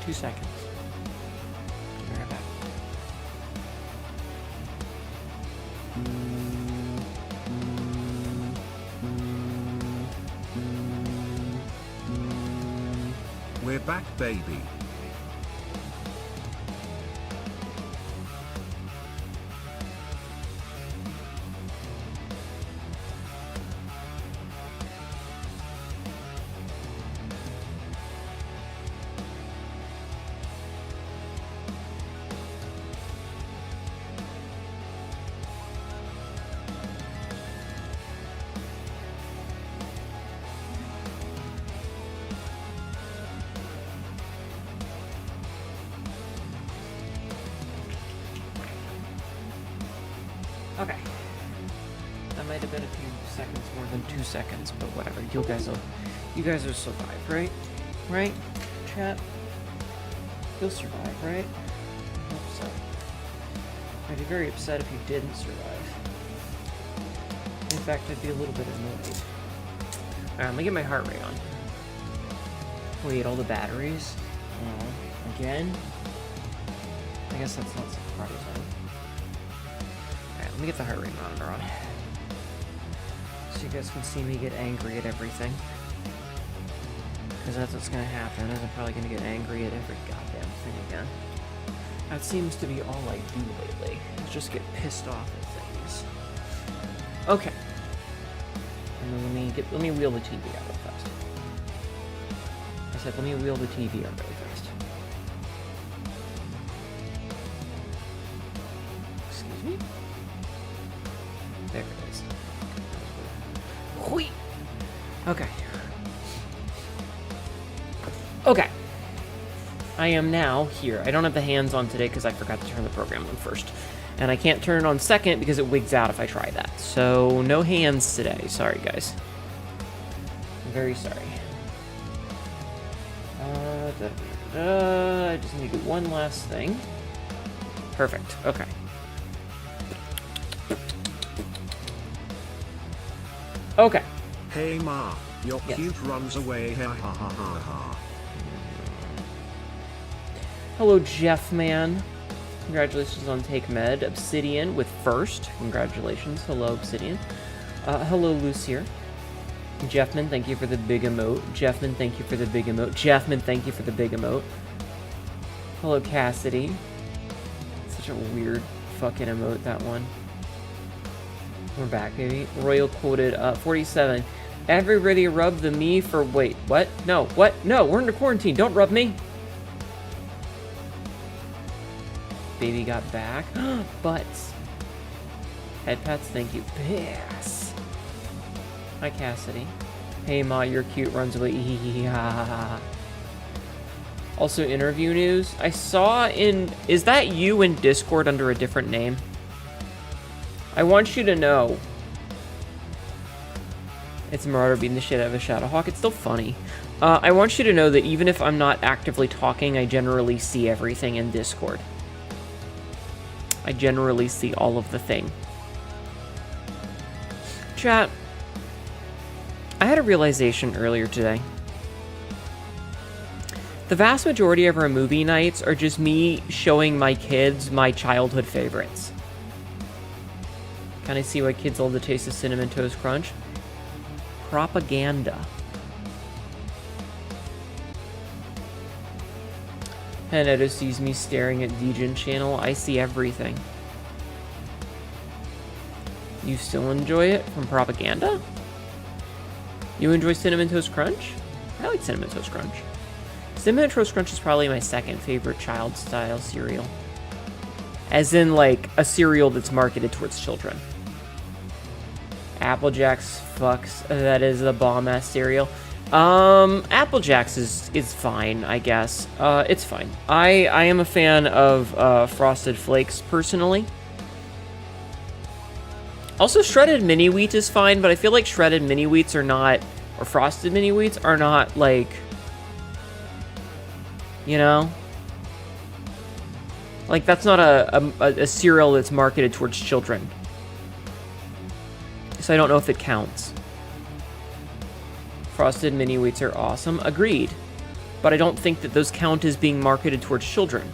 2 seconds. Be right back. We're back, baby. Okay. That might have been a few seconds more than 2 seconds, but whatever. You guys will survive, right? Right? Chat? You'll survive, right? I hope so. I'd be very upset if you didn't survive. In fact, I'd be a little bit annoyed. Alright, let me get my heart rate on. Wait, all the batteries? Oh, again? I guess that's not surprising. Alright, let me get the heart rate monitor on. So you guys can see me get angry at everything. Because that's what's going to happen, is I'm probably going to get angry at every goddamn thing again. That seems to be all I do lately, is just get pissed off at things. Okay. And then let me wheel the TV out real fast. I said, let me wheel the TV out really fast. Excuse me? There it is. Hui! Okay. Okay. I am now here. I don't have the hands on today because I forgot to turn the program on first. And I can't turn it on second because it wigs out if I try that. So, no hands today. Sorry, guys. I'm very sorry. I just need to do one last thing. Perfect. Okay. Okay. Hey Ma, your Yes. cute runs away, ha ha ha ha ha. Hello, Jeff Man. Congratulations on Take Med. Obsidian with first. Congratulations. Hello, Obsidian. Hello, Lucier. Jeffman, thank you for the big emote. Jeffman, thank you for the big emote. Jeffman, thank you for the big emote. Hello, Cassidy. Such a weird fucking emote, that one. We're back, baby. Royal quoted 47. Everybody rub the me for... Wait, what? No, what? No, we're under quarantine. Don't rub me. Baby got back. Butts. Head pats, thank you. Piss. Hi, Cassidy. Hey, Ma, you're cute. Runs away. Also, interview news. I saw in... Is that you in Discord under a different name? I want you to know. It's Marauder beating the shit out of a Shadowhawk. It's still funny. I want you to know that even if I'm not actively talking, I generally see everything in Discord. I generally see all of the thing. Chat. I had a realization earlier today. The vast majority of our movie nights are just me showing my kids my childhood favorites. Can I see why kids love the taste of Cinnamon Toast Crunch? Propaganda. Haneda sees me staring at Djinn channel. I see everything. You still enjoy it from propaganda? You enjoy Cinnamon Toast Crunch? I like Cinnamon Toast Crunch. Cinnamon Toast Crunch is probably my second favorite child-style cereal. As in, like, a cereal that's marketed towards children. Apple Jacks fucks. That is the bomb-ass cereal. Apple Jacks is fine, I guess. It's fine. I am a fan of Frosted Flakes, personally. Also, shredded mini wheat is fine, but I feel like shredded mini wheats are not, or frosted mini wheats are not, like, you know? Like, that's not a cereal that's marketed towards children. So I don't know if it counts. Frosted mini wheats are awesome. Agreed. but I don't think that those count as being marketed towards children.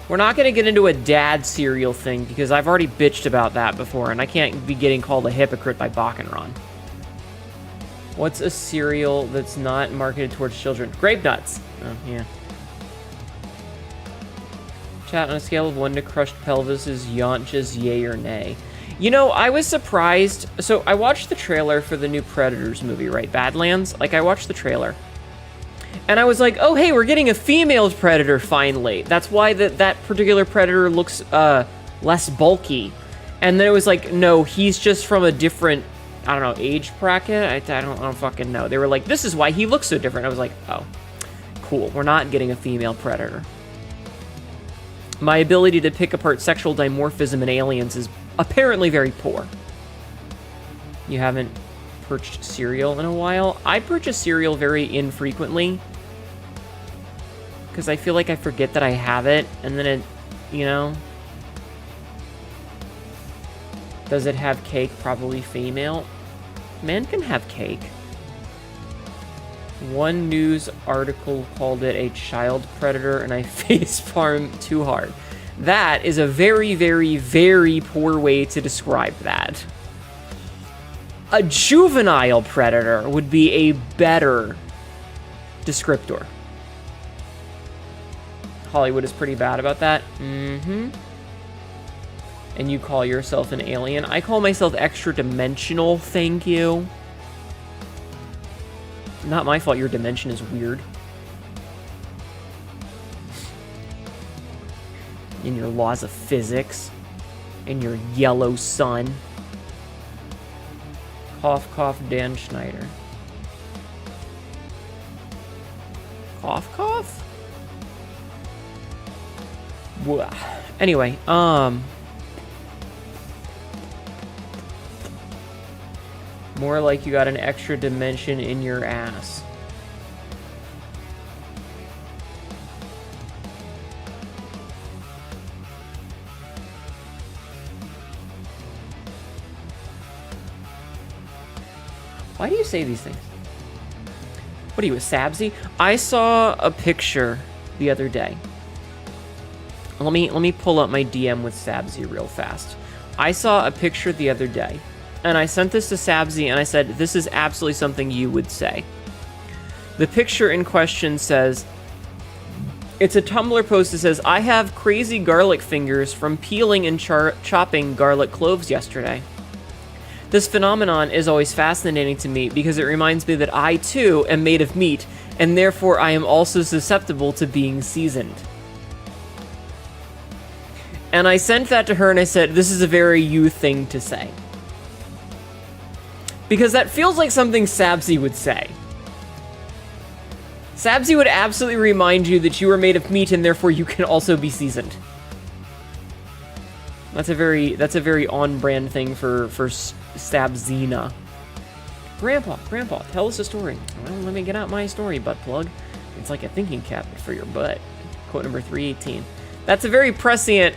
We're not going to get into a dad cereal thing because I've already bitched about that before, and I can't be getting called a hypocrite by Bakenran. What's a cereal that's not marketed towards children? Grape nuts. Oh, yeah. Chat, on a scale of 1 to crushed pelvis, is Yauntches yay or nay? You know, I was surprised. So I watched the trailer for the new Predators movie, right? Badlands. Like, I watched the trailer. And I was like, oh, hey, we're getting a female Predator finally. That's why that particular Predator looks less bulky. And then it was like, no, he's just from a different, I don't know, age bracket? I don't fucking know. They were like, this is why he looks so different. I was like, oh, cool. We're not getting a female Predator. My ability to pick apart sexual dimorphism in aliens is apparently very poor. You haven't purchased cereal in a while? I purchase cereal very infrequently. Because I feel like I forget that I have it, and then it, you know. Does it have cake? Probably female. Men can have cake. One news article called it a child predator, and I facepalm too hard. That is a very, very, very poor way to describe that. A juvenile predator would be a better descriptor. Hollywood is pretty bad about that. Mm-hmm. And you call yourself an alien? I call myself extra-dimensional, thank you. Not my fault your dimension is weird. In your laws of physics. In your yellow sun. Cough, cough, Dan Schneider. Cough, cough? Blah. Anyway, more like you got an extra dimension in your ass. Why do you say these things? What are you, a Sabzi? I saw a picture the other day. Let me pull up my DM with Sabzi real fast. I saw a picture the other day, and I sent this to Sabzi, and I said, this is absolutely something you would say. The picture in question says, it's a Tumblr post that says, I have crazy garlic fingers from peeling and chopping garlic cloves yesterday. This phenomenon is always fascinating to me because it reminds me that I, too, am made of meat, and therefore I am also susceptible to being seasoned. And I sent that to her and I said, this is a very you thing to say. Because that feels like something Sabzi would say. Sabzi would absolutely remind you that you are made of meat and therefore you can also be seasoned. That's a very on-brand thing for Sabzina. Grandpa, tell us a story. Well, let me get out my story, butt plug. It's like a thinking cap for your butt. Quote number 318. That's a very prescient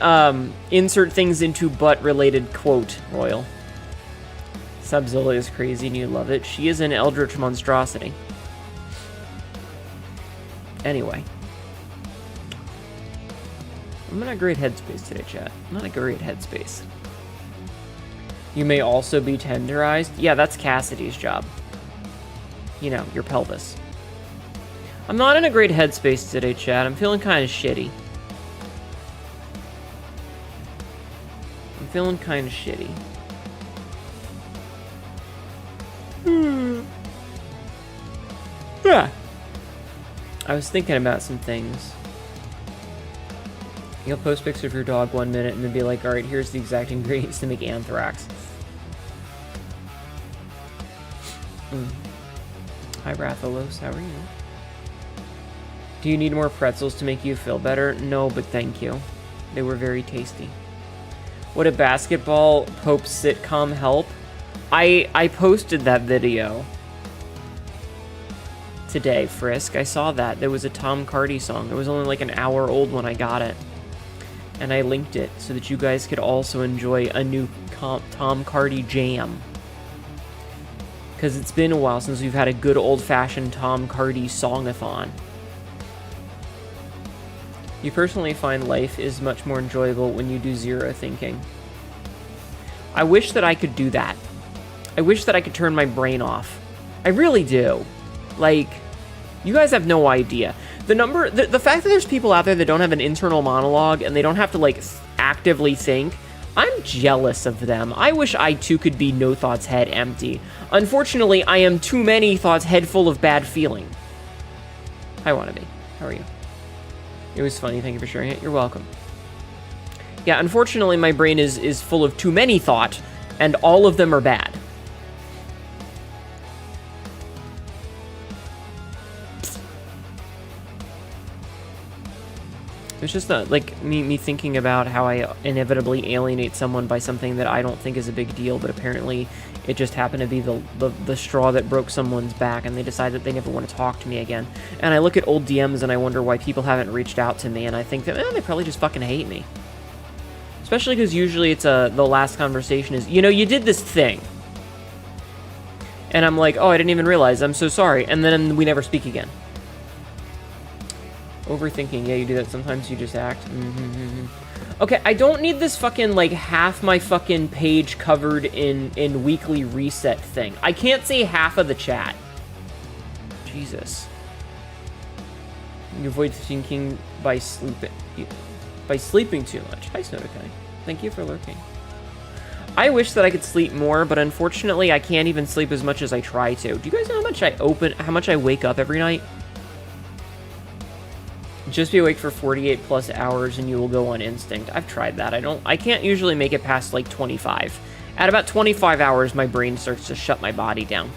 insert things into butt-related quote, Royal. Subzilla is crazy and you love it. She is an eldritch monstrosity. Anyway. I'm in a great headspace today, chat. I'm not a great headspace. You may also be tenderized. Yeah, that's Cassidy's job. You know, your pelvis. I'm not in a great headspace today, chat. I'm feeling kind of shitty. Feeling kind of shitty. Yeah. I was thinking about some things. You'll post pics of your dog 1 minute and then be like, alright, here's the exact ingredients to make anthrax. Hi, Rathalos, how are you? Do you need more pretzels to make you feel better? No, but thank you. They were very tasty. Would a basketball Pope sitcom help? I posted that video today, Frisk. I saw that. There was a Tom Cardy song. It was only like an hour old when I got it. And I linked it so that you guys could also enjoy a new Tom Cardy jam. Because it's been a while since we've had a good old-fashioned Tom Cardy song-a-thon. You personally find life is much more enjoyable when you do zero thinking. I wish that I could do that. I wish that I could turn my brain off. I really do. Like, you guys have no idea. The fact that there's people out there that don't have an internal monologue and they don't have to, like, actively think, I'm jealous of them. I wish I, too, could be no thoughts head empty. Unfortunately, I am too many thoughts head full of bad feeling. I want to be. How are you? It was funny. Thank you for sharing it. You're welcome. Yeah, unfortunately, my brain is full of too many thought, and all of them are bad. It's just not, like, me thinking about how I inevitably alienate someone by something that I don't think is a big deal, but apparently it just happened to be the straw that broke someone's back, and they decide that they never want to talk to me again. And I look at old DMs and I wonder why people haven't reached out to me, and I think that, they probably just fucking hate me. Especially because usually it's the last conversation is, you know, you did this thing. And I'm like, oh, I didn't even realize, I'm so sorry. And then we never speak again. Overthinking, yeah, you do that. Sometimes you just act. Okay, I don't need this fucking, like, half my fucking page covered in weekly reset thing. I can't see half of the chat. Jesus. You avoid thinking by sleeping. By sleeping too much. Hi, Snodokai. Thank you for lurking. I wish that I could sleep more, but unfortunately, I can't even sleep as much as I try to. Do you guys know how much I wake up every night? Just be awake for 48 plus hours and you will go on instinct. I've tried that. I can't usually make it past like 25. At about 25 hours, my brain starts to shut my body down.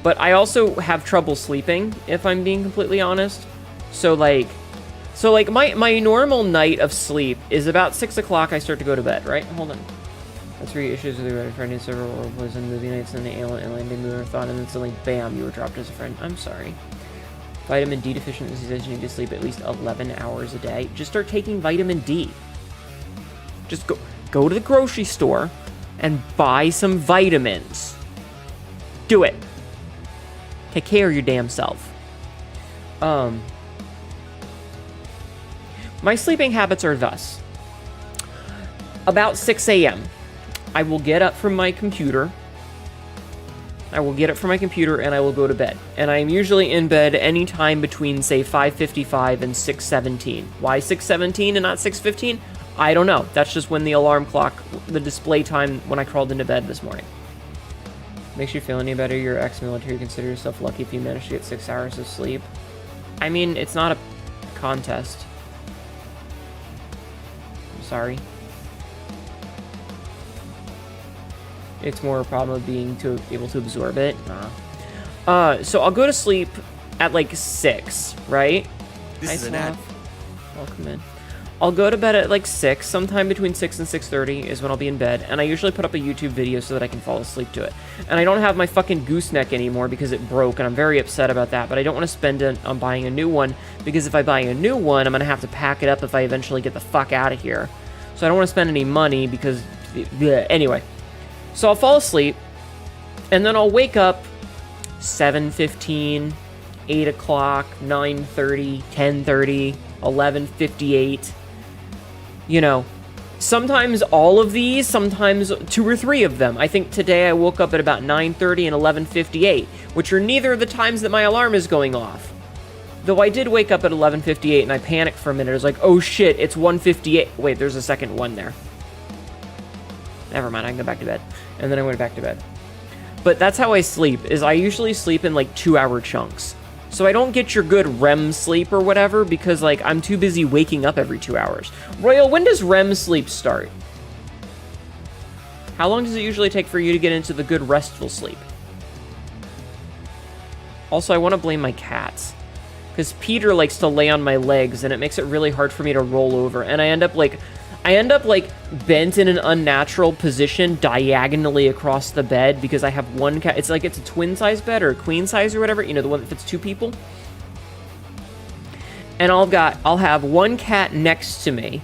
But I also have trouble sleeping, if I'm being completely honest. So like my normal night of sleep is about 6 o'clock. I start to go to bed, right? Hold on. That's 3 issues with your friend in several was in movie nights and the alien marathon, and then suddenly, bam, you were dropped as a friend. I'm sorry. Vitamin D deficiency says you need to sleep at least 11 hours a day. Just start taking vitamin D. Just go to the grocery store and buy some vitamins. Do it. Take care of your damn self. My sleeping habits are thus. About 6 a.m., I will get up from my computer. And I will go to bed. And I am usually in bed anytime between, say, 5:55 and 6:17. Why 6:17 and not 6:15? I don't know. That's just when the alarm clock, the display time when I crawled into bed this morning. Makes you feel any better? You're ex-military. Consider yourself lucky if you manage to get 6 hours of sleep. I mean, it's not a contest. I'm sorry. It's more a problem of being able to absorb it. Nah. So I'll go to sleep at like 6, right? This is an ad. Welcome in. I'll go to bed at like 6. Sometime between 6 and 6:30 is when I'll be in bed. And I usually put up a YouTube video so that I can fall asleep to it. And I don't have my fucking gooseneck anymore because it broke. And I'm very upset about that. But I don't want to spend it on buying a new one. Because if I buy a new one, I'm going to have to pack it up if I eventually get the fuck out of here. So I don't want to spend any money because... Bleh. Anyway. So I'll fall asleep, and then I'll wake up 7:15, 8 o'clock, 9:30, 10:30, 11:58. You know, sometimes all of these, sometimes 2 or 3 of them. I think today I woke up at about 9:30 and 11:58, which are neither of the times that my alarm is going off. Though I did wake up at 11:58, and I panicked for a minute. I was like, oh shit, it's 1:58. Wait, there's a second 1 there. Never mind, I can go back to bed. And then I went back to bed. But that's how I sleep, is I usually sleep in like 2-hour chunks. So I don't get your good REM sleep or whatever because like I'm too busy waking up every 2 hours. Royal, when does REM sleep start? How long does it usually take for you to get into the good restful sleep? Also, I want to blame my cats. Because Peter likes to lay on my legs and it makes it really hard for me to roll over. And I end up like bent in an unnatural position diagonally across the bed because I have one cat. It's like it's a twin size bed or a queen size or whatever, you know, the one that fits 2 people. And I'll have one cat next to me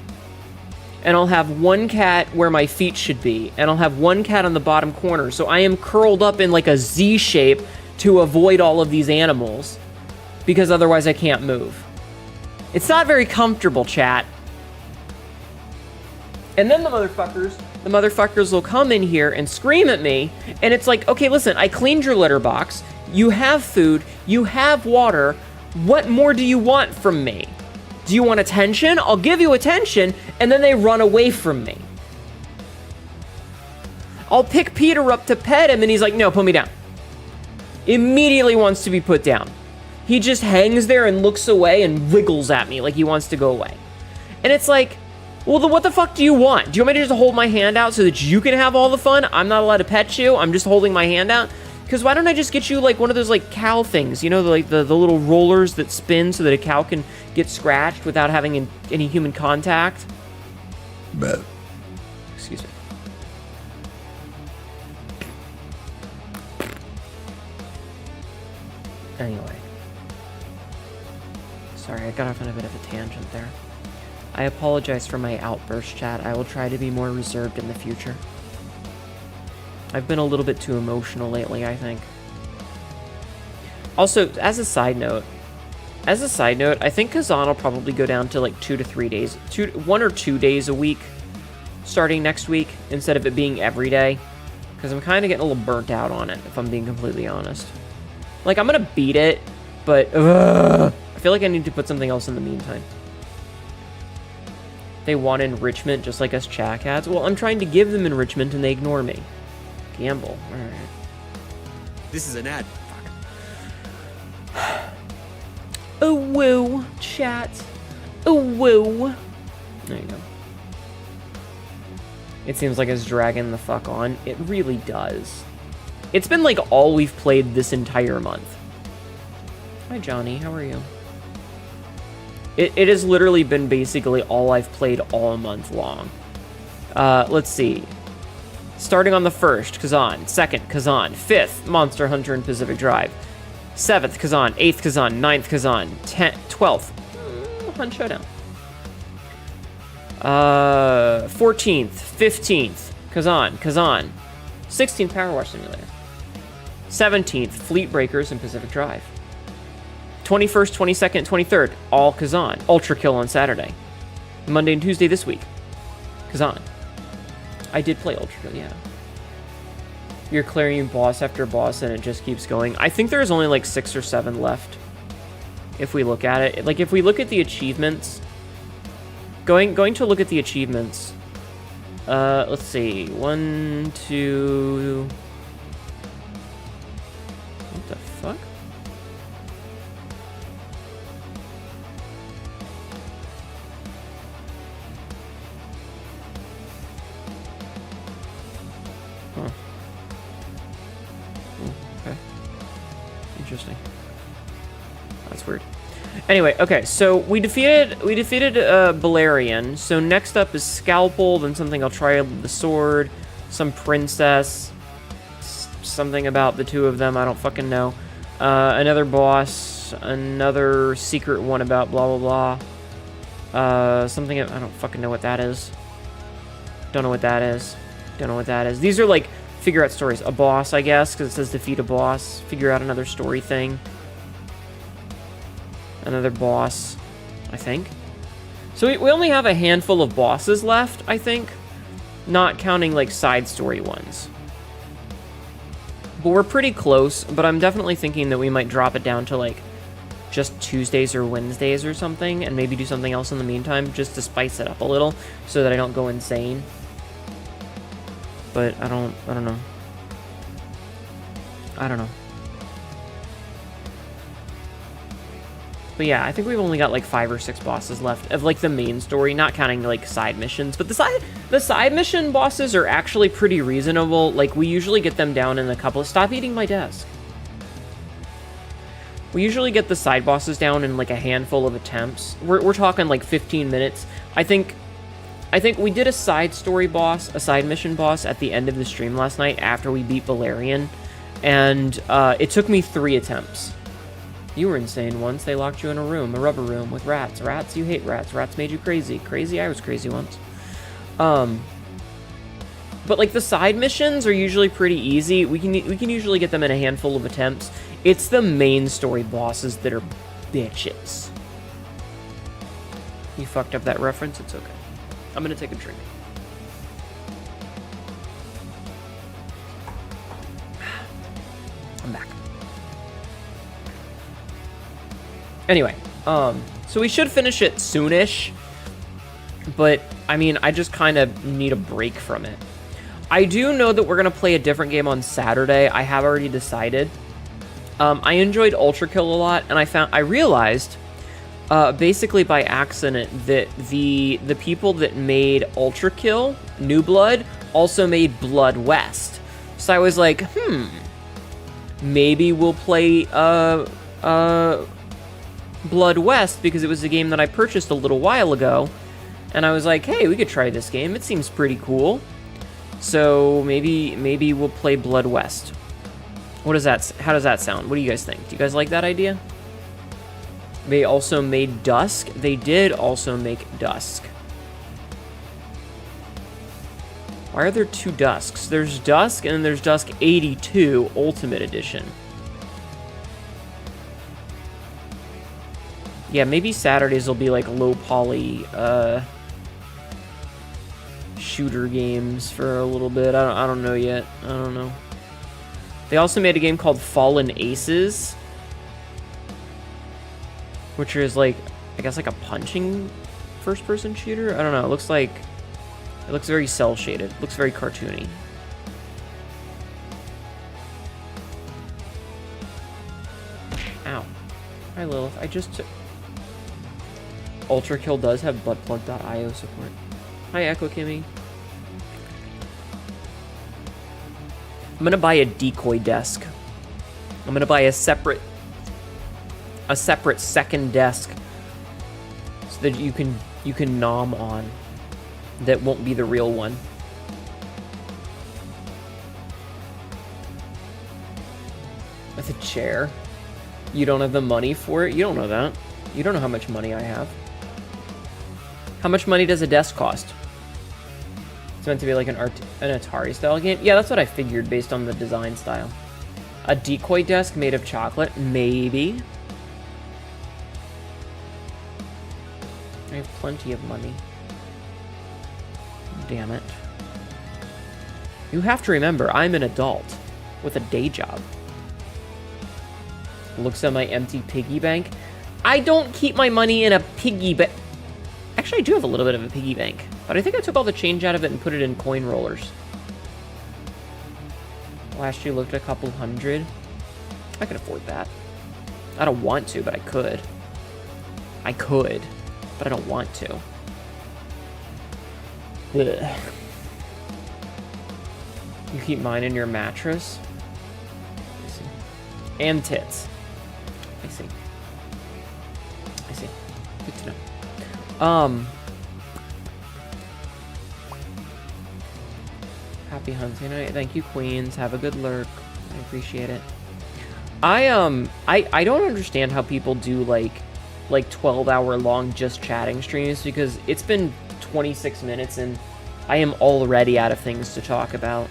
and I'll have one cat where my feet should be, and I'll have one cat on the bottom corner. So I am curled up in like a Z shape to avoid all of these animals, because otherwise I can't move. It's not very comfortable, chat. And then the motherfuckers will come in here and scream at me, and it's like, okay, listen, I cleaned your litter box, you have food, you have water, what more do you want from me? Do you want attention? I'll give you attention, and then they run away from me. I'll pick Peter up to pet him, and he's like, no, put me down. Immediately wants to be put down. He just hangs there and looks away and wiggles at me like he wants to go away. And it's like, well, then what the fuck do you want? Do you want me to just hold my hand out so that you can have all the fun? I'm not allowed to pet you. I'm just holding my hand out. Because why don't I just get you like one of those like cow things, you know, like the little rollers that spin so that a cow can get scratched without having any human contact? But excuse me. Anyway. Sorry, I got off on a bit of a tangent there. I apologize for my outburst, chat. I will try to be more reserved in the future. I've been a little bit too emotional lately, I think. Also, as a side note, I think Khazan will probably go down to like 2 to 3 days, 1 or 2 days a week, starting next week, instead of it being every day. Because I'm kind of getting a little burnt out on it, if I'm being completely honest. Like, I'm gonna beat it, but I feel like I need to put something else in the meantime. They want enrichment just like us chat cats. Well, I'm trying to give them enrichment and they ignore me. Gamble. Alright. This is an ad. Oh, woo, chat. Oh, woo. There you go. It seems like it's dragging the fuck on. It really does. It's been like all we've played this entire month. Hi, Johnny. How are you? It has literally been basically all I've played all month long. Let's see. Starting on the 1st, Khazan. 2nd, Khazan. 5th, Monster Hunter and Pacific Drive. 7th, Khazan. 8th, Khazan. 9th, Khazan. 12th, Hunt Showdown. 14th, 15th, Khazan. 16th, Power Wash Simulator. 17th, Fleet Breakers and Pacific Drive. 21st, 22nd, 23rd, all Khazan. Ultra Kill on Saturday. Monday and Tuesday this week, Khazan. I did play Ultra Kill, yeah. You're clearing boss after boss and it just keeps going. I think there's only like 6 or 7 left. If we look at it. Like if we look at the achievements. Going to look at the achievements. Let's see. 1, 2... What the fuck? Huh. Okay. Interesting. That's weird. Anyway, okay, so we defeated Barbarian. So next up is Scalpel, then something I'll try with the sword, some princess, something about the two of them, I don't fucking know. Another boss, another secret one about blah blah blah. Something, I don't fucking know what that is. Don't know what that is. Don't know what that is. These are like figure out stories. A boss, I guess, because it says defeat a boss. Figure out another story thing. Another boss, I think. So we only have a handful of bosses left, I think. Not counting, like, side story ones. But we're pretty close, but I'm definitely thinking that we might drop it down to, like, just Tuesdays or Wednesdays or something, and maybe do something else in the meantime, just to spice it up a little, so that I don't go insane. But I don't know. I don't know. But yeah, I think we've only got like 5 or 6 bosses left of like the main story, not counting like side missions. But the side mission bosses are actually pretty reasonable. Like we usually get them down in a couple of... Stop eating my desk. We usually get the side bosses down in like a handful of attempts. We're talking like 15 minutes. I think we did a side story boss, a side mission boss at the end of the stream last night after we beat Barbarian. And it took me 3 attempts. You were insane once. They locked you in a room, a rubber room, with rats. Rats, you hate rats. Rats made you crazy. Crazy, I was crazy once. But like the side missions are usually pretty easy. We can usually get them in a handful of attempts. It's the main story bosses that are bitches. You fucked up that reference. It's okay. I'm gonna take a drink. I'm back. Anyway, so we should finish it soonish. But I mean, I just kind of need a break from it. I do know that we're going to play a different game on Saturday. I have already decided. I enjoyed Ultra Kill a lot, and I realized, basically by accident, that the people that made Ultra Kill, New Blood, also made Blood West. So I was like, maybe we'll play Blood West, because it was a game that I purchased a little while ago. And I was like, hey, we could try this game. It seems pretty cool. So maybe we'll play Blood West. How does that sound? What do you guys think? Do you guys like that idea? They also made Dusk. They did also make Dusk. Why are there two Dusks? There's Dusk and then there's Dusk 82 Ultimate Edition. Yeah, maybe Saturdays will be like low poly shooter games for a little bit. I don't know yet. I don't know. They also made a game called Fallen Aces, which is like, I guess like a punching first-person shooter. I don't know. It looks very cell shaded. It looks very cartoony. Ow. Hi Lilith. I just took... Ultra Kill does have buttplug.io support. Hi Echo Kimmy. I'm gonna buy a decoy desk. I'm gonna buy a separate second desk so that you can nom on. That won't be the real one. With a chair. You don't have the money for it? You don't know that. You don't know how much money I have. How much money does a desk cost? It's meant to be like an Atari style game. Yeah, that's what I figured based on the design style. A decoy desk made of chocolate? Maybe. I have plenty of money. Damn it. You have to remember, I'm an adult with a day job. Looks at my empty piggy bank. I don't keep my money in a piggy bank. Actually, I do have a little bit of a piggy bank, but I think I took all the change out of it and put it in coin rollers. Last year looked a couple hundred. I could afford that. I don't want to, but I could. I could, but I don't want to. Ugh. You keep mine in your mattress? I see. And tits. I see. I see. Good to know. Happy hunting night. Thank you, Queens. Have a good lurk. I appreciate it. I don't understand how people do like 12-hour long just chatting streams, because it's been 26 minutes and I am already out of things to talk about.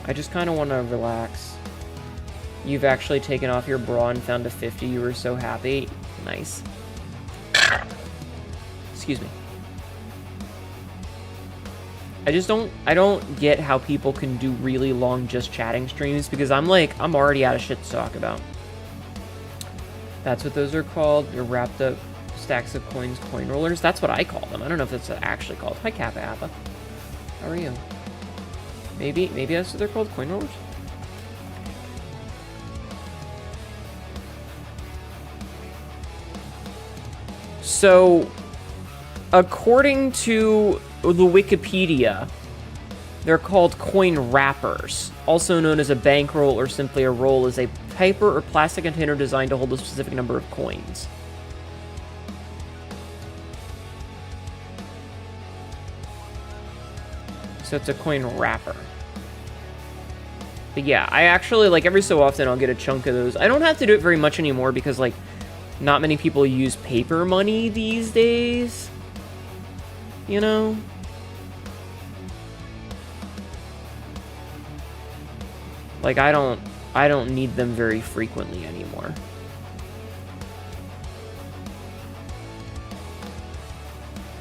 I just kind of want to relax. You've actually taken off your bra and found a 50. You were so happy. Nice. Excuse me. I don't get how people can do really long just chatting streams, because I'm already out of shit to talk about. That's what those are called. They're wrapped up stacks of coins, coin rollers. That's what I call them. I don't know if that's actually called. Hi, Kappa Appa. How are you? Maybe that's what they're called, coin rollers? So, according to the Wikipedia, they're called coin wrappers. Also known as a bankroll or simply a roll, is a paper or plastic container designed to hold a specific number of coins. So it's a coin wrapper. But yeah, I actually, like, every so often I'll get a chunk of those. I don't have to do it very much anymore because, like, not many people use paper money these days. You know? Like, I don't need them very frequently anymore.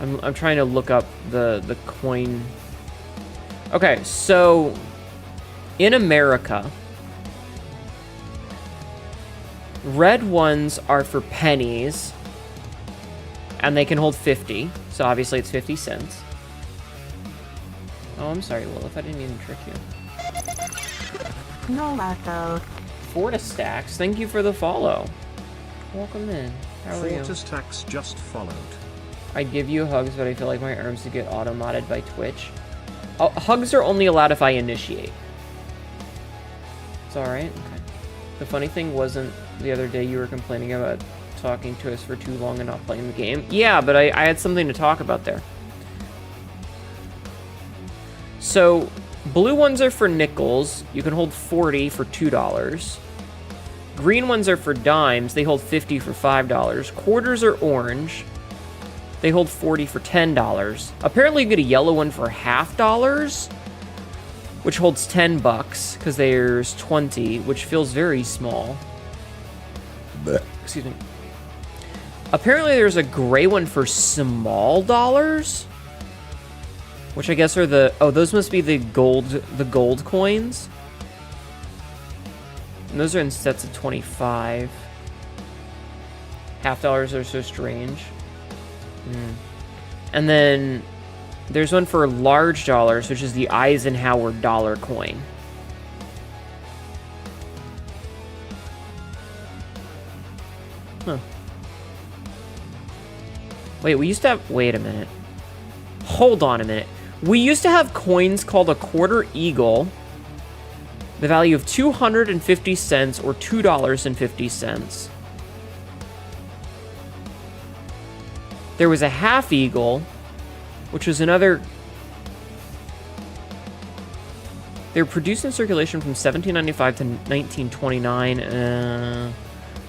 I'm trying to look up the coin. Okay, so in America, red ones are for pennies, and they can hold 50. So obviously it's 50 cents. Oh, I'm sorry, Lilith. I didn't mean to trick you. No, Marco. Fortis Stacks, thank you for the follow. Welcome in. How are you? Fortis Tax just followed. I'd give you hugs, but I feel like my arms would get auto-modded by Twitch. Oh, hugs are only allowed if I initiate. It's alright? Okay. The funny thing wasn't the other day you were complaining about talking to us for too long and not playing the game. Yeah, but I had something to talk about there. So, blue ones are for nickels. You can hold 40 for $2. Green ones are for dimes. They hold 50 for $5. Quarters are orange. They hold 40 for $10. Apparently you get a yellow one for $half, which holds 10 bucks, because there's 20, which feels very small. Excuse me. Apparently there's a gray one for small dollars, which I guess are the... Oh, those must be the gold coins. And those are in sets of 25. $half are so strange. And then there's one for large dollars, which is the Eisenhower dollar coin. Huh. Wait, we used to have... Wait a minute. Hold on a minute. We used to have coins called a quarter eagle. The value of 250 cents or $2.50. There was a half eagle, which was another... They were produced in circulation from 1795 to 1929.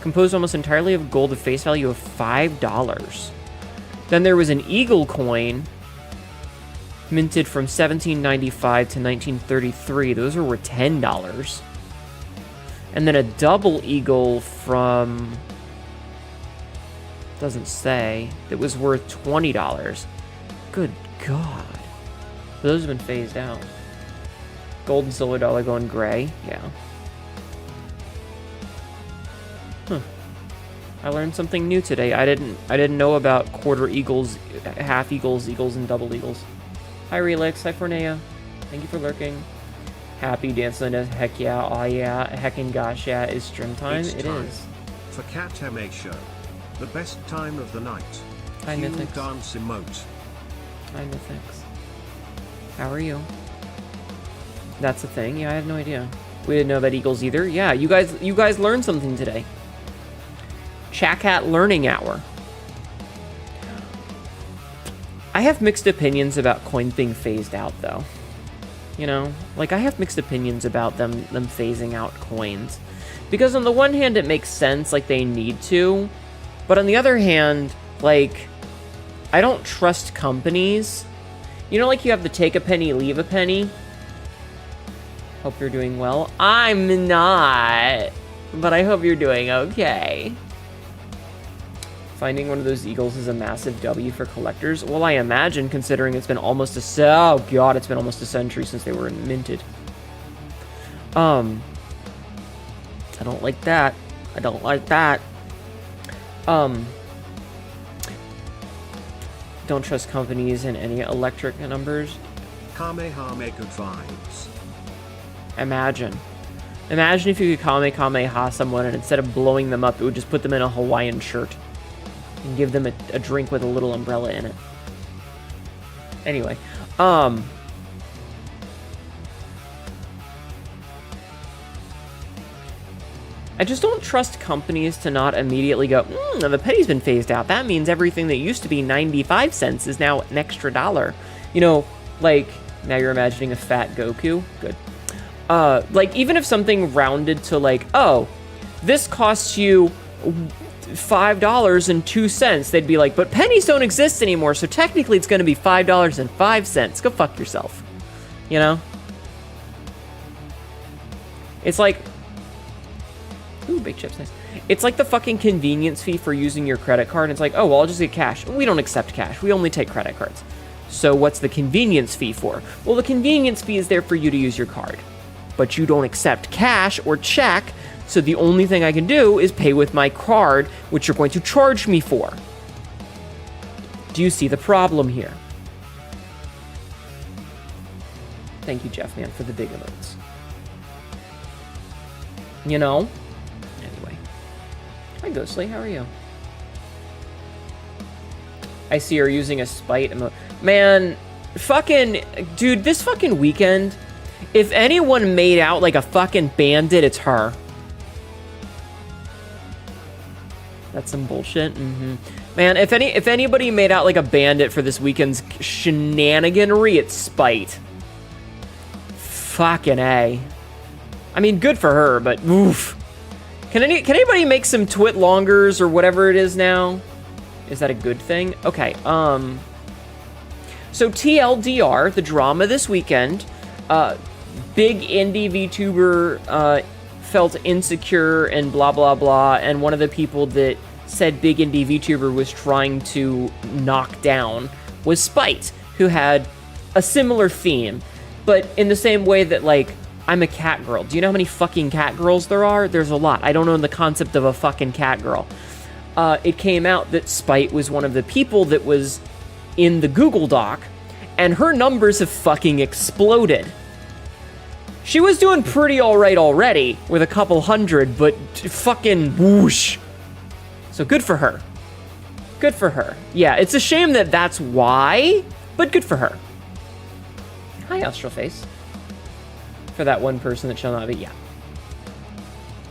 Composed almost entirely of gold with face value of $5. Then there was an eagle coin, minted from 1795 to 1933. Those were worth $10. And then a double eagle from... Doesn't say. That was worth $20. Good God. Those have been phased out. Gold and silver dollar going gray. Yeah. Huh. I learned something new today. I didn't know about quarter eagles, half eagles, eagles, and double eagles. Hi Relix. Hi Fornea. Thank you for lurking. Happy dancing. Heck yeah. Oh yeah. Heckin' gosh yeah. Is stream time? It is. For Cat MA Show. The best time of the night. Hi, Cue Mythics. dance emote. Hi, Mythics. How are you? That's a thing? Yeah, I had no idea. We didn't know about eagles either. Yeah, you guys learned something today. Chat Learning Hour. I have mixed opinions about coins being phased out, though. You know? Like, I have mixed opinions about them phasing out coins. Because on the one hand, it makes sense, like, they need to. But on the other hand, like, I don't trust companies. You know, like you have the take a penny, leave a penny? Hope you're doing well. I'm not, but I hope you're doing okay. Finding one of those eagles is a massive W for collectors. Well, I imagine, considering it's been almost oh god, it's been almost a century since they were minted. I don't like that. I don't like that. Don't trust companies in any electric numbers. Kamehameha good vibes. Imagine if you could Kamehameha someone and instead of blowing them up, it would just put them in a Hawaiian shirt and give them a drink with a little umbrella in it. Anyway, I just don't trust companies to not immediately go, the penny's been phased out. That means everything that used to be 95 cents is now an extra $1. You know, like, now you're imagining a fat Goku. Good. Like, even if something rounded to, like, oh, this costs you $5.02, they'd be like, but pennies don't exist anymore, so technically it's going to be $5.05. Go fuck yourself. You know? It's like... Ooh, big chips, nice. It's like the fucking convenience fee for using your credit card. It's like, oh, well, I'll just get cash. We don't accept cash. We only take credit cards. So what's the convenience fee for? Well, the convenience fee is there for you to use your card. But you don't accept cash or check, so the only thing I can do is pay with my card, which you're going to charge me for. Do you see the problem here? Thank you, Jeff, man, for the big emotes. You know? Anyway. Hi, Ghostly, how are you? I see her using a spite emote. Man, fucking... Dude, this fucking weekend, if anyone made out like a fucking bandit, it's her. That's some bullshit. Man, if anybody made out like a bandit for this weekend's shenaniganry, it's Spite. Fucking A. I mean, good for her, but oof. Can anybody make some twit longers or whatever it is now? Is that a good thing? Okay, so TLDR, the drama this weekend, big indie VTuber felt insecure and blah, blah, blah, and one of the people that said big indie VTuber was trying to knock down was Spite, who had a similar theme, but in the same way that, like, I'm a cat girl. Do you know how many fucking cat girls there are? There's a lot. I don't know the concept of a fucking cat girl. It came out that Spite was one of the people that was in the Google Doc, and her numbers have fucking exploded. She was doing pretty alright already, with a couple hundred, but fucking whoosh. So good for her. Good for her. Yeah, it's a shame that that's why, but good for her. Hi, Astral Face. For that one person that shall not be, yeah.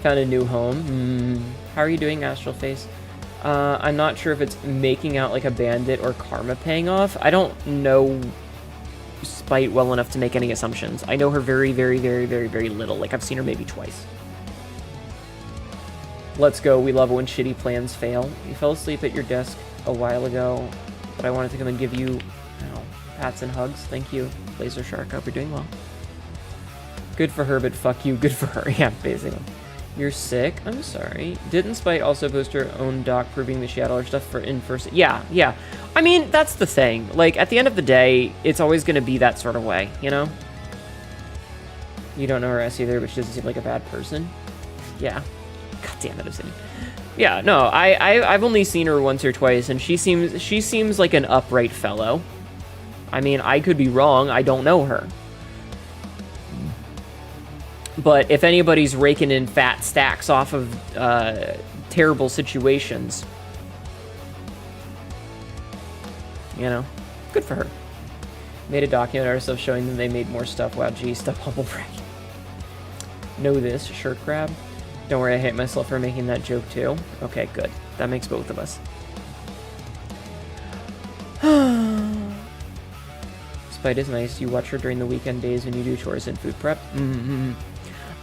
Found a new home. How are you doing, Astral Face? I'm not sure if it's making out like a bandit or karma paying off. I don't know Spite well enough to make any assumptions. I know her very, very, very, very, very little. Like, I've seen her maybe twice. Let's go. We love it when shitty plans fail. You fell asleep at your desk a while ago, but I wanted to come and give you, pats and hugs. Thank you, Laser Shark. I hope you're doing well. Good for her, but fuck you. Good for her. Yeah, basically. You're sick? I'm sorry. Didn't Spite also post her own doc proving that she had all her stuff for in first? Yeah. I mean, that's the thing. Like, at the end of the day, it's always going to be that sort of way, you know? You don't know her ass either, but she doesn't seem like a bad person. Yeah. God damn it, Obsidian. Yeah, no, I've only seen her once or twice, and she seems like an upright fellow. I mean, I could be wrong. I don't know her. But if anybody's raking in fat stacks off of terrible situations, you know, good for her. Made a document of herself showing them they made more stuff. Wow, gee, stuff humble brag. Know this, shirt grab. Don't worry, I hate myself for making that joke too. Okay, good. That makes both of us. Spite is nice. You watch her during the weekend days when you do chores and food prep.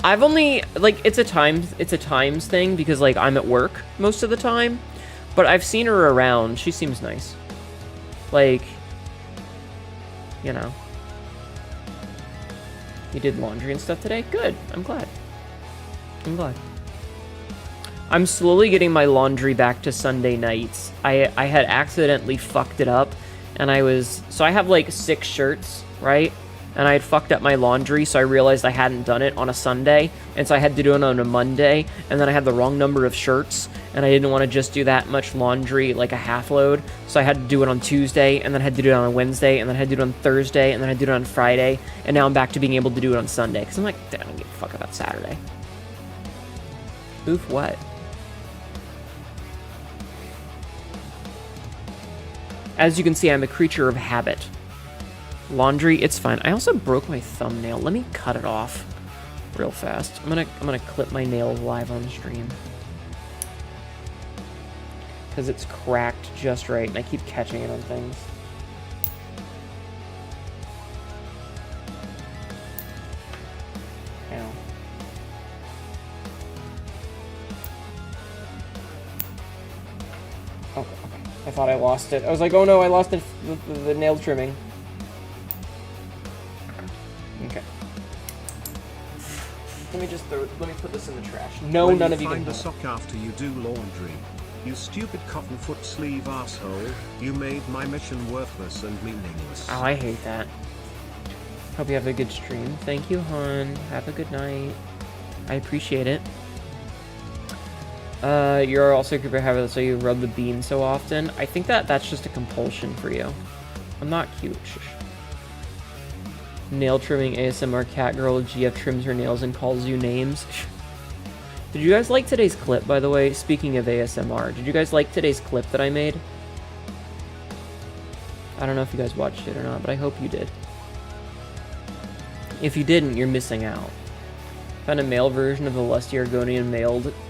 I've only, like, it's a times thing because, like, I'm at work most of the time, but I've seen her around. She seems nice. Like, you know. You did laundry and stuff today? Good. I'm glad. I'm slowly getting my laundry back to Sunday nights. I had accidentally fucked it up, and so I have, like, 6 shirts, right? And I had fucked up my laundry, so I realized I hadn't done it on a Sunday, and so I had to do it on a Monday, and then I had the wrong number of shirts, and I didn't want to just do that much laundry, like a half load, so I had to do it on Tuesday, and then I had to do it on a Wednesday, and then I had to do it on Thursday, and then I had to do it on Friday, and now I'm back to being able to do it on Sunday, because I'm like, I don't give a fuck about Saturday. Oof, what? As you can see, I'm a creature of habit. Laundry, it's fine. I also broke my thumbnail. Let me cut it off real fast. I'm gonna clip my nail live on stream. Because it's cracked just right, and I keep catching it on things. Ow. Oh, okay. I thought I lost it. I was like, oh no, I lost the nail trimming. Okay. Let me put this in the trash. No, When none you of you can find a have it. sock after you do laundry. You stupid cotton foot sleeve asshole. You made my mission worthless and meaningless. Oh, I hate that. Hope you have a good stream. Thank you, hon. Have a good night. I appreciate it. You're also a creeper habit, so you rub the bean so often. I think that's just a compulsion for you. I'm not cute. Shh. Nail trimming ASMR Catgirl. GF trims her nails and calls you names. Did you guys like today's clip, by the way? Speaking of ASMR, did you guys like today's clip that I made? I don't know if you guys watched it or not, but I hope you did. If you didn't, you're missing out. Found a male version of the lusty Argonian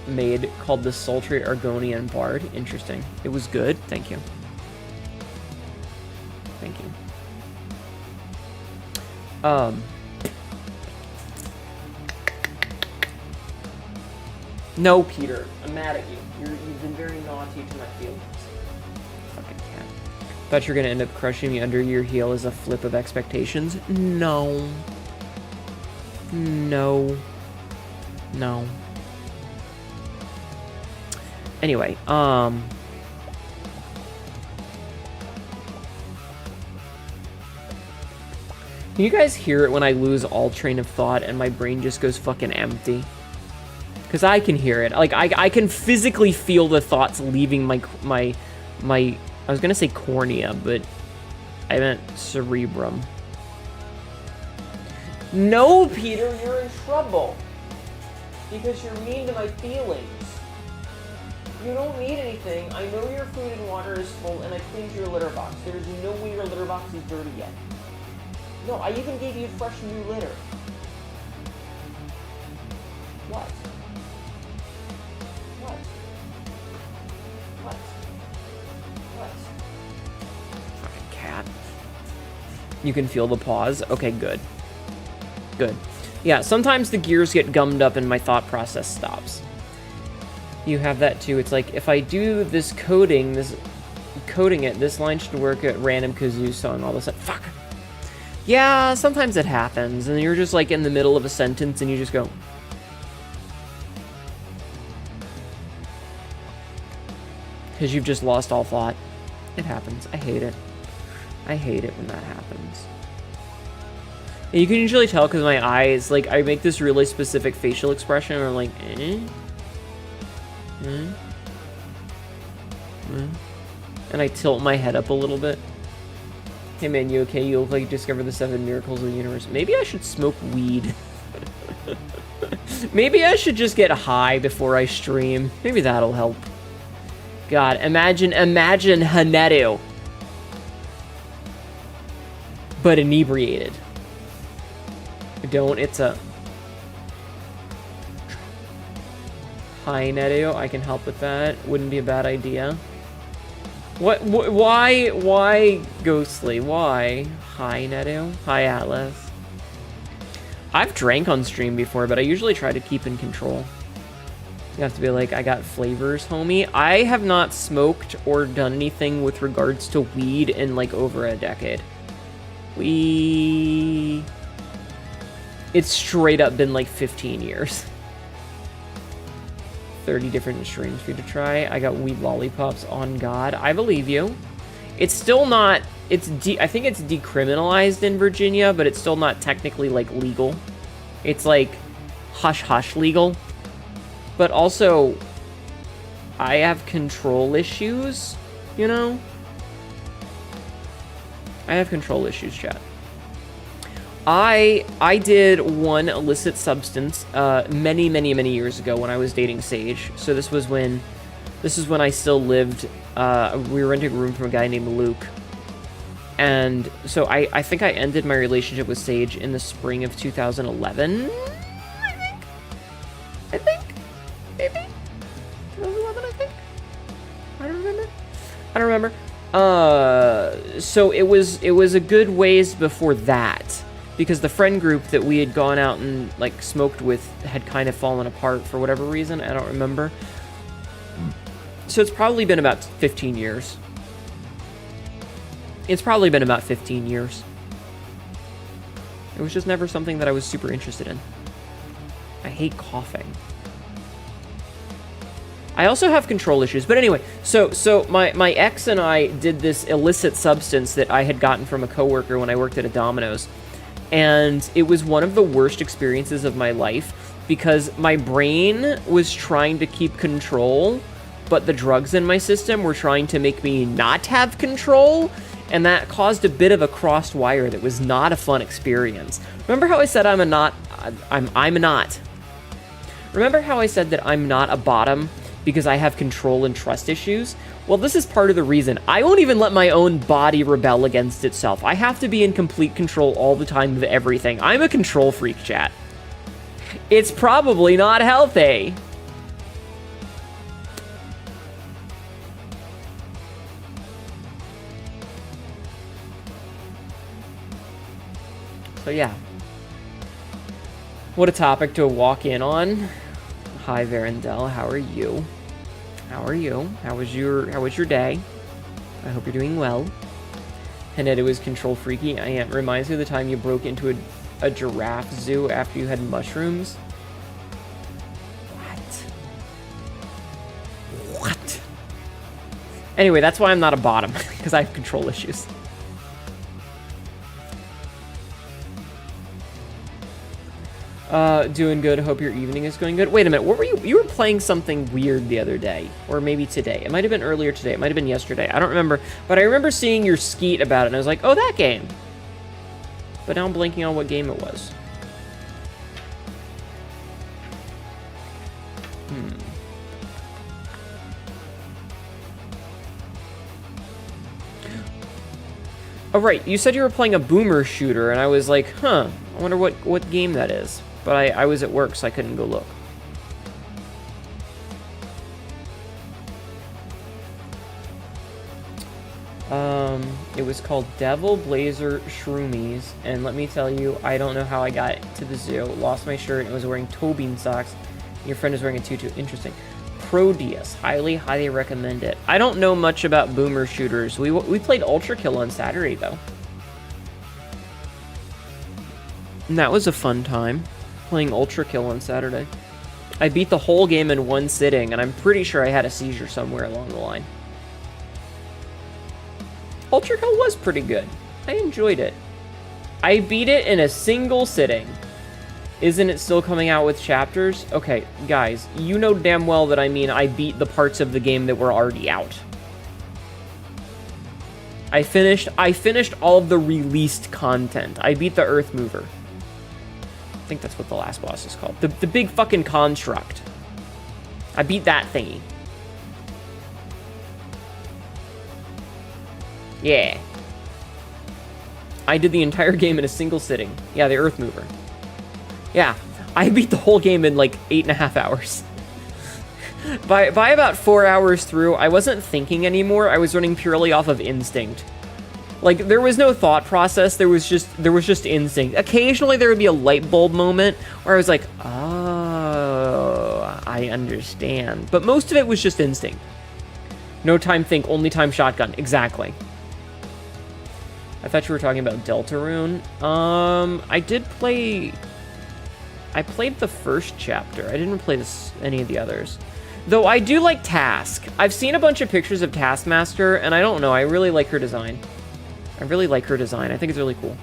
maid called the sultry Argonian bard. Interesting. It was good. Thank you. Thank you. No, Peter. I'm mad at you. You've been very naughty to my feelings. Fucking cat. Thought you were gonna end up crushing me under your heel as a flip of expectations. No. No. No. Anyway, can you guys hear it when I lose all train of thought and my brain just goes fucking empty? Because I can hear it. Like, I can physically feel the thoughts leaving my, I was gonna say cornea, but I meant cerebrum. No, Peter, you're in trouble. Because you're mean to my feelings. You don't need anything. I know your food and water is full, and I cleaned your litter box. There's no way your litter box is dirty yet. No, I even gave you fresh new litter. What? What? What? What? Fucking cat. You can feel the pause? Okay, good. Good. Yeah, sometimes the gears get gummed up and my thought process stops. You have that too. It's like, if I do this coding it, this line should work at random kazoo song, all of a sudden, fuck. Yeah, sometimes it happens, and you're just like in the middle of a sentence and you just go. Because you've just lost all thought. It happens. I hate it. I hate it when that happens. And you can usually tell because my eyes, like, I make this really specific facial expression, and I'm like, and I tilt my head up a little bit. Hey man, you okay? You look like you discovered the 7 miracles of the universe. Maybe I should smoke weed. Maybe I should just get high before I stream. Maybe that'll help. God, imagine Haneru. But inebriated. Don't, it's a... Hi, Nerio, I can help with that. Wouldn't be a bad idea. Why, Ghostly? Why? Hi, Nerio. Hi, Atlas. I've drank on stream before, but I usually try to keep in control. You have to be like, I got flavors, homie. I have not smoked or done anything with regards to weed in, like, over a decade. It's straight up been, like, 15 years. 30 different streams for you to try. I got weed lollipops on God. I believe you. It's still not... I think it's decriminalized in Virginia, but it's still not technically, like, legal. It's, like, hush-hush legal. But also, I have control issues, you know? I have control issues, chat. I did one illicit substance many years ago when I was dating Sage. So this is when I still lived. We were renting a room from a guy named Luke. And so I think I ended my relationship with Sage in the spring of 2011. I think. Maybe. 2011, I think. I don't remember. So it was a good ways before that. Because the friend group that we had gone out and, like, smoked with had kind of fallen apart for whatever reason. I don't remember. So it's probably been about 15 years. It's probably been about 15 years. It was just never something that I was super interested in. I hate coughing. I also have control issues. But anyway, so my ex and I did this illicit substance that I had gotten from a coworker when I worked at a Domino's. And it was one of the worst experiences of my life because my brain was trying to keep control, but the drugs in my system were trying to make me not have control, and that caused a bit of a crossed wire that was not a fun experience. Remember how I said I'm not. Remember how I said that I'm not a bottom because I have control and trust issues? Well, this is part of the reason. I won't even let my own body rebel against itself. I have to be in complete control all the time of everything. I'm a control freak, chat. It's probably not healthy. So yeah. What a topic to walk in on. Hi, Varendell. How are you? How are you? How was your day? I hope you're doing well. Haneda was control freaky. I am. Reminds me of the time you broke into a giraffe zoo after you had mushrooms. What? Anyway, that's why I'm not a bottom, because I have control issues. Doing good. Hope your evening is going good. Wait a minute. What were you? You were playing something weird the other day. Or maybe today. It might have been earlier today. It might have been yesterday. I don't remember. But I remember seeing your skeet about it, and I was like, oh, that game. But now I'm blanking on what game it was. Oh, right. You said you were playing a boomer shooter, and I was like, huh. I wonder what game that is. But I was at work, so I couldn't go look. It was called Devil Blazer Shroomies, and let me tell you, I don't know how I got to the zoo. Lost my shirt and was wearing toe bean socks. Your friend is wearing a tutu. Interesting. Prodeus. Highly recommend it. I don't know much about boomer shooters. We played Ultra Kill on Saturday, though. And that was a fun time, playing Ultra Kill on Saturday. I beat the whole game in one sitting, and I'm pretty sure I had a seizure somewhere along the line. Ultra Kill was pretty good. I enjoyed it. I beat it in a single sitting. Isn't it still coming out with chapters? Okay, guys, you know damn well that I mean I beat the parts of the game that were already out. I finished all of the released content. I beat the Earth Mover. I think that's what the last boss is called. The big fucking construct. I beat that thingy. Yeah. I did the entire game in a single sitting. Yeah, the Earth Mover. Yeah, I beat the whole game in like 8.5 hours. By about 4 hours through, I wasn't thinking anymore. I was running purely off of instinct. Like, there was no thought process. There was just instinct. Occasionally, there would be a light bulb moment where I was like, oh, I understand. But most of it was just instinct. No time think, only time shotgun. Exactly. I thought you were talking about Deltarune. I played the first chapter. I didn't play any of the others. Though I do like Task. I've seen a bunch of pictures of Taskmaster, and I don't know. I really like her design. I think it's really cool.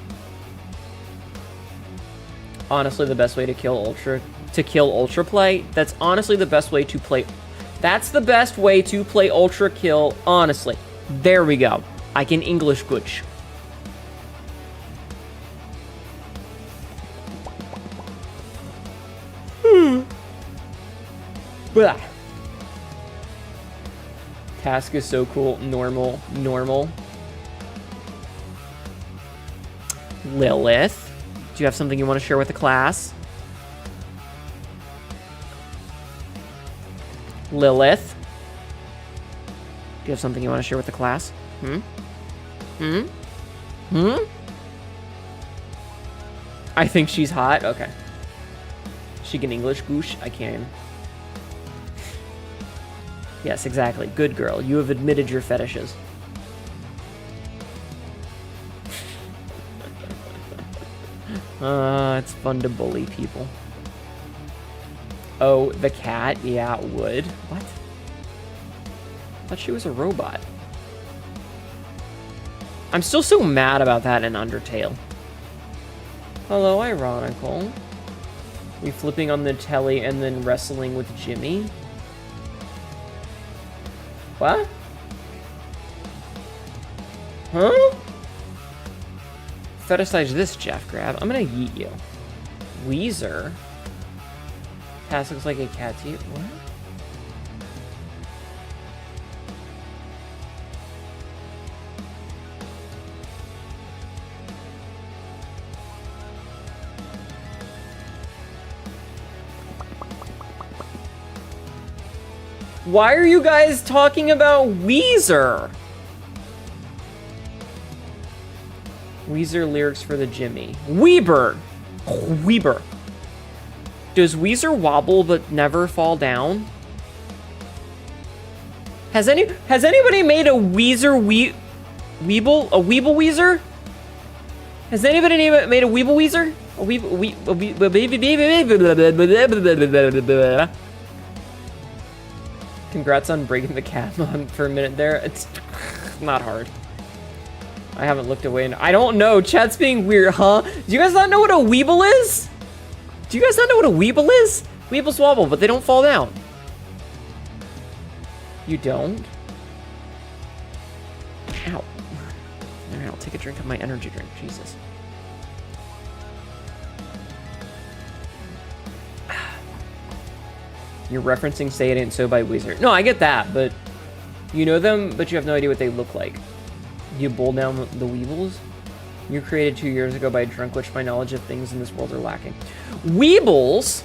Honestly, the best way to kill Ultra Play. That's honestly the best way to play. That's the best way to play Ultra Kill. Honestly, there we go. I can English good. Blah. Task is so cool. Normal. Lilith, do you have something you want to share with the class? Lilith, do you have something you want to share with the class? I think she's hot. Okay. She can English goosh. I can. Yes, exactly. Good girl. You have admitted your fetishes. It's fun to bully people. Oh, the cat? Yeah, it would. What? I thought she was a robot. I'm still so mad about that in Undertale. Hello, Ironical. We flipping on the telly and then wrestling with Jimmy? What? Huh? Fetishize this, Jeff Grab. I'm gonna yeet you. Weezer? Cass looks like a cat to you. What? Why are you guys talking about Weezer? Weezer lyrics for the Jimmy. Weeber! Weeber. Does Weezer wobble but never fall down? Has anybody made a Weezer Weeble? A Weeble Weezer? Has anybody made a Weeble Weezer? A Weeble... Congrats on breaking the cat mod for a minute there. It's not hard. I haven't looked away. I don't know. Chat's being weird, huh? Do you guys not know what a Weeble is? Do you guys not know what a Weeble is? Weebles wobble, but they don't fall down. You don't? Ow. Alright, I'll take a drink of my energy drink. Jesus. You're referencing Say It Ain't So by Weezer. No, I get that, but you know them, but you have no idea what they look like. You bowl down the Weebles? You created 2 years ago by a drunk, which my knowledge of things in this world are lacking. Weebles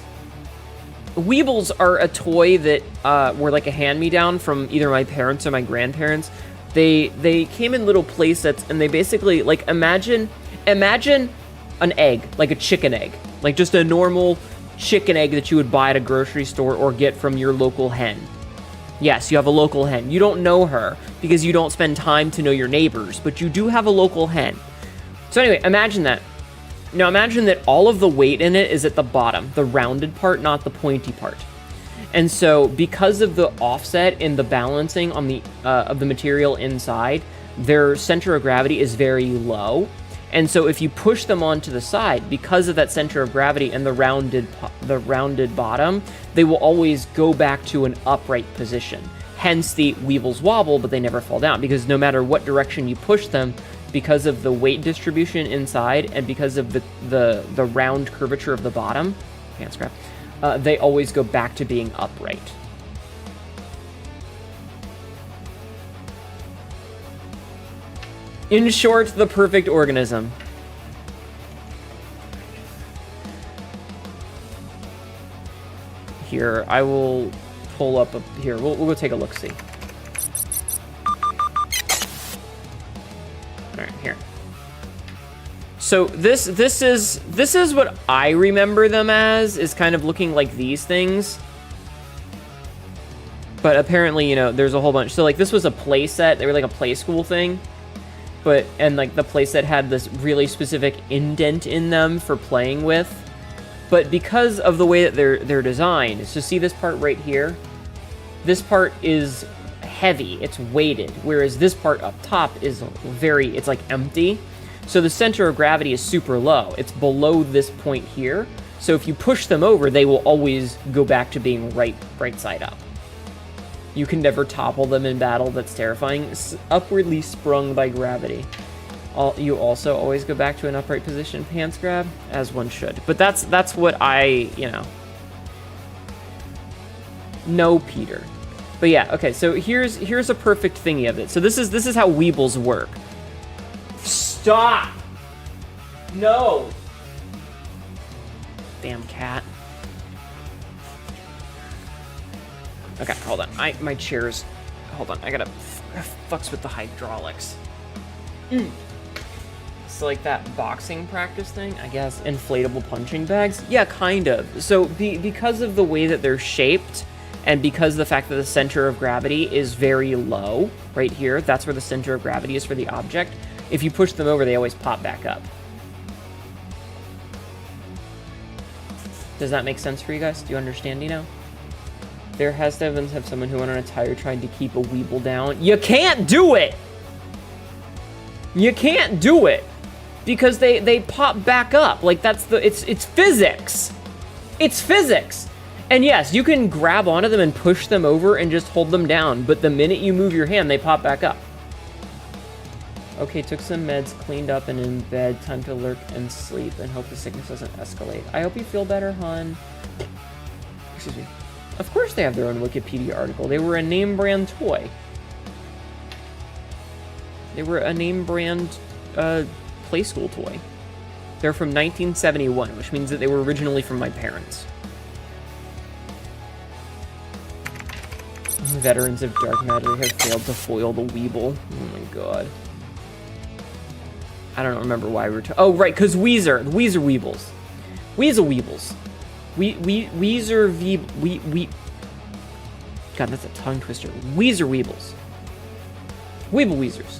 are a toy that were like a hand-me-down from either my parents or my grandparents. They came in little play sets, and they basically, like, imagine an egg, like a chicken egg. Like just a normal chicken egg that you would buy at a grocery store or get from your local hen. Yes, you have a local hen. You don't know her because you don't spend time to know your neighbors, but you do have a local hen. So anyway, imagine that. Now imagine that all of the weight in it is at the bottom, the rounded part, not the pointy part. And so because of the offset in the balancing on the of the material inside, their center of gravity is very low. And so if you push them onto the side, because of that center of gravity and the rounded bottom, they will always go back to an upright position. Hence the Weebles wobble, but they never fall down, because no matter what direction you push them, because of the weight distribution inside and because of the round curvature of the bottom, pants crap, they always go back to being upright. In short, the perfect organism. Here, I will pull up here. We'll go take a look-see. All right, here. So this is what I remember them as, is kind of looking like these things. But apparently, you know, there's a whole bunch. So like this was a play set. They were like a play school thing. And like the playset had this really specific indent in them for playing with. But because of the way that they're designed, so see this part right here? This part is heavy, it's weighted, whereas this part up top is it's like empty. So the center of gravity is super low. It's below this point here. So if you push them over, they will always go back to being right side up. You can never topple them in battle. That's terrifying. Upwardly sprung by gravity. You also always go back to an upright position, pants grab, as one should. But that's what I, you know, Peter. But yeah, okay. So here's a perfect thingy of it. So this is how Weebles work. Stop. No. Damn cat. Okay, hold on. My chair's... Hold on, I gotta... Fucks with the hydraulics. So like that boxing practice thing, I guess. Inflatable punching bags? Yeah, kind of. So because of the way that they're shaped, and because of the fact that the center of gravity is very low, right here, that's where the center of gravity is for the object, if you push them over, they always pop back up. Does that make sense for you guys? Do you understand, you know? There has to have someone who went on a tire trying to keep a weeble down. You can't do it! You can't do it! Because they pop back up. Like, that's the... It's physics! It's physics! And yes, you can grab onto them and push them over and just hold them down, but the minute you move your hand, they pop back up. Okay, took some meds, cleaned up and in bed. Time to lurk and sleep and hope the sickness doesn't escalate. I hope you feel better, hon. Excuse me. Of course they have their own Wikipedia article. They were a name brand toy. They were a name brand play school toy. They're from 1971, which means that they were originally from my parents. Veterans of dark matter have failed to foil the Weeble. Oh my god. I don't remember why we were talking. Oh, right, because Weezer. Weezer Weebles. Weezer Weebles. Weezer God, that's a tongue twister. Weezer Weebles. Weeble Weezers.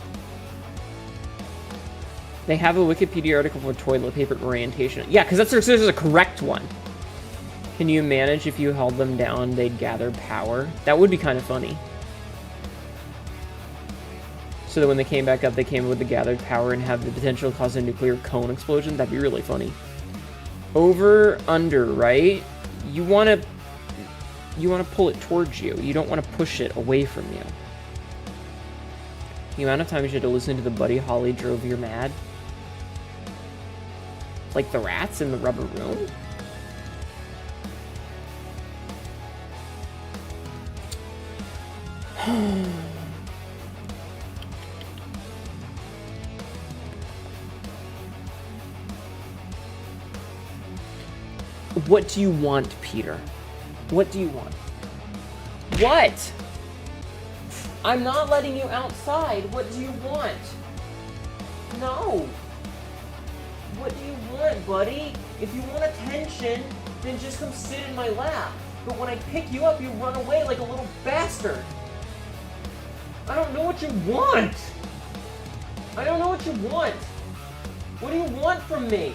They have a Wikipedia article for toilet paper orientation. Yeah, because there's a correct one. Can you manage if you held them down, they'd gather power? That would be kind of funny. So that when they came back up, they came with the gathered power and have the potential to cause a nuclear cone explosion? That'd be really funny. Over, under, right? You want to pull it towards you. You don't want to push it away from you. The amount of times you had to listen to the Buddy Holly drove you mad. Like the rats in the rubber room? What do you want, Peter? What do you want? What? I'm not letting you outside. What do you want? No. What do you want, buddy? If you want attention, then just come sit in my lap. But when I pick you up, you run away like a little bastard. I don't know what you want. I don't know what you want. What do you want from me?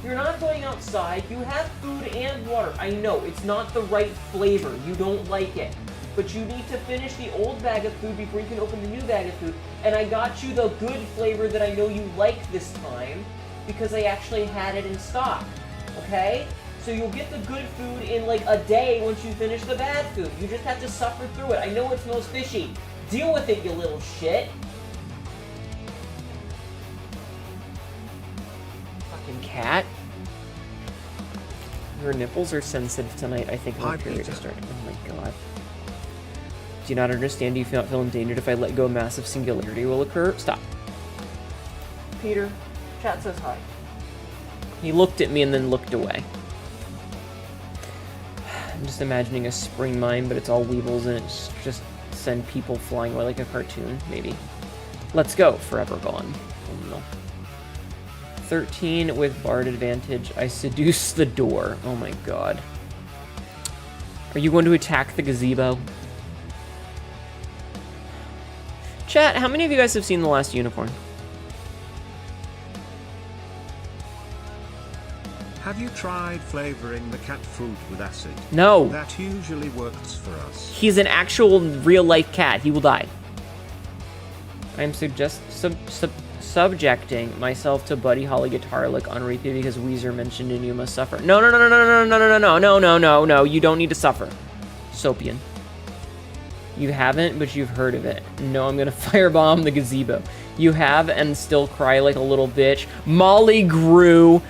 You're not going outside. You have food and water. I know, it's not the right flavor. You don't like it. But you need to finish the old bag of food before you can open the new bag of food. And I got you the good flavor that I know you like this time because I actually had it in stock. Okay? So you'll get the good food in like a day once you finish the bad food. You just have to suffer through it. I know it smells fishy. Deal with it, you little shit. Fucking cat. Your nipples are sensitive tonight. I think my period is starting. Oh my god. Do you not understand? Do you not feel endangered if I let go? A massive singularity will occur? Stop. Peter, chat says hi. He looked at me and then looked away. I'm just imagining a spring mine, but it's all weevils and it's just send people flying away like a cartoon, maybe. Let's go. Forever gone. Oh no. 13 with Bard advantage. I seduce the door. Oh my god. Are you going to attack the gazebo? Chat, how many of you guys have seen The Last Unicorn? Have you tried flavoring the cat food with acid? No. That usually works for us. He's an actual real-life cat. He will die. I'm subjecting myself to Buddy Holly guitar lick on repeat because Weezer mentioned and you must suffer. No. You don't need to suffer. Sopian. You haven't, but you've heard of it. No, I'm gonna firebomb the gazebo. You have and still cry like a little bitch. Molly Grew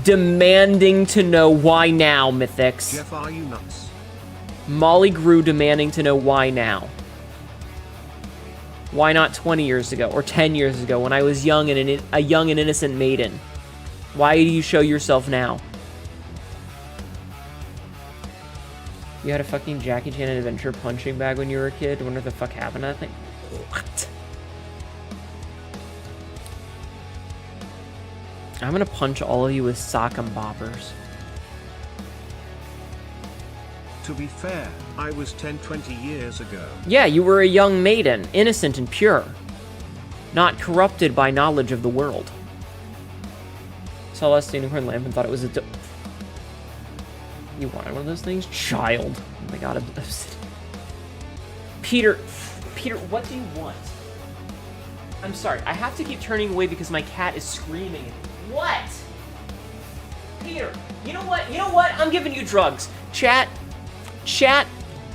demanding to know why now, Mythics. Jeff, are you nuts? Molly Grew demanding to know why now. Why not 20 years ago or 10 years ago when I was young and a young and innocent maiden? Why do you show yourself now? You had a fucking Jackie Chan adventure punching bag when you were a kid? I wonder what the fuck happened to that thing? What? I'm gonna punch all of you with sock and boppers. To be fair, I was 10, 20 years ago. Yeah, you were a young maiden, innocent and pure. Not corrupted by knowledge of the world. Saw Last Unicorn Lamp and thought it was a You wanted one of those things? Child. Oh my god, obsidian. Peter, what do you want? I'm sorry, I have to keep turning away because my cat is screaming. What? Peter, you know what? You know what? I'm giving you drugs. Chat,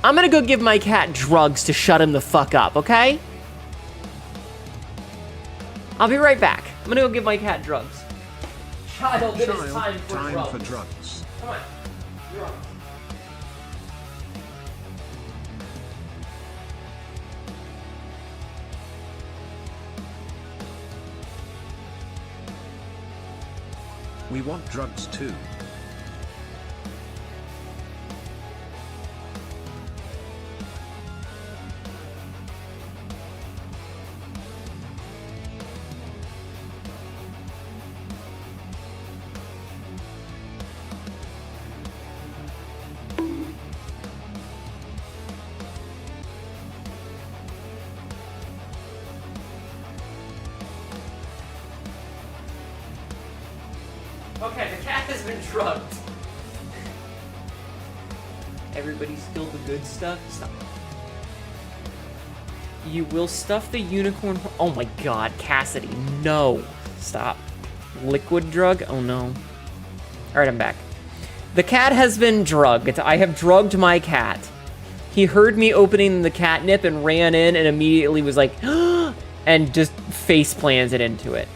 I'm gonna go give my cat drugs to shut him the fuck up, okay? I'll be right back. I'm gonna go give my cat drugs. Child, it is time for drugs. Come on, you're on. We want drugs too. Okay, the cat has been drugged. Everybody steal the good stuff? Stop. You will stuff the unicorn. Oh my god, Cassidy, no. Stop. Liquid drug? Oh no. Alright, I'm back. The cat has been drugged. I have drugged my cat. He heard me opening the catnip and ran in and immediately was like, and just face planted into it.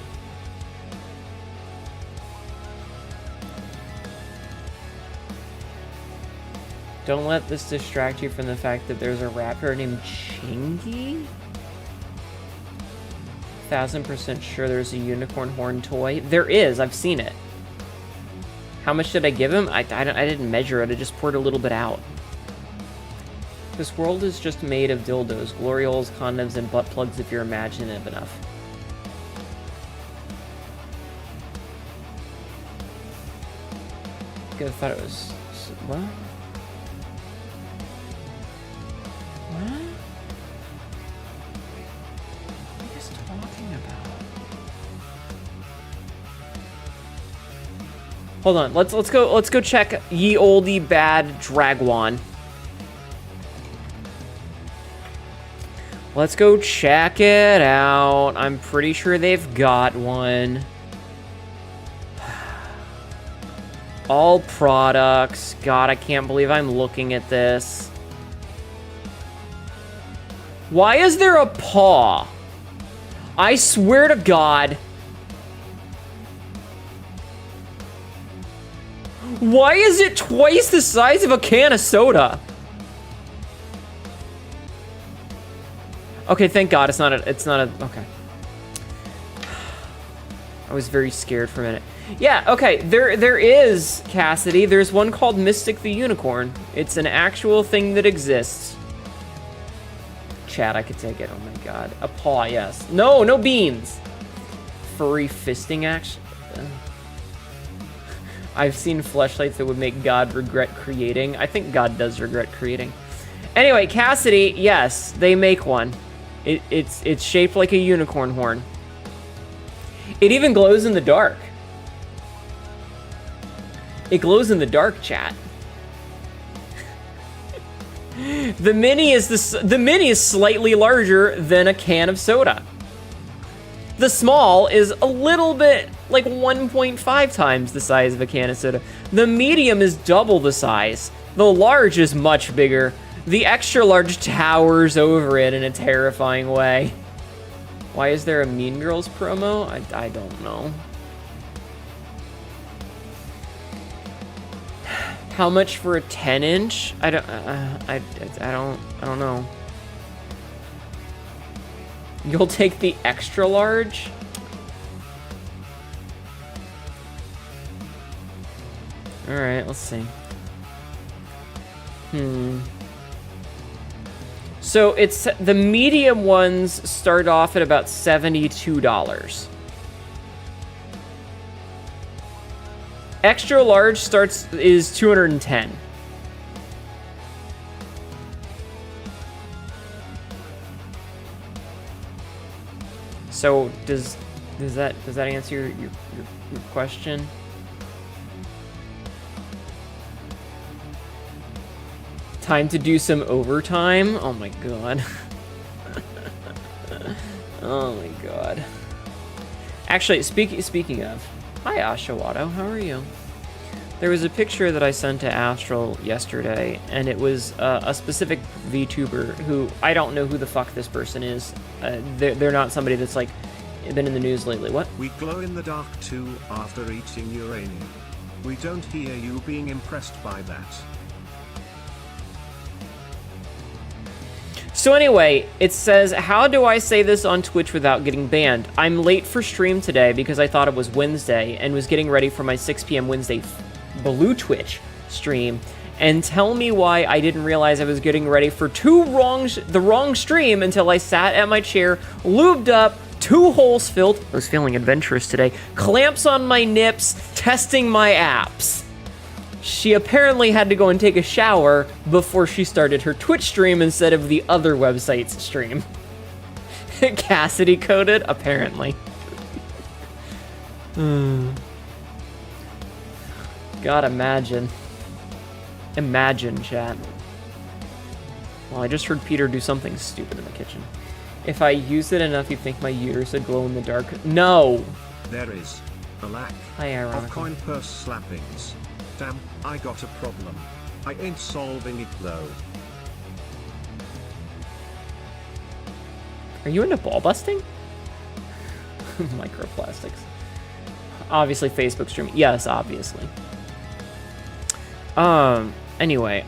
Don't let this distract you from the fact that there's a rapper named Chingy? 1000% sure there's a unicorn horn toy. There is, I've seen it. How much did I give him? I didn't measure it, I just poured a little bit out. This world is just made of dildos, glorioles, condoms, and butt plugs if you're imaginative enough. I thought it was... what? What? What are you guys talking about? Hold on, let's go check ye olde bad Dragwan. Let's go check it out. I'm pretty sure they've got one. All products. God, I can't believe I'm looking at this. Why is there a paw? I swear to God. Why is it twice the size of a can of soda? Okay, thank God it's not a, okay. I was very scared for a minute. Yeah, okay, there is, Cassidy. There's one called Mystic the Unicorn. It's an actual thing that exists. Chat, I could take it. Oh my God. A paw, yes. No, no beans. Furry fisting action. I've seen fleshlights that would make God regret creating. I think God does regret creating. Anyway, Cassidy, yes, they make one. It's shaped like a unicorn horn. It even glows in the dark. It glows in the dark, chat. The mini is slightly larger than a can of soda. The small is a little bit, like 1.5 times the size of a can of soda. The medium is double the size. The large is much bigger. The extra large towers over it in a terrifying way. Why is there a Mean Girls promo? I don't know. How much for a 10-inch? I don't know. You'll take the extra large? All right, let's see. So it's the medium ones start off at about $72. Extra large is $210. So does that answer your question? Time to do some overtime? Oh my god. Oh my god. Actually, speaking of, hi Ashawato, how are you? There was a picture that I sent to Astral yesterday, and it was a specific VTuber who, I don't know who the fuck this person is. They're not somebody that's like been in the news lately. What? We glow in the dark too after eating uranium. We don't hear you being impressed by that. So anyway, it says, how do I say this on Twitch without getting banned? I'm late for stream today because I thought it was Wednesday and was getting ready for my 6 p.m. Wednesday Blue Twitch stream. And tell me why I didn't realize I was getting ready for the wrong stream until I sat at my chair, lubed up, 2 holes filled. I was feeling adventurous today. Clamps on my nips, testing my apps. She apparently had to go and take a shower before she started her Twitch stream instead of the other website's stream. Cassidy coded, apparently. God, imagine. Imagine, chat. Well, I just heard Peter do something stupid in the kitchen. If I use it enough, you think my uterus would glow in the dark? No! There is a lack of coin purse slappings. Damn, I got a problem. I ain't solving it though. Are you into ball busting? Microplastics. Obviously Facebook stream. Yes, obviously. Anyway,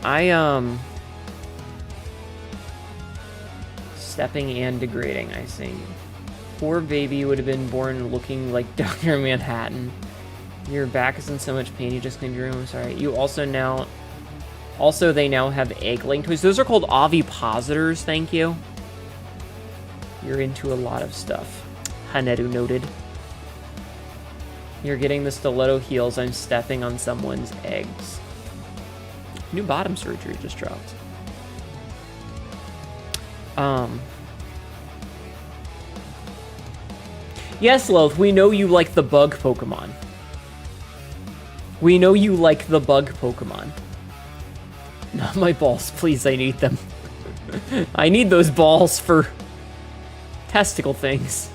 stepping and degrading, I see. Poor baby would have been born looking like Dr. Manhattan. Your back is in so much pain, you just cleaned your room. I'm sorry. You also they now have egg-laying toys. Those are called ovipositors, thank you. You're into a lot of stuff. Haneru noted. You're getting the stiletto heels. I'm stepping on someone's eggs. New bottom surgery just dropped. Yes, Loth, we know you like the bug Pokemon. We know you like the bug Pokemon. Not my balls, please, I need them. I need those balls for testicle things.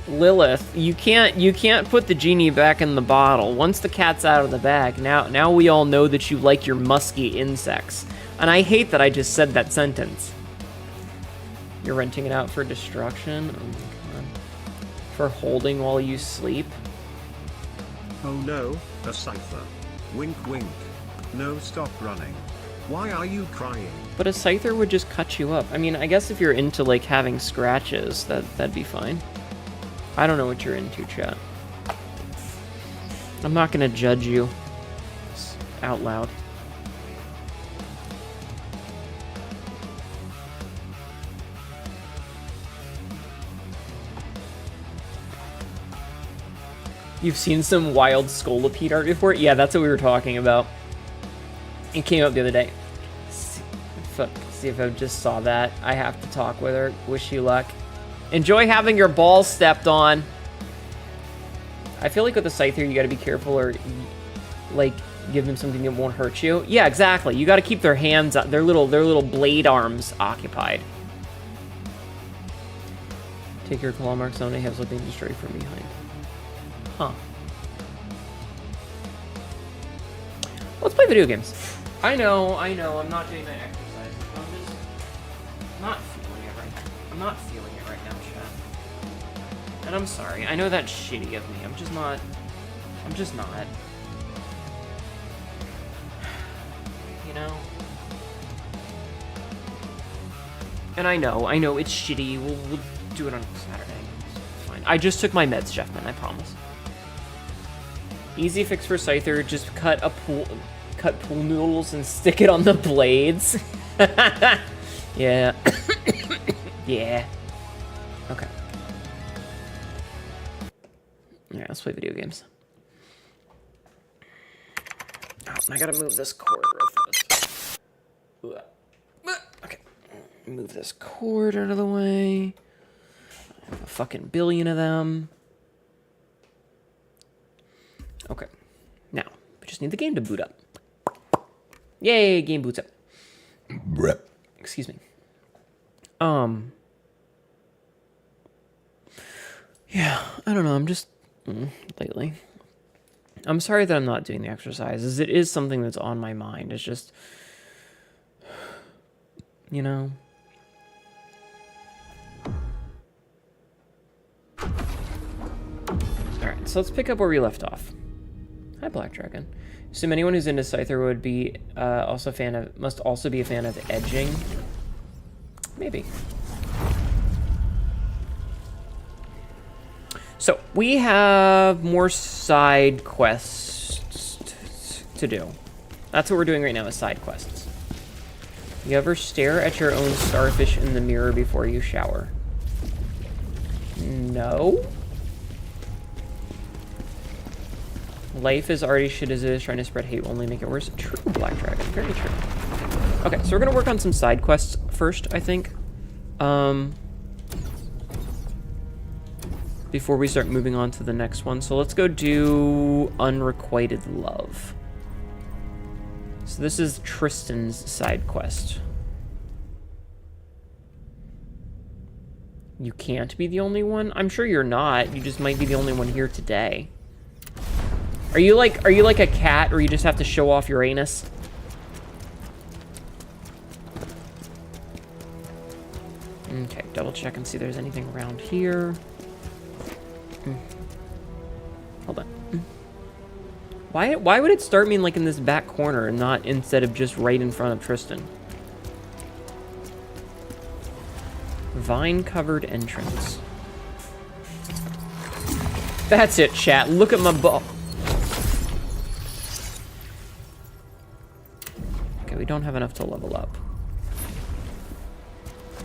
Lilith, you can't put the genie back in the bottle. Once the cat's out of the bag, now we all know that you like your musky insects. And I hate that I just said that sentence. You're renting it out for destruction? Oh my god. For holding while you sleep? Oh no, a Scyther. Wink wink. No, stop running. Why are you crying? But a Scyther would just cut you up. I mean, I guess if you're into like having scratches, that'd be fine. I don't know what you're into, chat. I'm not gonna judge you out loud. You've seen some wild Scolipede art before? Yeah, that's what we were talking about. It came up the other day. See if I just saw that. I have to talk with her. Wish you luck. Enjoy having your balls stepped on. I feel like with the Scyther, you gotta be careful or, like, give them something that won't hurt you. Yeah, exactly. You gotta keep their hands, their little blade arms occupied. Take your claw marks on. I have something destroyed from behind. Huh. Let's play video games. I know, I'm not doing my exercise. I'm just not feeling it right now. I'm not feeling it right now, chat. And I'm sorry. I know that's shitty of me. I'm just not. You know? And I know, it's shitty. We'll do it on Saturday. It's fine. I just took my meds, Jeffman, I promise. Easy fix for Scyther, just cut pool noodles and stick it on the blades. Yeah. Yeah. Okay. Alright, let's play video games. Oh, I gotta move this cord real fast. Okay. Move this cord out of the way. I have a fucking billion of them. Okay. Now, we just need the game to boot up. Yay, game boots up. Excuse me. Yeah, I don't know. I'm just lately. I'm sorry that I'm not doing the exercises. It is something that's on my mind. It's just, you know. All right, so let's pick up where we left off. Hi, Black Dragon. Assume anyone who's into Scyther would be must also be a fan of edging. Maybe. So we have more side quests to do. That's what we're doing right now, is side quests. You ever stare at your own starfish in the mirror before you shower? No. Life is already shit as it is. Trying to spread hate will only make it worse. True, Black Dragon. Very true. Okay, so we're going to work on some side quests first, I think. Before we start moving on to the next one. So let's go do Unrequited Love. So this is Tristan's side quest. You can't be the only one? I'm sure you're not. You just might be the only one here today. Are you like a cat, or you just have to show off your anus? Okay, double check and see if there's anything around here. Hold on. Why would it start me like in this back corner and not instead of just right in front of Tristan? Vine-covered entrance. That's it, chat. Look at my ball. Okay, we don't have enough to level up.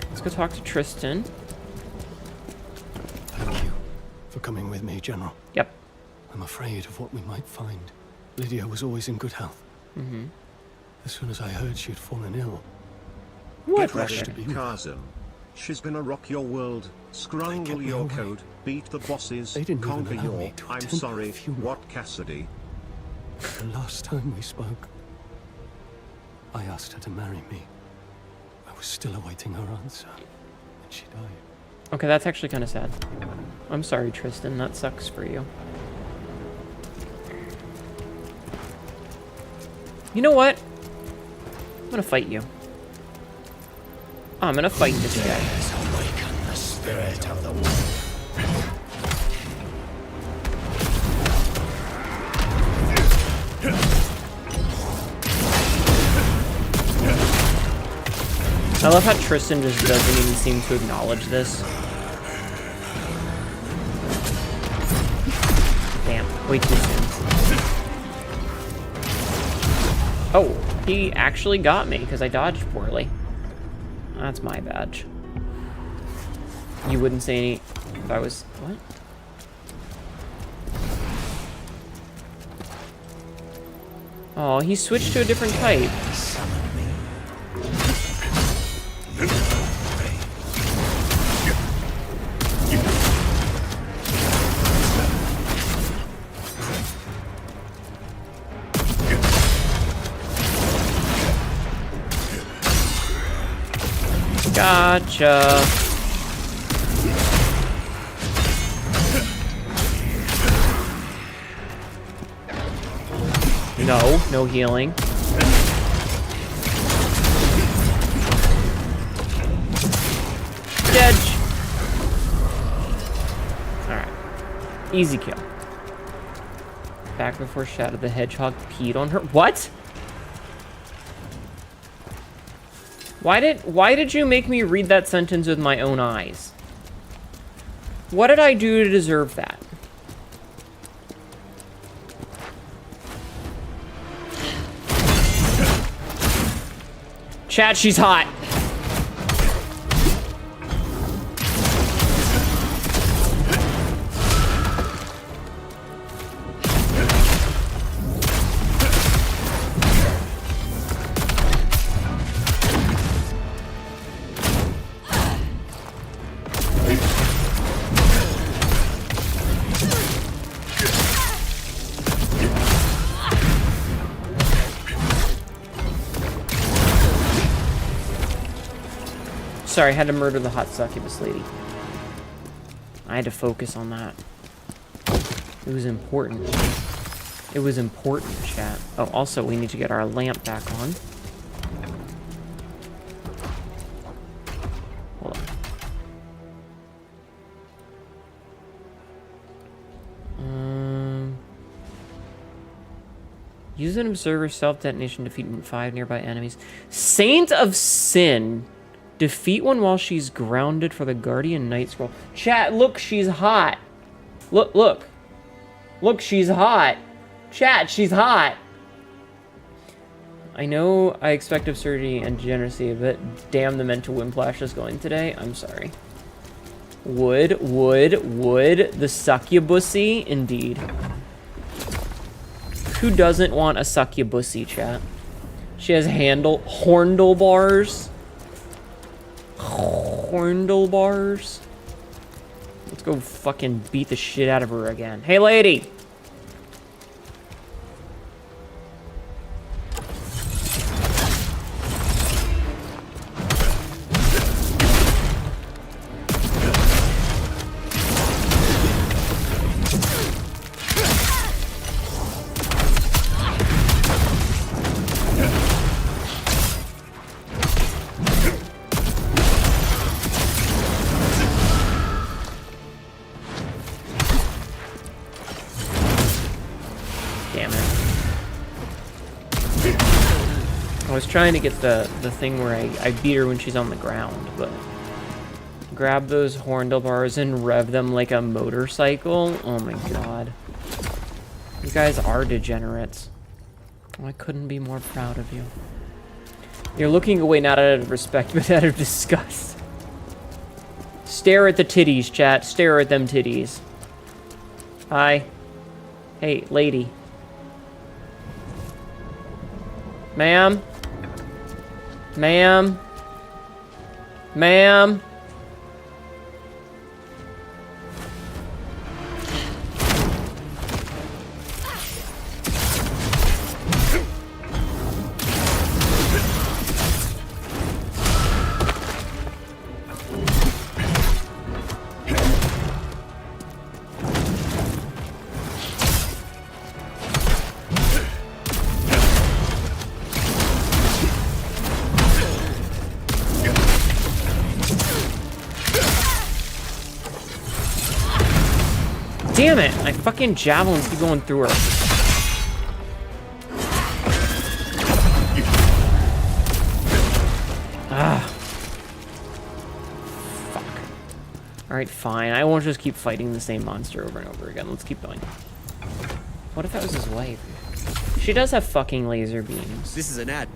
Let's go talk to Tristan. Thank you for coming with me, General. Yep. I'm afraid of what we might find. Lydia was always in good health. Mm-hmm. As soon as I heard she'd fallen ill, What? Get ready, Khazan. She's gonna rock your world, scrungle your away. code, beat the bosses, They didn't even conquer allow your, me to I'm attend the sorry, funeral. what Cassidy? the last time we spoke, I asked her to marry me. I was still awaiting her answer, and she died. Okay, that's actually kind of sad. I'm sorry, Tristan. That sucks for you. You know what? I'm gonna fight you. I'm gonna fight this guy. Awaken the spirit of the wolf. I love how Tristan just doesn't even seem to acknowledge this. Damn, way too soon. Oh, he actually got me because I dodged poorly. That's my badge. You wouldn't say any if I was... What? Oh, he switched to a different type. Gotcha. No, no healing. Dead. Alright. Easy kill. Back before Shadow the Hedgehog peed on her. What? Why did you make me read that sentence with my own eyes? What did I do to deserve that? Chat, she's hot. sorry, I had to murder the hot succubus lady. I had to focus on that. It was important. It was important, chat. Oh, also, we need to get our lamp back on. Hold on. Use an observer self-detonation to defeat 5 nearby enemies. Saint of Sin. Defeat one while she's grounded for the Guardian Night Scroll. Chat, look, she's hot. Look, look. Look, she's hot. Chat, she's hot. I know I expect absurdity and degeneracy, but damn, the mental whiplash is going today. I'm sorry. Would the succubussy? Indeed. Who doesn't want a succubussy, chat? She has horndlebars. Horndlebars. Let's go fucking beat the shit out of her again. Hey, lady! I was trying to get the thing where I beat her when she's on the ground, but grab those horndlebars and rev them like a motorcycle. Oh my god. You guys are degenerates. Oh, I couldn't be more proud of you. You're looking away not out of respect, but out of disgust. Stare at the titties, chat. Stare at them titties. Hi. Hey, lady. Ma'am? Ma'am? Ma'am? Damn it! My fucking javelins keep going through her. Ah. Fuck. Alright, fine. I won't just keep fighting the same monster over and over again. Let's keep going. What if that was his wife? She does have fucking laser beams. This is an ad.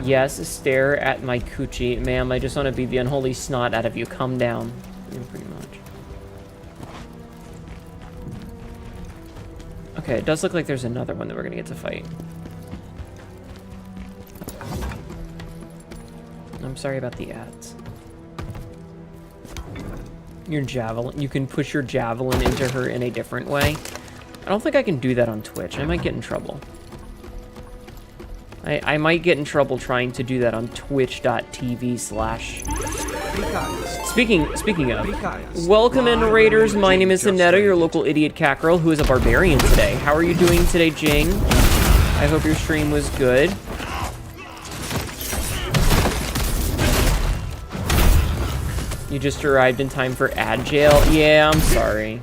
Yes, stare at my coochie. Ma'am, I just want to beat the unholy snot out of you. Calm down. Pretty much. Okay, it does look like there's another one that we're gonna get to fight. I'm sorry about the ads. Your javelin, you can push your javelin into her in a different way. I don't think I can do that on Twitch. I might get in trouble. I might get in trouble trying to do that on twitch.tv/. Speaking of, welcome in Raiders. My name is Hineta, your local idiot Catgirl, who is a barbarian today. How are you doing today, Jing? I hope your stream was good. You just arrived in time for ad jail? Yeah, I'm sorry.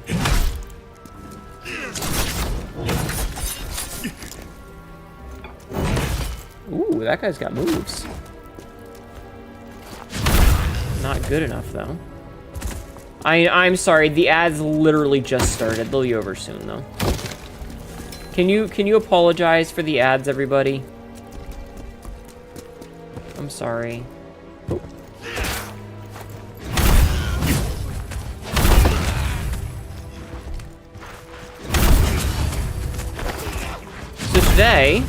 Ooh, that guy's got moves. Not good enough, though. I'm sorry, the ads literally just started. They'll be over soon, though. Can you apologize for the ads, everybody? I'm sorry. Oh. So today,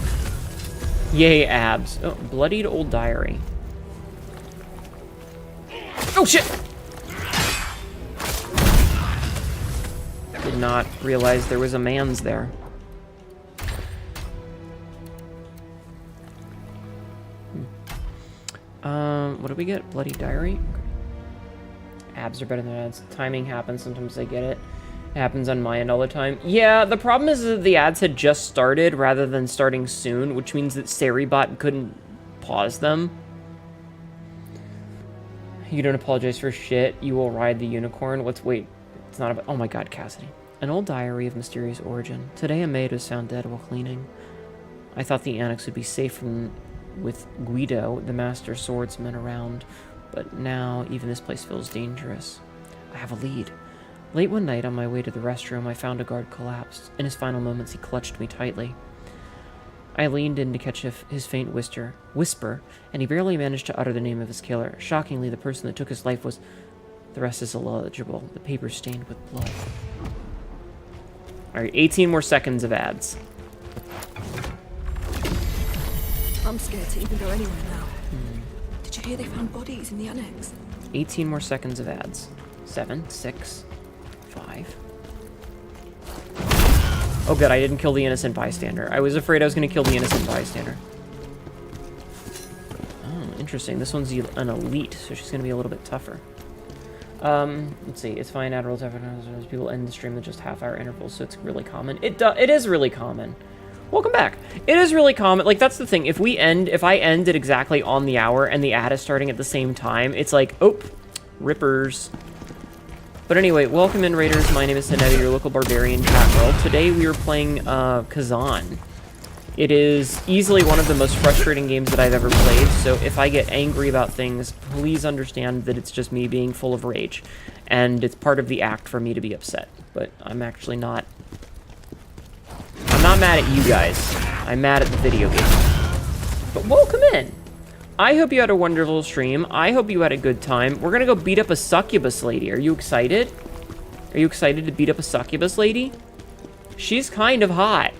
yay abs. Oh, bloodied old diary. Oh shit! Did not realize there was a man's there. What do we get? Bloody Diary? Okay. Abs are better than ads. Timing happens. Sometimes I get it. It happens on my end all the time. Yeah, the problem is that the ads had just started rather than starting soon, which means that Seribot couldn't pause them. You don't apologize for shit. You will ride the unicorn. Wait. It's not about... Oh my god, Cassidy. An old diary of mysterious origin. Today a maid was found dead while cleaning. I thought the annex would be safe with Guido, the master swordsman, around. But now, even this place feels dangerous. I have a lead. Late one night, on my way to the restroom, I found a guard collapsed. In his final moments, he clutched me tightly. I leaned in to catch his faint whisper, and he barely managed to utter the name of his killer. Shockingly, the person that took his life was... The rest is illegible. The paper stained with blood. Alright, 18 more seconds of ads. I'm scared to even go anywhere now. Did you hear they found bodies in the annex? 18 more seconds of ads. 7, 6, 5. Oh good, I didn't kill the innocent bystander. I was afraid I was going to kill the innocent bystander. Oh, interesting. This one's an elite, so she's going to be a little bit tougher. Let's see. It's fine. Admirals, people end the stream at just half-hour intervals, so it's really common. It is really common. Welcome back. It is really common. Like, that's the thing. If I end it exactly on the hour and the ad is starting at the same time, it's like, oh, rippers. But anyway, welcome in, Raiders. My name is Sinetti, your local barbarian Catgirl. Today we are playing Khazan. It is easily one of the most frustrating games that I've ever played, so if I get angry about things, please understand that it's just me being full of rage. And it's part of the act for me to be upset. But I'm actually not... I'm not mad at you guys. I'm mad at the video game. But welcome in! I hope you had a wonderful stream. I hope you had a good time. We're gonna go beat up a succubus lady. Are you excited? Are you excited to beat up a succubus lady? She's kind of hot.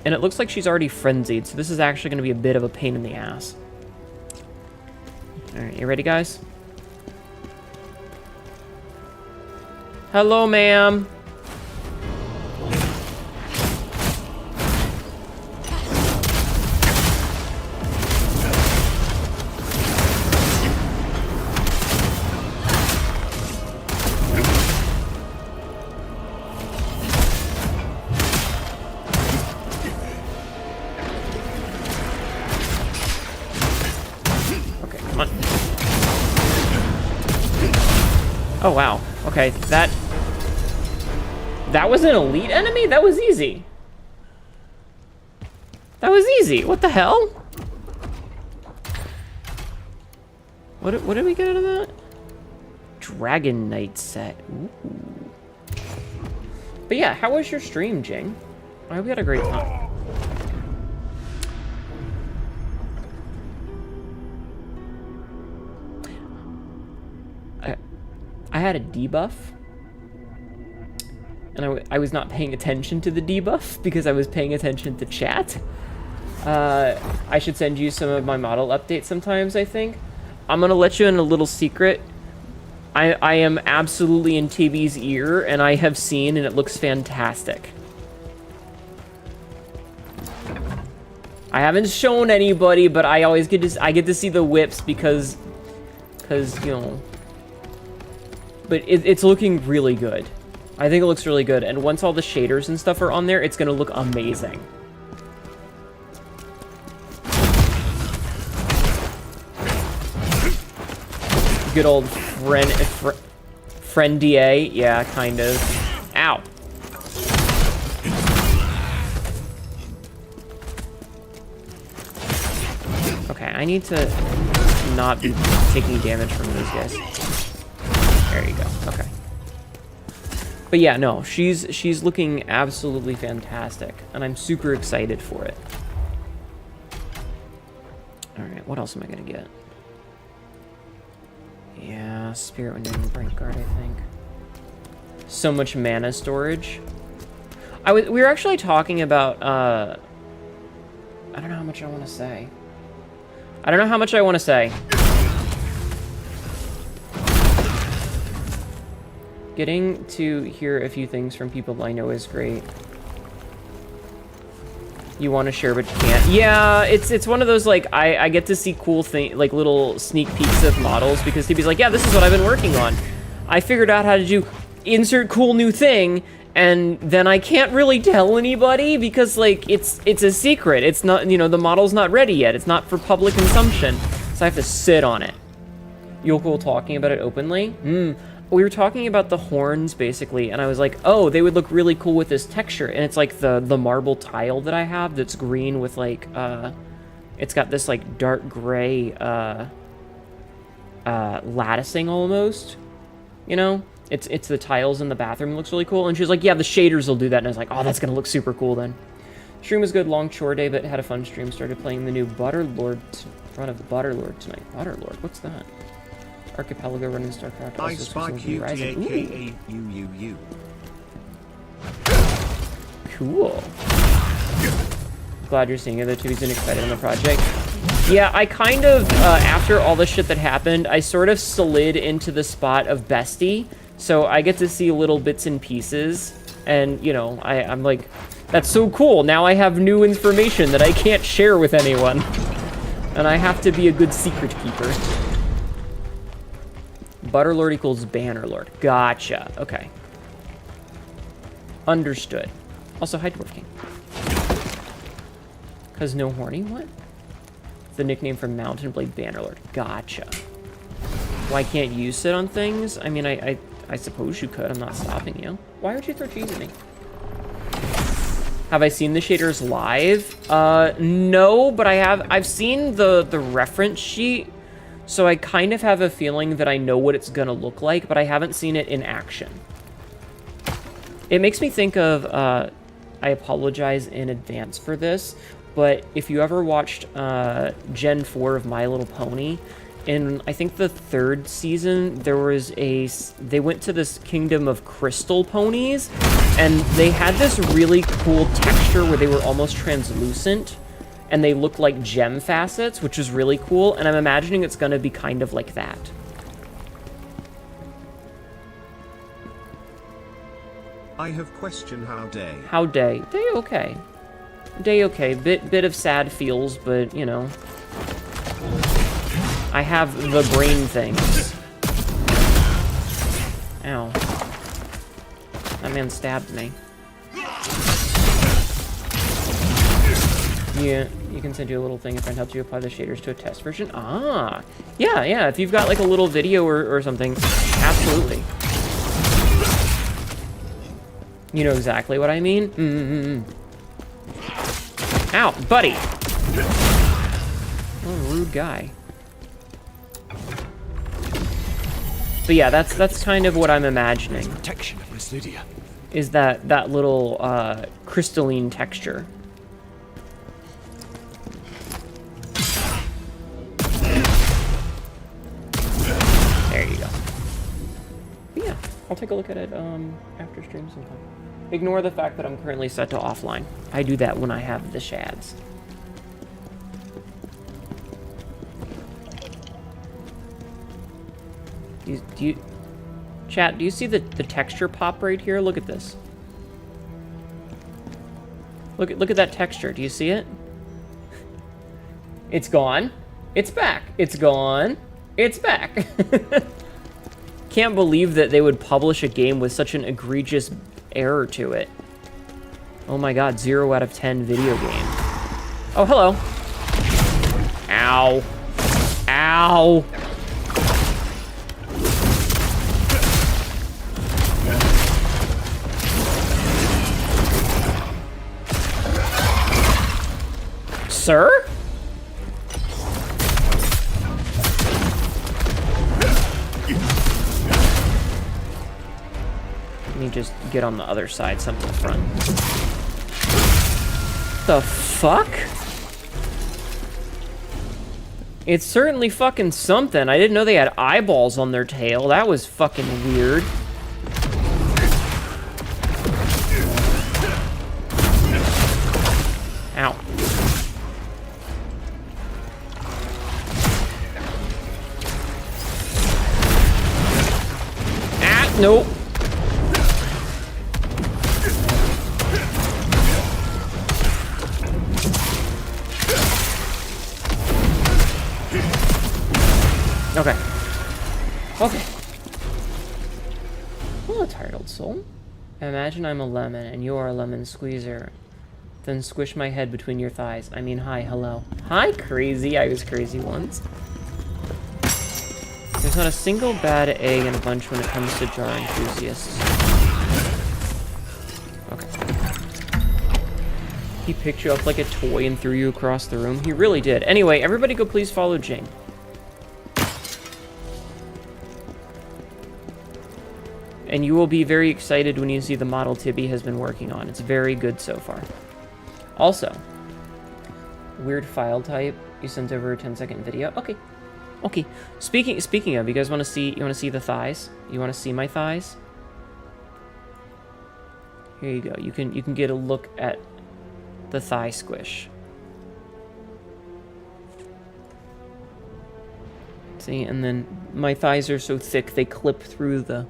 And it looks like she's already frenzied, so this is actually going to be a bit of a pain in the ass. Alright, you ready, guys? Hello, ma'am. Oh, wow. Okay, that was an elite enemy? That was easy. That was easy. What the hell? What did we get out of that? Dragon Knight set. Ooh. But yeah, how was your stream, Jing? I hope you had a great time. I had a debuff, and I was not paying attention to the debuff because I was paying attention to chat. I should send you some of my model updates sometimes, I think. I'm going to let you in a little secret. I am absolutely in TV's ear, and I have seen, and it looks fantastic. I haven't shown anybody, but I always get to see the whips because you know. But it's looking really good. I think it looks really good. And once all the shaders and stuff are on there, it's going to look amazing. Good old friend DA. Yeah, kind of. Ow. Okay, I need to not be taking damage from these guys. There you go. Okay. But yeah, no, she's looking absolutely fantastic, and I'm super excited for it. All right, what else am I gonna get? Yeah, Spirit Wind and Bright Guard, I think. So much mana storage. We were actually talking about I don't know how much I want to say. I don't know how much I want to say. Getting to hear a few things from people I know is great. You want to share but you can't. Yeah, it's one of those, like, I get to see cool thing, like little sneak peeks of models because TB's like, yeah, this is what I've been working on. I figured out how to do insert cool new thing, and then I can't really tell anybody because, like, it's a secret. It's not, you know, the model's not ready yet. It's not for public consumption, so I have to sit on it. Yoko talking about it openly? We were talking about the horns, basically, and I was like, oh, they would look really cool with this texture, and it's like the marble tile that I have that's green with, like, it's got this, like, dark gray, latticing almost, you know? It's the tiles in the bathroom. It looks really cool, and she was like, yeah, the shaders will do that, and I was like, oh, that's gonna look super cool then. Stream was good, long chore day, but had a fun stream. Started playing the new Butterlord, run of Butterlord tonight. Butterlord, what's that? Archipelago running StarCraft. I spy QTAKAUUU. Cool. Glad you're seeing it though too. He's been excited on the project. Yeah, I kind of, after all the shit that happened, I sort of slid into the spot of bestie. So I get to see little bits and pieces. And, you know, I'm like, that's so cool. Now I have new information that I can't share with anyone. And I have to be a good secret keeper. Butterlord equals Bannerlord. Gotcha. Okay. Understood. Also, hi, Dwarf King. Cause no horny? What? The nickname for Mountain Blade Bannerlord. Gotcha. Why can't you sit on things? I mean, I suppose you could. I'm not stopping you. Why would you throw cheese at me? Have I seen the shaders live? No, but I've seen the reference sheet. So I kind of have a feeling that I know what it's gonna look like, but I haven't seen it in action. It makes me think of, I apologize in advance for this, but if you ever watched Gen 4 of My Little Pony, in I think the 3rd season, they went to this kingdom of crystal ponies, and they had this really cool texture where they were almost translucent. And they look like gem facets, which is really cool. And I'm imagining it's gonna be kind of like that. I have question how day. How day? Day okay. Day okay. Bit of sad feels, but you know. I have the brain things. Ow. That man stabbed me. Yeah, you can send you a little thing. A friend helps you apply the shaders to a test version. Ah, yeah. If you've got like a little video or something, absolutely. You know exactly what I mean. Ow, buddy. What a rude guy. But yeah, that's kind of what I'm imagining. Protection of Miss Lydia. Is that little crystalline texture. There you go. But yeah, I'll take a look at it after stream sometime. Ignore the fact that I'm currently set to offline. I do that when I have the shads. Chat, do you see the texture pop right here? Look at this. Look at that texture. Do you see it? It's gone. It's back. It's gone. It's back. Can't believe that they would publish a game with such an egregious error to it. Oh my god, 0 out of 10 video game. Oh, hello. Ow. Ow. Sir? Let me just get on the other side, something in front. The fuck? It's certainly fucking something. I didn't know they had eyeballs on their tail. That was fucking weird. Ow. Ah, nope. Okay. Okay. Hello, tired old soul. Imagine I'm a lemon and you're a lemon squeezer. Then squish my head between your thighs. I mean, hi, hello. Hi, crazy. I was crazy once. There's not a single bad egg in a bunch when it comes to jar enthusiasts. Okay. He picked you up like a toy and threw you across the room. He really did. Anyway, everybody go please follow Jing. And you will be very excited when you see the model Tibby has been working on. It's very good so far. Also, weird file type. You sent over a 10-second video. Okay. Okay. Speaking of, you guys want to see? You want to see the thighs? You want to see my thighs? Here you go. You can get a look at the thigh squish. See, and then my thighs are so thick they clip through the.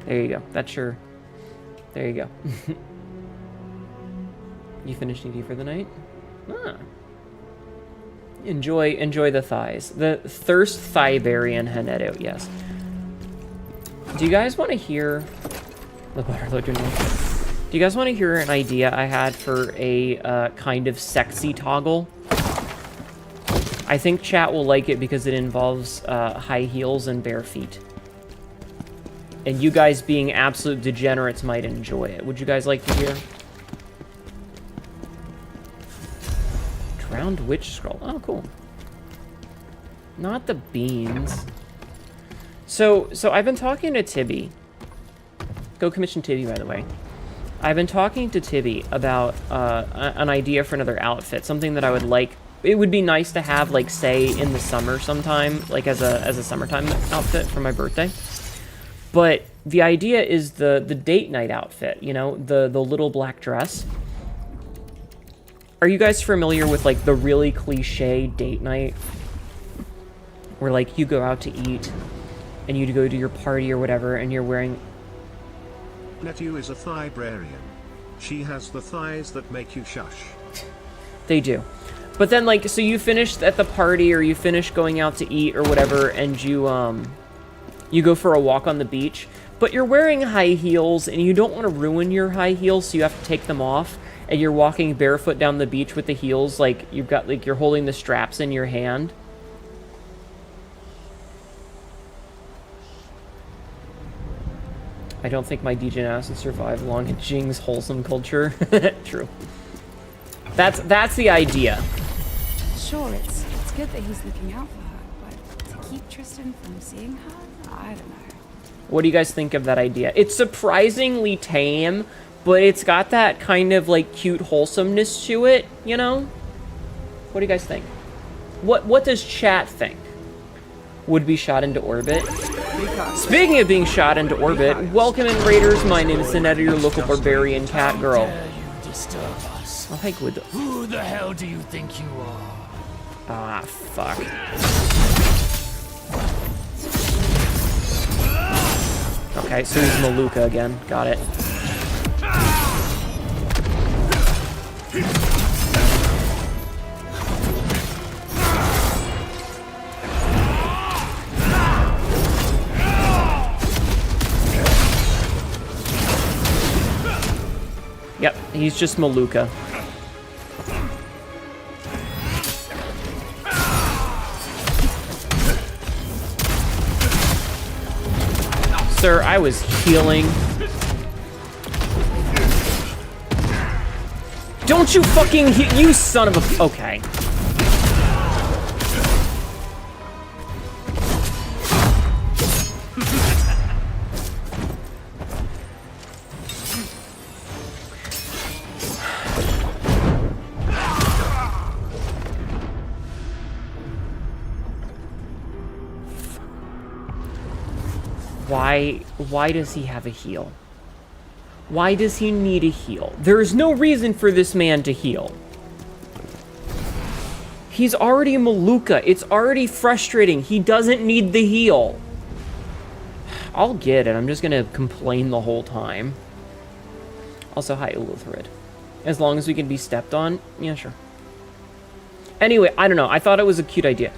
There you go. That's your... There you go. You finished ED for the night? Ah. Enjoy the thighs. The Thirst Thiberian Hanedo, yes. Do you guys want to hear... The Butterlord Junior. Do you guys want to hear an idea I had for a kind of sexy toggle? I think chat will like it because it involves high heels and bare feet. And you guys being absolute degenerates might enjoy it. Would you guys like to hear? Drowned Witch Scroll. Oh, cool. Not the beans. So I've been talking to Tibby. Go commission Tibby, by the way. I've been talking to Tibby about an idea for another outfit. Something that I would like. It would be nice to have, like, say, in the summer sometime. Like, as a summertime outfit for my birthday. But the idea is the date night outfit, you know, the little black dress. Are you guys familiar with, like, the really cliche date night? Where, like, you go out to eat, and you go to your party or whatever, and you're wearing... Nephew is a Thiberian. She has the thighs that make you shush. They do. But then, like, so you finish at the party, or you finish going out to eat or whatever, and you go for a walk on the beach, but you're wearing high heels, and you don't want to ruin your high heels, so you have to take them off, and you're walking barefoot down the beach with the heels, like, you've got, like, you're holding the straps in your hand. I don't think my DJ Nass would survive long in Jing's wholesome culture. True. That's the idea. Sure, it's good that he's looking out for her, but to keep Tristan from seeing her, I don't know. What do you guys think of that idea? It's surprisingly tame, but it's got that kind of, like, cute wholesomeness to it, you know? What do you guys think? What does chat think? Would be shot into orbit? Speaking of being shot into orbit, welcome in Raiders. My name is Sinetta, your local barbarian Catgirl. Oh, hey, good. Who the hell do you think you are? Ah, fuck. Okay, so he's Maluka again. Got it. Yep, he's just Maluka. Sir, I was healing. Don't you fucking you son of a... Okay. Why does he have a heal? Why does he need a heal? There is no reason for this man to heal. He's already Maluka. It's already frustrating. He doesn't need the heal. I'll get it. I'm just gonna complain the whole time. Also, hi, Ulithrid. As long as we can be stepped on, yeah, sure. Anyway, I don't know. I thought it was a cute idea.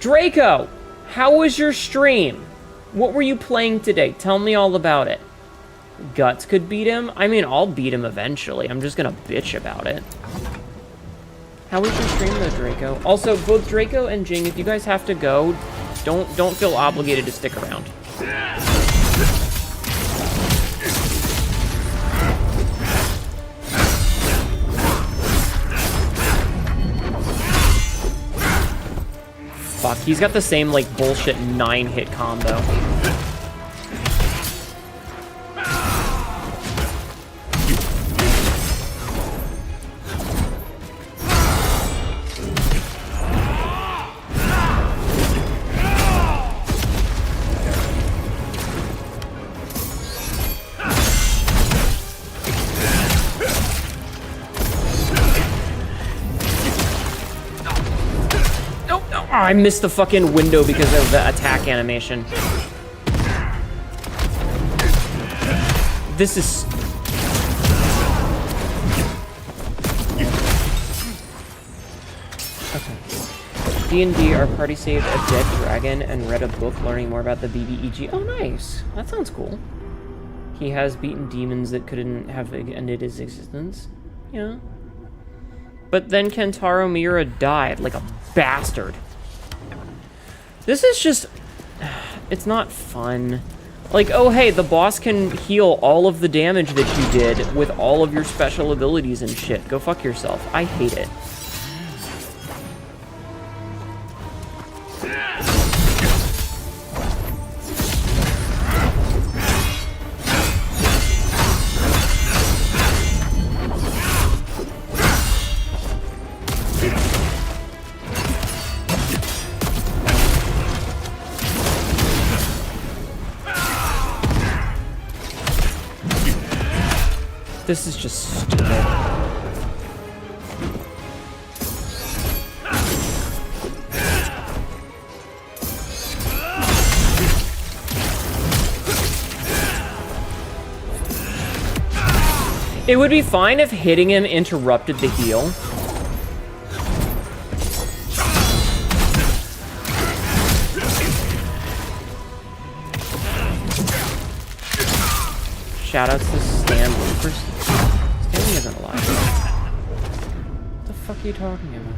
Draco, how was your stream? What were you playing today? Tell me all about it. Guts could beat him? I mean, I'll beat him eventually. I'm just gonna bitch about it. How was your stream though, Draco? Also, both Draco and Jing, if you guys have to go, don't feel obligated to stick around. Fuck, he's got the same, like, bullshit 9-hit combo. I missed the fucking window because of the attack animation. This is... Okay. D&D, our party saved a dead dragon and read a book learning more about the BBEG. Oh, nice. That sounds cool. He has beaten demons that couldn't have ended his existence. Yeah. But then Kentaro Miura died like a bastard. This is just... It's not fun. Like, oh hey, the boss can heal all of the damage that you did with all of your special abilities and shit. Go fuck yourself. I hate it. This is just stupid. It would be fine if hitting him interrupted the heal. Shoutouts to Stanley for... Stanley isn't alive. What the fuck are you talking about?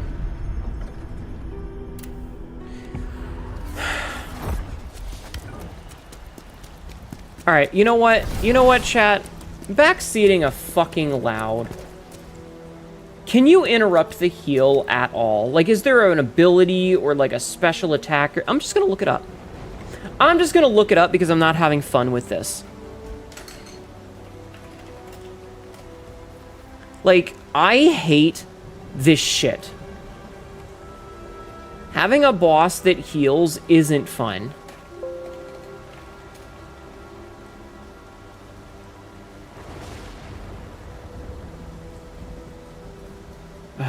Alright, you know what? You know what, chat? Backseating a fucking loud. Can you interrupt the heal at all? Like, is there an ability or, like, a special attack? I'm just gonna look it up. I'm just gonna look it up because I'm not having fun with this. Like, I hate this shit. Having a boss that heals isn't fun.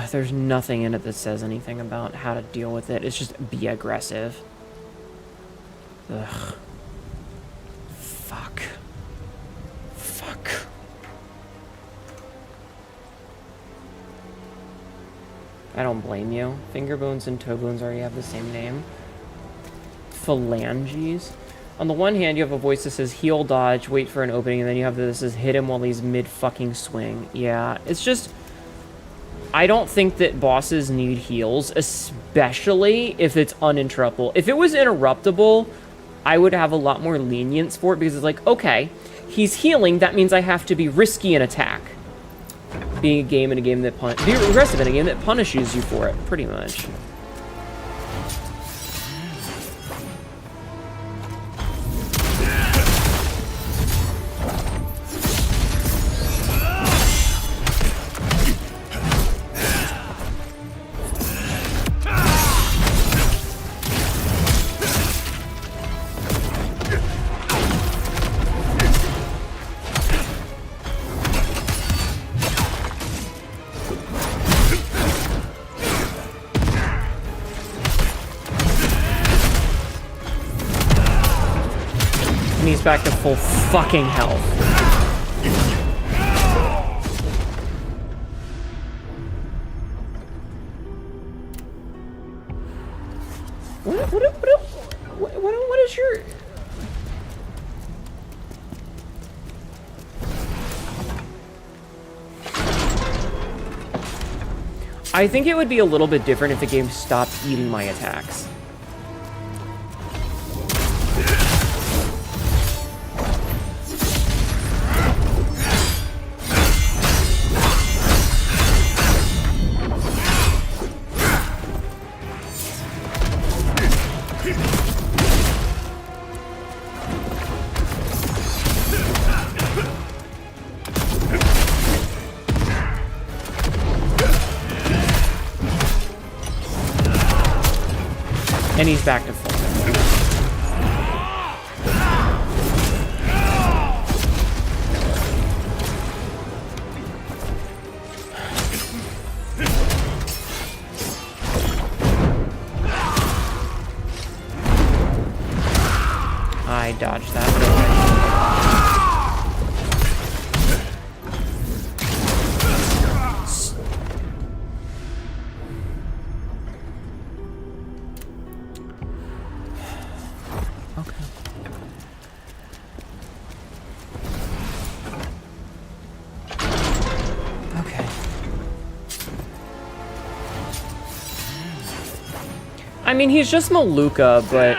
There's nothing in it that says anything about how to deal with it. It's just be aggressive. Ugh. Fuck. Fuck. I don't blame you. Finger bones and toe bones already have the same name. Phalanges. On the one hand, you have a voice that says heal, dodge, wait for an opening, and then you have this says hit him while he's mid-fucking swing. Yeah, it's just... I don't think that bosses need heals, especially if it's uninterruptible. If it was interruptible, I would have a lot more lenience for it, because it's like, okay, he's healing, that means I have to be risky in attack. Being a game in a game that be aggressive in a game that punishes you for it, pretty much. Back to full fucking health. I think it would be a little bit different if the game stopped eating my attacks. And he's back to full. I dodged that, but I mean, he's just Maluka, but...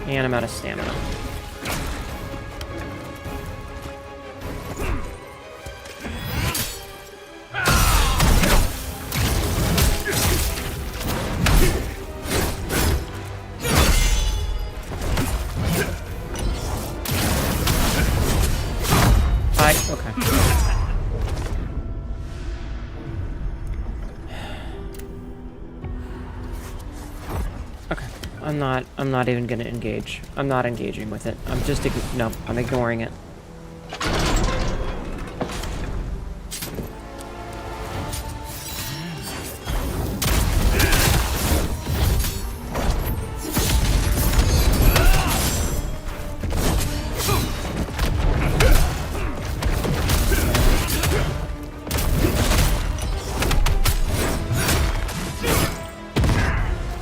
And I'm out of stamina. I'm not even gonna engage. I'm not engaging with it. I'm just, no, I'm ignoring it.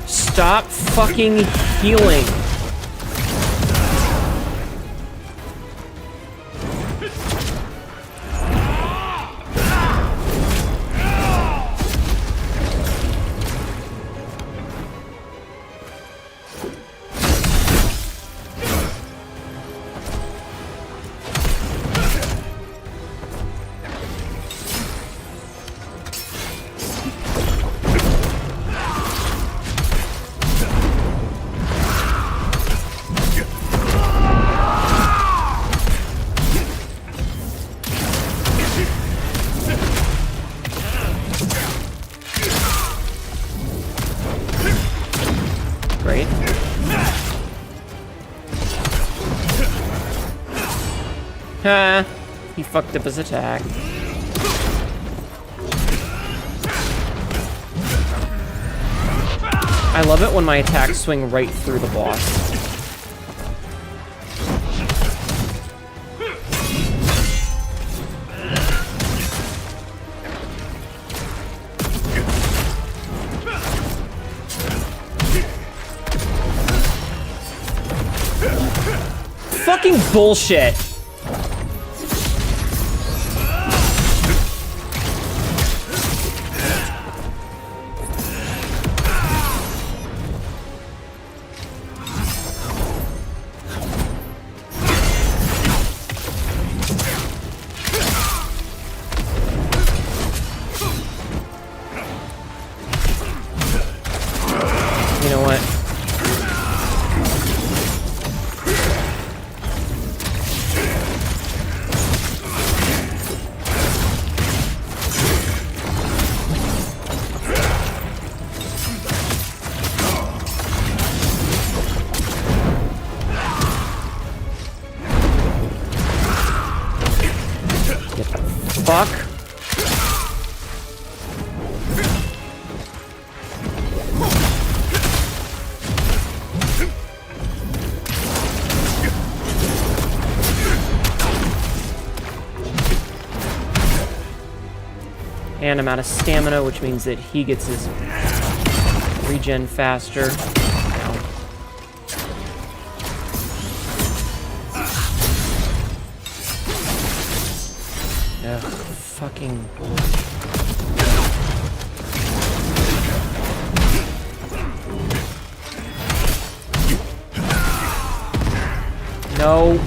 Stop fucking healing. Ha! He fucked up his attack. I love it when my attacks swing right through the boss. Fucking bullshit! And I'm out of stamina, which means that he gets his regen faster. Ow. Ugh, fucking... No.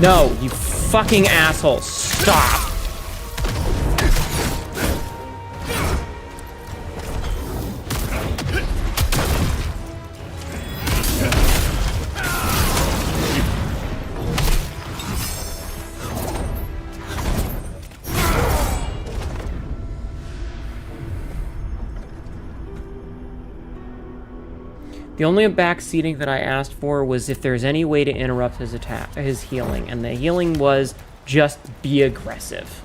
No, you fucking asshole. Stop. The only backseating that I asked for was if there's any way to interrupt his attack, his healing, and the healing was just be aggressive.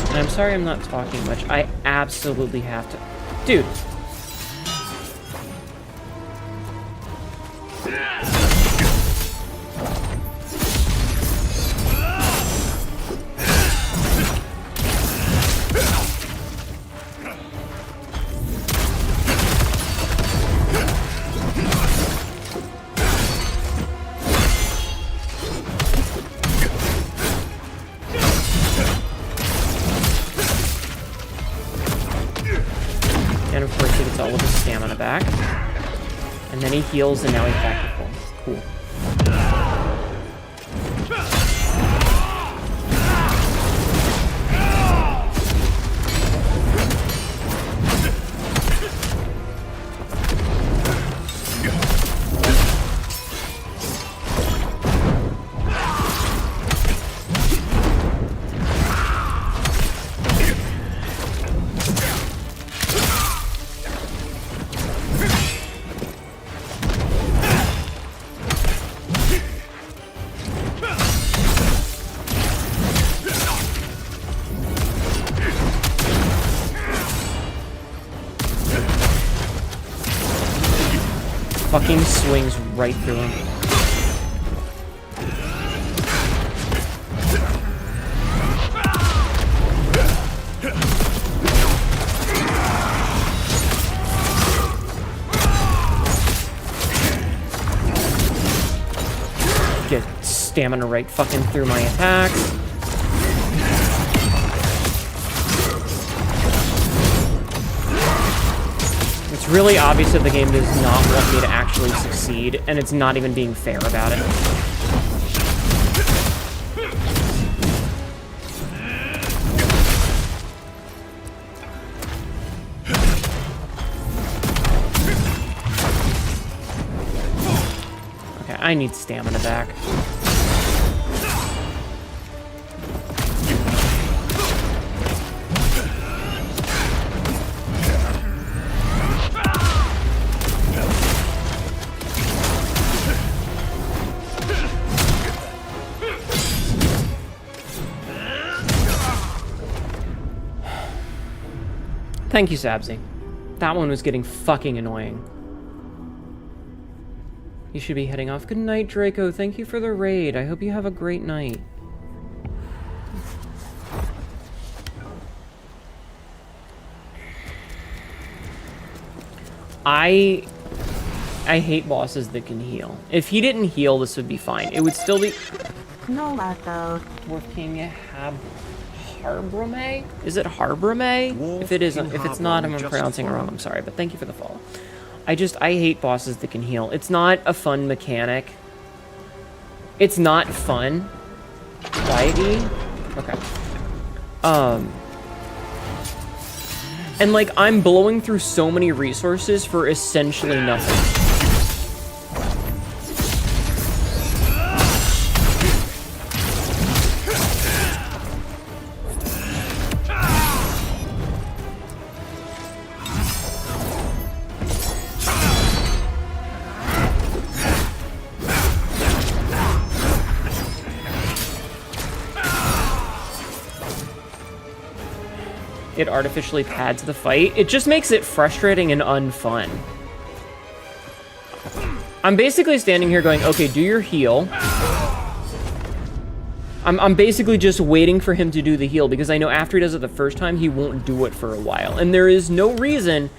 And I'm sorry I'm not talking much. I absolutely have to... Dude. And of course he gets all of his stamina back. And then he heals and now he's back to full. Cool. Fucking swings right through him. Get stamina right fucking through my attacks. It's really obvious that the game does not want me to actually succeed, and it's not even being fair about it. Okay, I need stamina back. Thank you, Sabzi. That one was getting fucking annoying. You should be heading off. Good night, Draco. Thank you for the raid. I hope you have a great night. I hate bosses that can heal. If he didn't heal, this would be fine. It would still be... No, Lato. Working Harbrame? Is it Harbrame? If it isn't, if it's not, I'm pronouncing it wrong. I'm sorry, but thank you for the follow. I hate bosses that can heal. It's not a fun mechanic. It's not fun. Why, E? Okay. And, like, I'm blowing through so many resources for essentially nothing. It artificially pads the fight. It just makes it frustrating and unfun. I'm basically standing here going, okay, do your heal. I'm basically just waiting for him to do the heal because I know after he does it the first time, he won't do it for a while. And there is no reason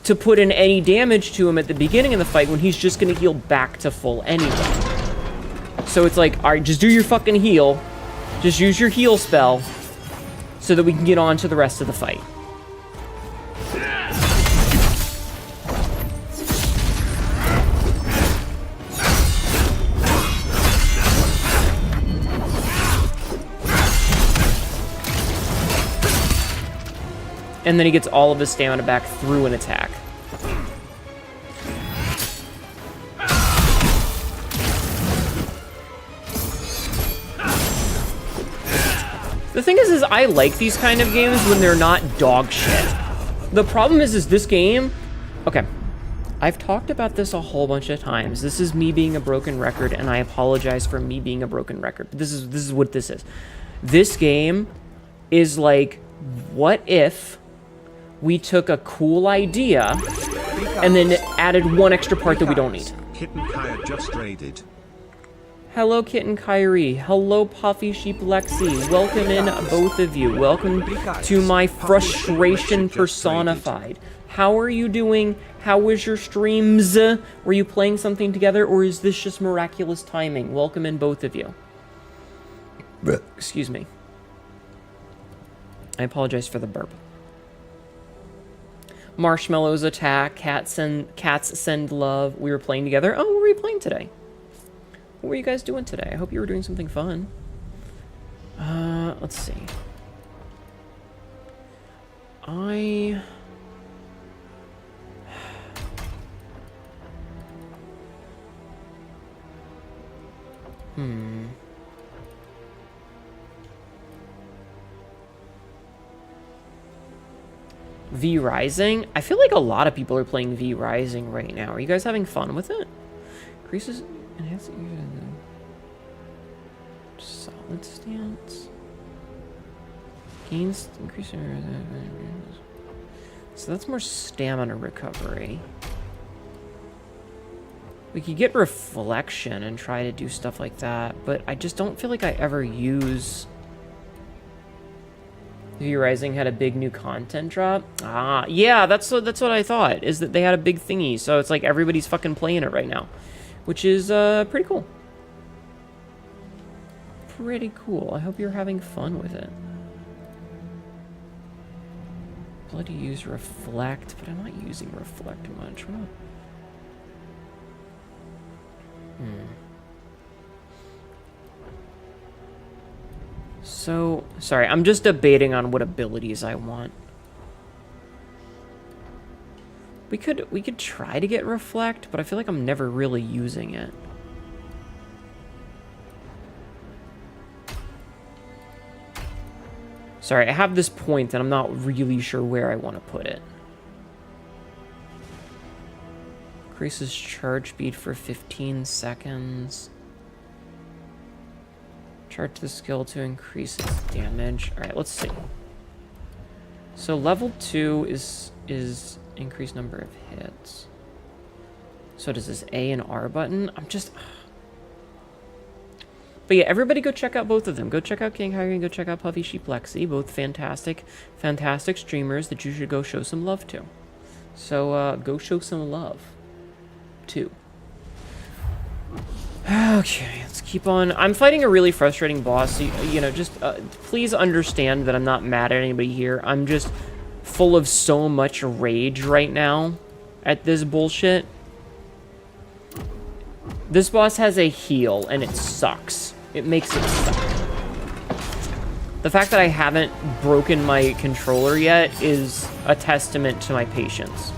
to put in any damage to him at the beginning of the fight when he's just going to heal back to full anyway. So it's like, all right, just do your fucking heal. Just use your heal spell so that we can get on to the rest of the fight. And then he gets all of his stamina back through an attack. The thing is I like these kind of games when they're not dog shit. The problem is this game... Okay. I've talked about this a whole bunch of times. This is me being a broken record, and I apologize for me being a broken record. But this is what this is. This game is like, what if we took a cool idea and then added one extra part that we don't need? Kitten Kaya just raided. Hello, Kitten Kyrie. Hello, Puffy Sheep Lexi. Welcome in, both of you. Welcome to my frustration personified. How are you doing? How was your streams? Were you playing something together, or is this just miraculous timing? Welcome in, both of you. Excuse me. I apologize for the burp. Marshmallows attack. Cats send love. We were playing together. Oh, what were you playing today? What were you guys doing today? I hope you were doing something fun. Let's see. V Rising? I feel like a lot of people are playing V Rising right now. Are you guys having fun with it? Increases... Enhance solid stance. Gains increase. So that's more stamina recovery. We could get reflection and try to do stuff like that, but I just don't feel like I ever use. V Rising had a big new content drop. Ah, yeah, that's what I thought. Is that they had a big thingy, so it's like everybody's fucking playing it right now. Which is pretty cool. Pretty cool. I hope you're having fun with it. Bloody use reflect, but I'm not using reflect much. We're not... So, sorry, I'm just debating on what abilities I want. We could try to get reflect, but I feel like I'm never really using it. Sorry, I have this point and I'm not really sure where I want to put it. Increases charge speed for 15 seconds. Charge the skill to increase its damage. Alright, let's see. So level 2 is increased number of hits. So does this A and R button? I'm just... But yeah, everybody go check out both of them. Go check out King Hyrie and go check out Puffy Sheep Lexi. Both fantastic streamers that you should go show some love to. So go show some love to. Okay, let's keep on. I'm fighting a really frustrating boss. So, you know, just please understand that I'm not mad at anybody here. I'm just full of so much rage right now at this bullshit. This boss has a heal, and it sucks. It makes it suck. The fact that I haven't broken my controller yet is a testament to my patience.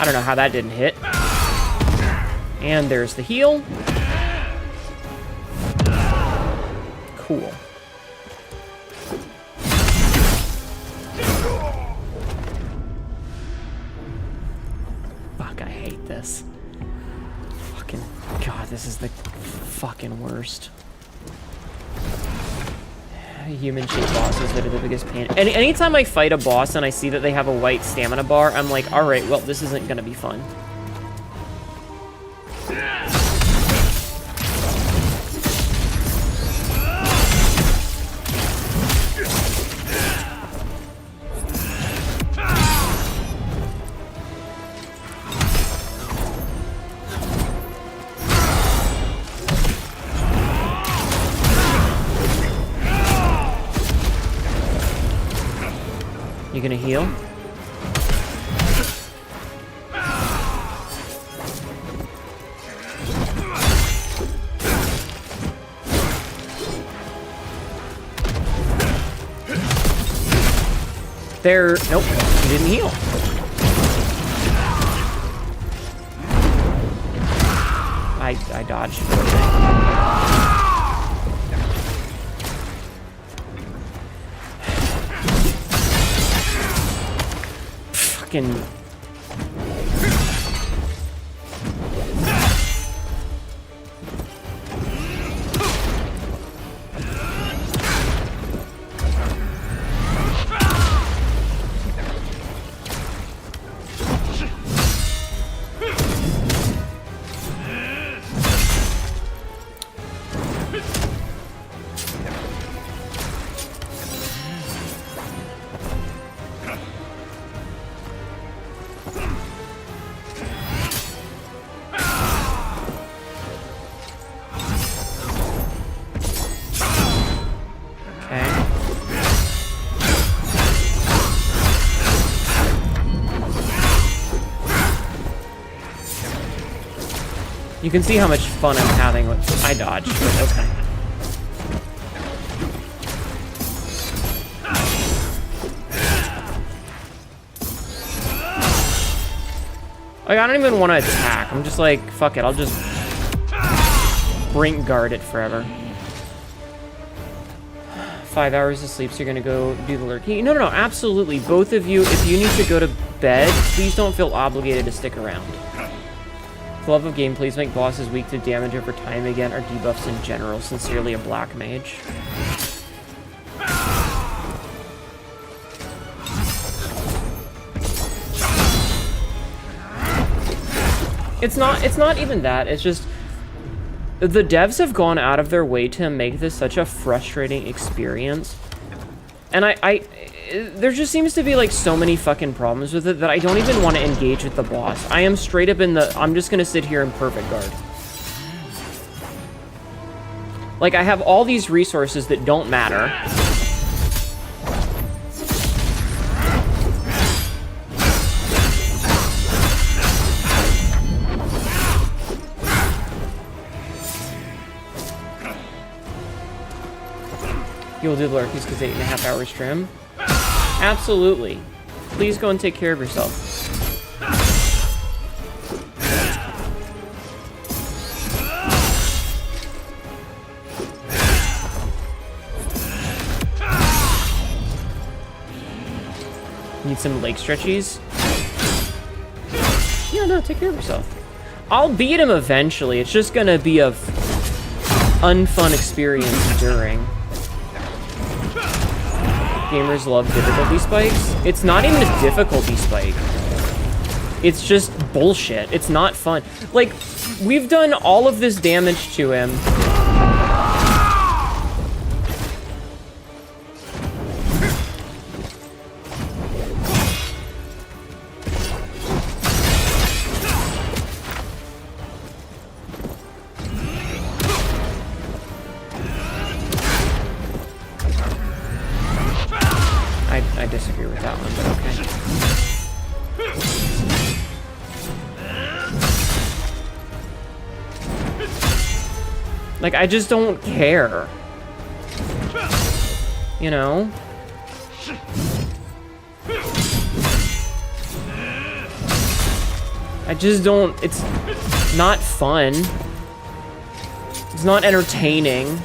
I don't know how that didn't hit. And there's the heal. Cool. Fuck, I hate this. Fucking God, this is the fucking worst. Human-shaped bosses that are the biggest pain. And anytime I fight a boss and I see that they have a white stamina bar, I'm like, alright, well, this isn't gonna be fun. You gonna heal? There, nope, he didn't heal. I dodged. Fucking. You can see how much fun I'm having with... I dodged, but okay. Like, I don't even want to attack. I'm just like, fuck it, I'll just... Brink guard it forever. 5 hours of sleep, so you're gonna go do the lurking. No, absolutely. Both of you, if you need to go to bed, please don't feel obligated to stick around. The love of game, please make bosses weak to damage over time again, or debuffs in general. Sincerely, a black mage. It's not even that. It's just the devs have gone out of their way to make this such a frustrating experience. And there just seems to be like so many fucking problems with it that I don't even want to engage with the boss. I am straight up in the, I'm just gonna sit here in perfect guard. Like, I have all these resources that don't matter. You'll do the lurkies because 8.5 hours trim. Absolutely. Please go and take care of yourself. Need some leg stretchies? Yeah, no, take care of yourself. I'll beat him eventually. It's just gonna be a unfun experience during. Gamers love difficulty spikes. It's not even a difficulty spike. It's just bullshit. It's not fun. Like, we've done all of this damage to him. Like, I just don't care. You know? I just don't... It's not fun. It's not entertaining.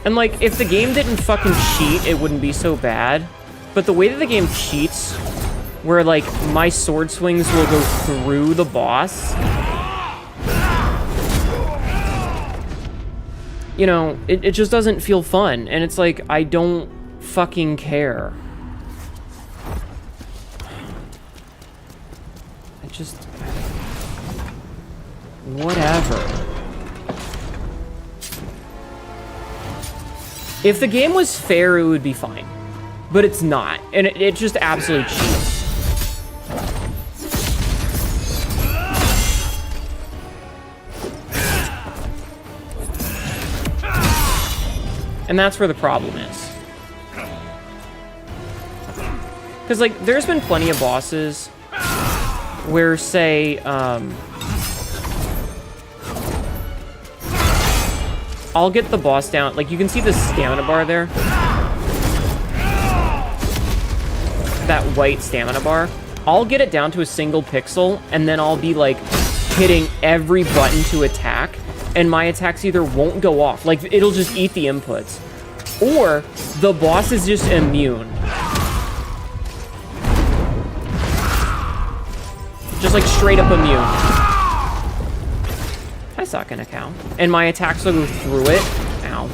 And, like, if the game didn't fucking cheat, it wouldn't be so bad. But the way that the game cheats, where, like, my sword swings will go through the boss, you know, it just doesn't feel fun. And it's like, I don't fucking care. I just... Whatever. If the game was fair, it would be fine. But it's not. And it just absolutely cheats. And that's where the problem is. Because, like, there's been plenty of bosses where, say, I'll get the boss down. Like, you can see the stamina bar there. That white stamina bar. I'll get it down to a single pixel, and then I'll be, like, hitting every button to attack, and my attacks either won't go off. Like, it'll just eat the inputs. Or the boss is just immune. Just, like, straight up immune. Hi, sucking a cow. And my attacks will go through it. Ow.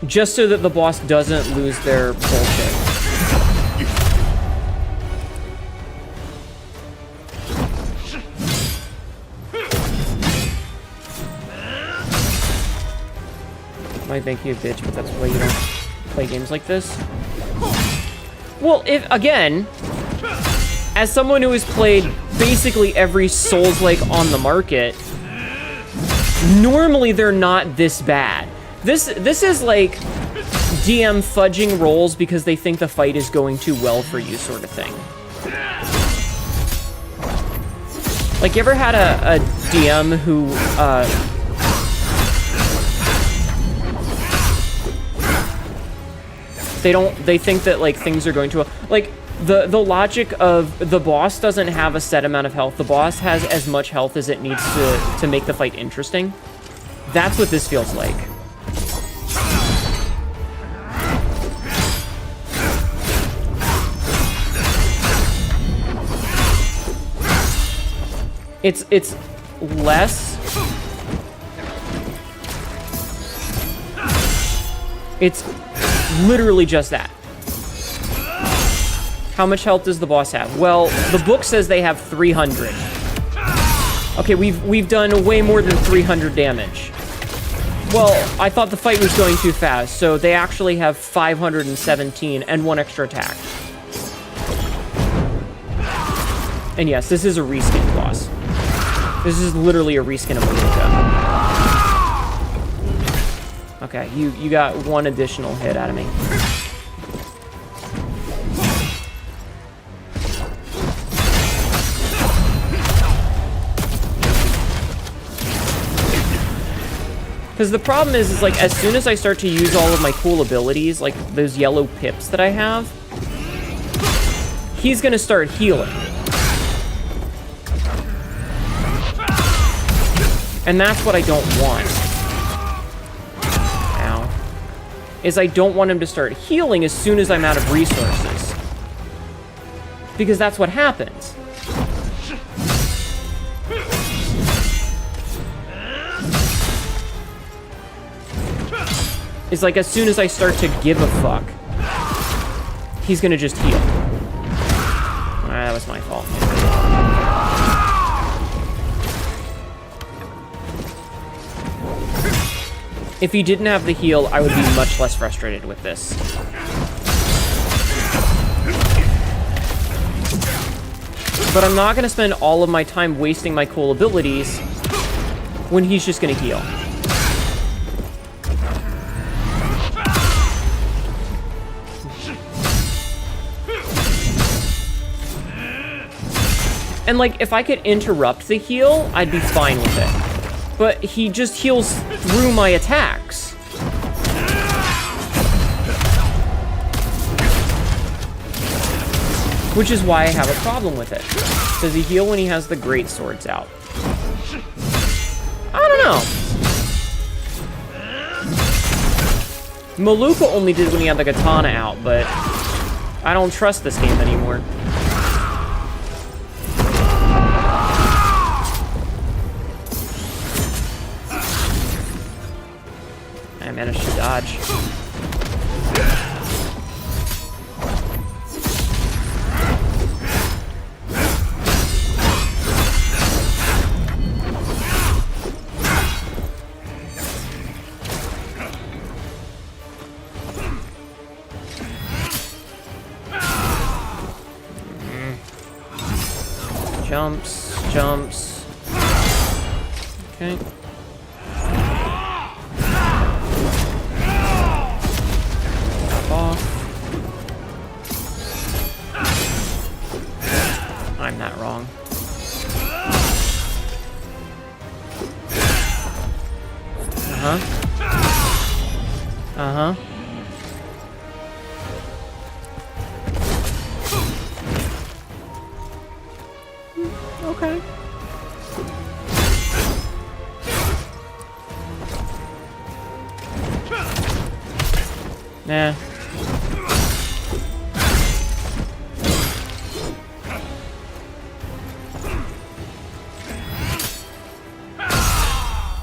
Just so that the boss doesn't lose their bullshit. Might make you a bitch, but that's why you don't play games like this. Well, if, again... As someone who has played basically every Souls-like on the market, normally they're not this bad. This is like DM fudging rolls because they think the fight is going too well for you sort of thing. Like, you ever had a DM who, they think that, like, things are going to, like, the logic of the boss doesn't have a set amount of health. The boss has as much health as it needs to make the fight interesting. That's what this feels like. It's less. It's literally just that. How much health does the boss have? Well, the book says they have 300. Okay, we've done way more than 300 damage. Well, I thought the fight was going too fast, so they actually have 517 and one extra attack. And yes, this is a reskin boss. This is literally a reskin of a ninja. Okay, you got one additional hit out of me. Because the problem is like, as soon as I start to use all of my cool abilities, like those yellow pips that I have, he's gonna start healing. And that's what I don't want. Ow. Is I don't want him to start healing as soon as I'm out of resources. Because that's what happens. It's like as soon as I start to give a fuck, he's gonna just heal. That was my fault. If he didn't have the heal, I would be much less frustrated with this. But I'm not gonna spend all of my time wasting my cool abilities when he's just gonna heal. And, like, if I could interrupt the heal, I'd be fine with it. But he just heals through my attacks. Which is why I have a problem with it. Does he heal when he has the great swords out? I don't know. Maluka only did when he had the katana out, but I don't trust this game anymore. I managed to dodge. Jumps. Okay. Off. I'm not wrong. Uh-huh. Okay. Nah.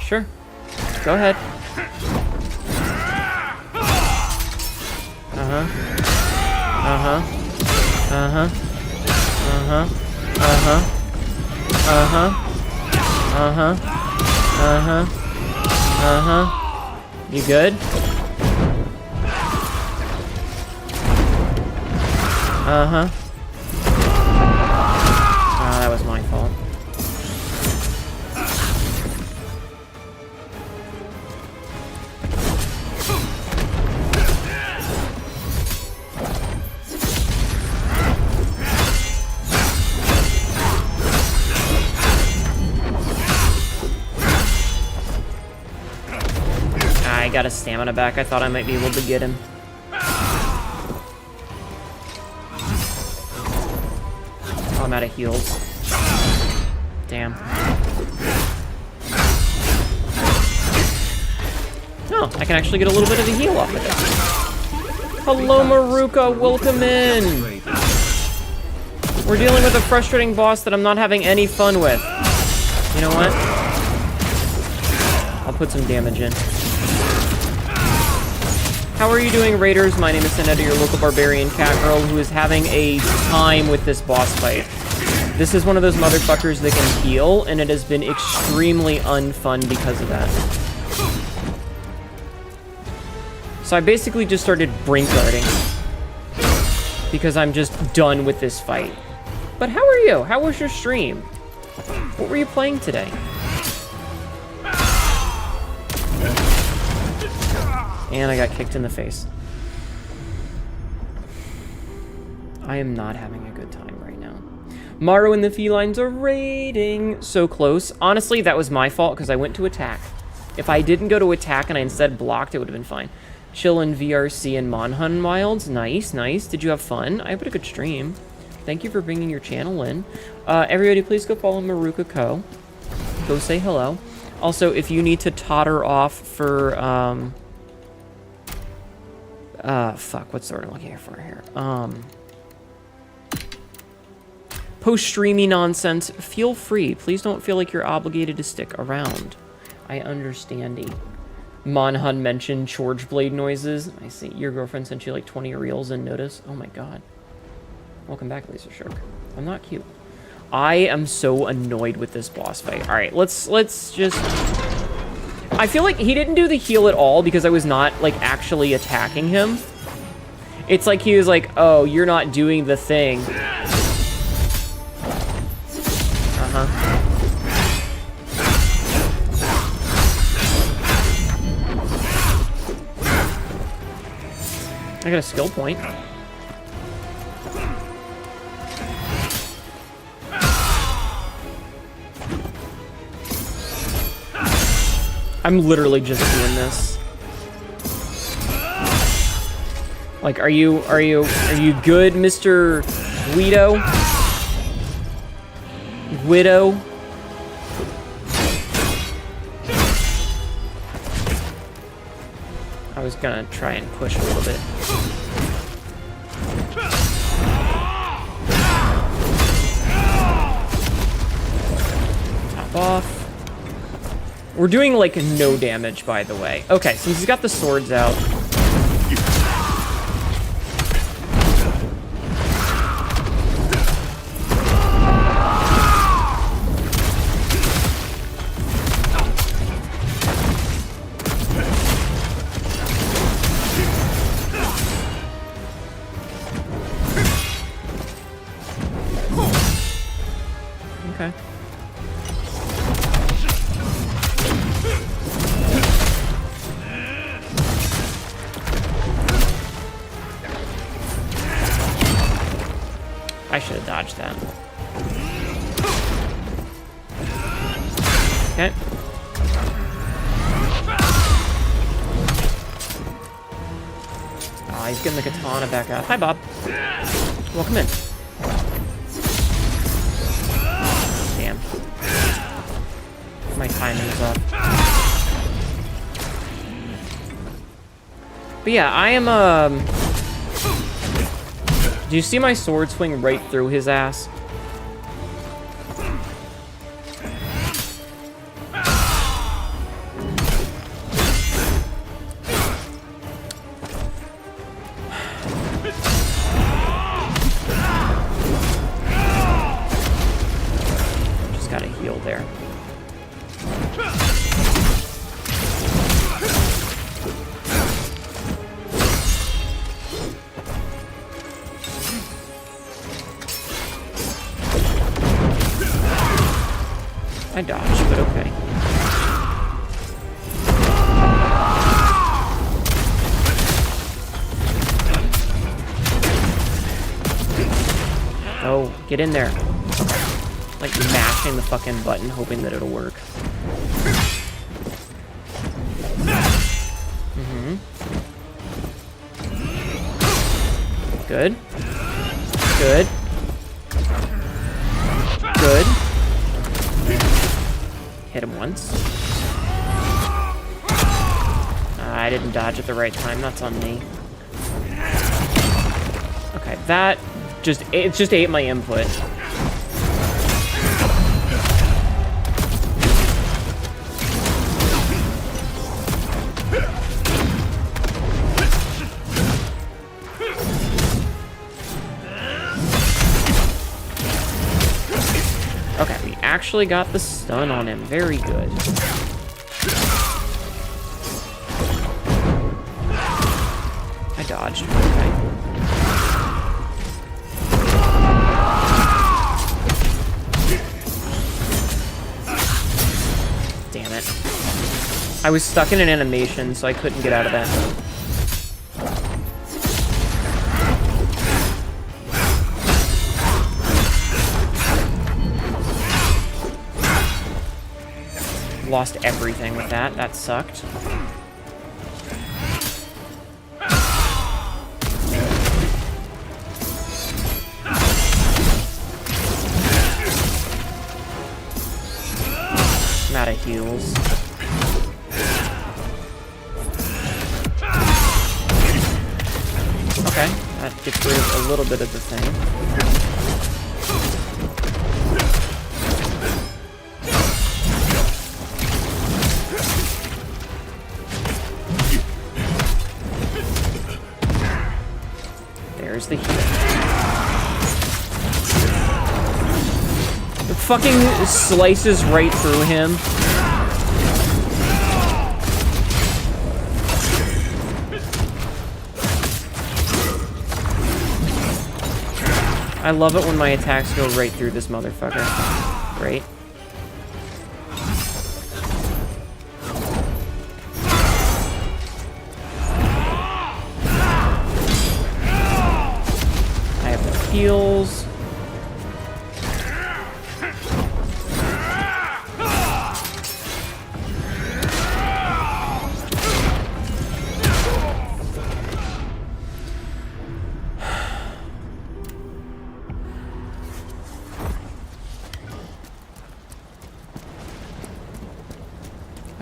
Sure. Go ahead. You good? That was my fault. I got a stamina back. I thought I might be able to get him. Oh, I'm out of heals. Damn. Oh, I can actually get a little bit of a heal off of it. Hello, Maruka. Welcome in. We're dealing with a frustrating boss that I'm not having any fun with. You know what? I'll put some damage in. How are you doing, Raiders? My name is Senator, your local barbarian Catgirl, who is having a time with this boss fight. This is one of those motherfuckers that can heal, and it has been extremely unfun because of that. So I basically just started brink guarding, because I'm just done with this fight. But how are you? How was your stream? What were you playing today? And I got kicked in the face. I am not having a good time right now. Maru and the felines are raiding. So close. Honestly, that was my fault because I went to attack. If I didn't go to attack and I instead blocked, it would have been fine. Chill in VRC and Monhun Wilds. Nice, nice. Did you have fun? I had a good stream. Thank you for bringing your channel in. Everybody, please go follow Maruka Co. Go say hello. Also, if you need to totter off for... fuck, what's the word I'm looking for here? post-streamy nonsense, feel free. Please don't feel like you're obligated to stick around. I understandy. Monhun mentioned George Blade noises. I see. Your girlfriend sent you like 20 reels and notice. Oh my god. Welcome back, Laser Shark. I'm not cute. I am so annoyed with this boss fight. Alright, let's just... I feel like he didn't do the heal at all because I was not, like, actually attacking him. It's like he was like, oh, you're not doing the thing. Uh-huh. I got a skill point. I'm literally just doing this. Like, are you good, Mr. Guido? Widow? I was gonna try and push a little bit. Top off. We're doing, like, no damage, by the way. Okay, since he's got the swords out. Okay. I should have dodged that. Okay. Ah, he's getting the katana back out. Hi, Bob. Welcome in. Damn. My timing is off. But yeah, I am, do you see my sword swing right through his ass? Just gotta heal there. I dodged, but okay. Oh, get in there. Like mashing the fucking button, hoping that it'll work. Mm-hmm. Good. Good. Good. Hit him once. I didn't dodge at the right time. That's on me. Okay, that it just ate my input. Okay, we actually got the stun on him. Very good. I dodged. Okay. Damn it. I was stuck in an animation, so I couldn't get out of that. Lost everything with that. That sucked. I'm out of heals. Okay, that gets rid of a little bit of the thing. the heal. It fucking slices right through him. I love it when my attacks go right through this motherfucker. Great. I have the heals.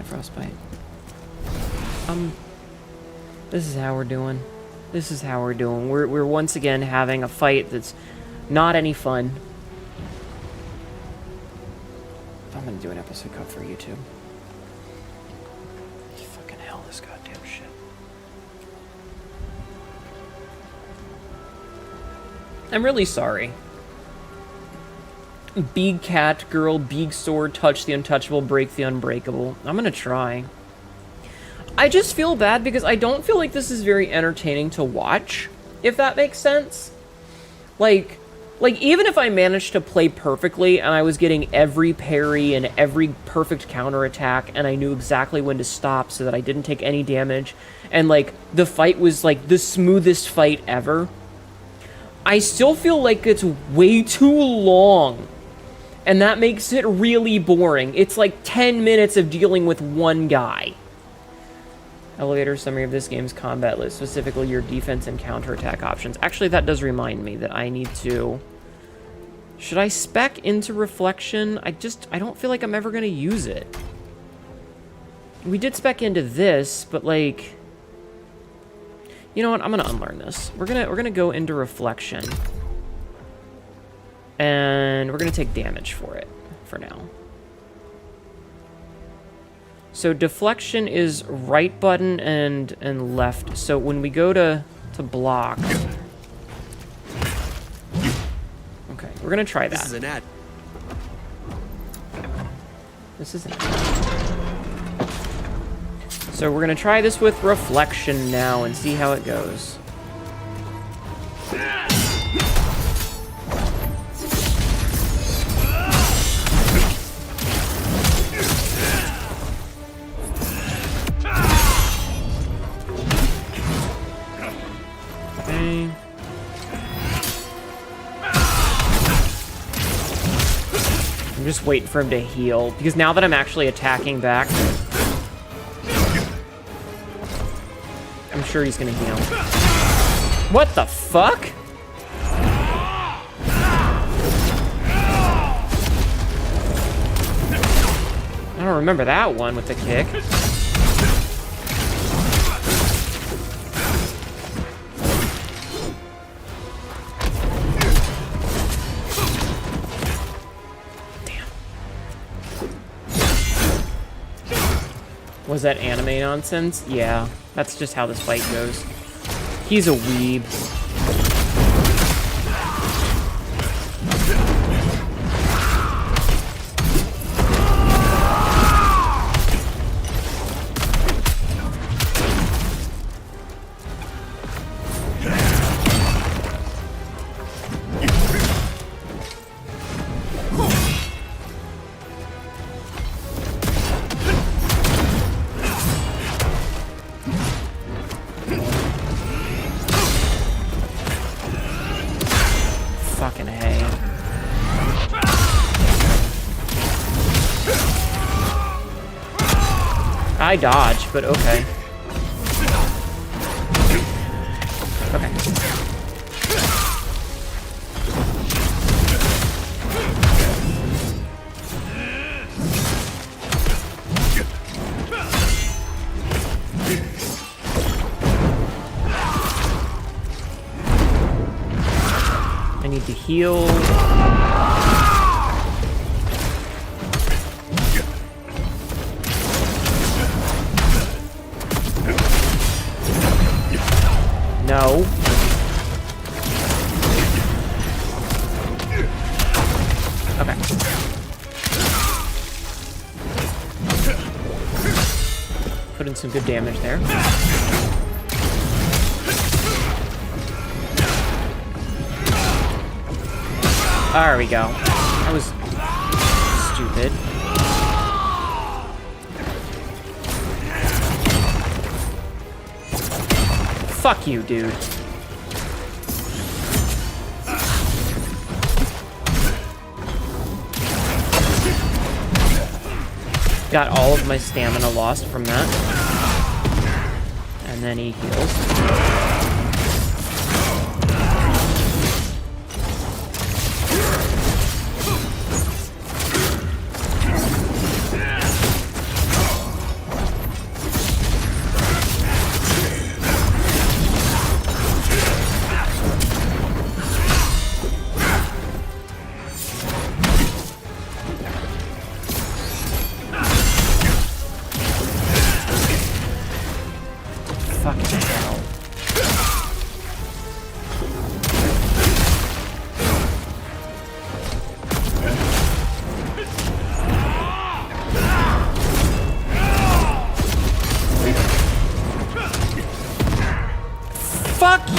Frostbite. This is how we're doing. This is how we're doing. We're once again having a fight that's not any fun. I'm gonna do an episode cut for YouTube. Fucking hell, this goddamn shit. I'm really sorry. Big cat, girl, big sword, touch the untouchable, break the unbreakable. I'm gonna try. I just feel bad because I don't feel like this is very entertaining to watch, if that makes sense. Like even if I managed to play perfectly and I was getting every parry and every perfect counterattack and I knew exactly when to stop so that I didn't take any damage and like the fight was like the smoothest fight ever, I still feel like it's way too long. And that makes it really boring. It's like 10 minutes of dealing with one guy. Elevator summary of this game's combat list, specifically your defense and counterattack options. Actually, that does remind me that I need to... Should I spec into Reflection? I don't feel like I'm ever going to use it. We did spec into this, but like... You know what? I'm going to unlearn this. We're gonna go into Reflection. And we're going to take damage for it, for now. So deflection is right button and left. So when we go to block... Okay, we're going to try that. This is an ad. This is an ad. So we're going to try this with reflection now and see how it goes. Okay. I'm just waiting for him to heal, because now that I'm actually attacking back, I'm sure he's gonna heal. What the fuck? I don't remember that one with the kick. Was that anime nonsense? Yeah, that's just how this fight goes. He's a weeb. Fucking hay. I dodged, but okay. Okay. I need to heal. No. Put in some good damage there. There we go. That was stupid. Fuck you, dude. Got all of my stamina lost from that. And then he heals.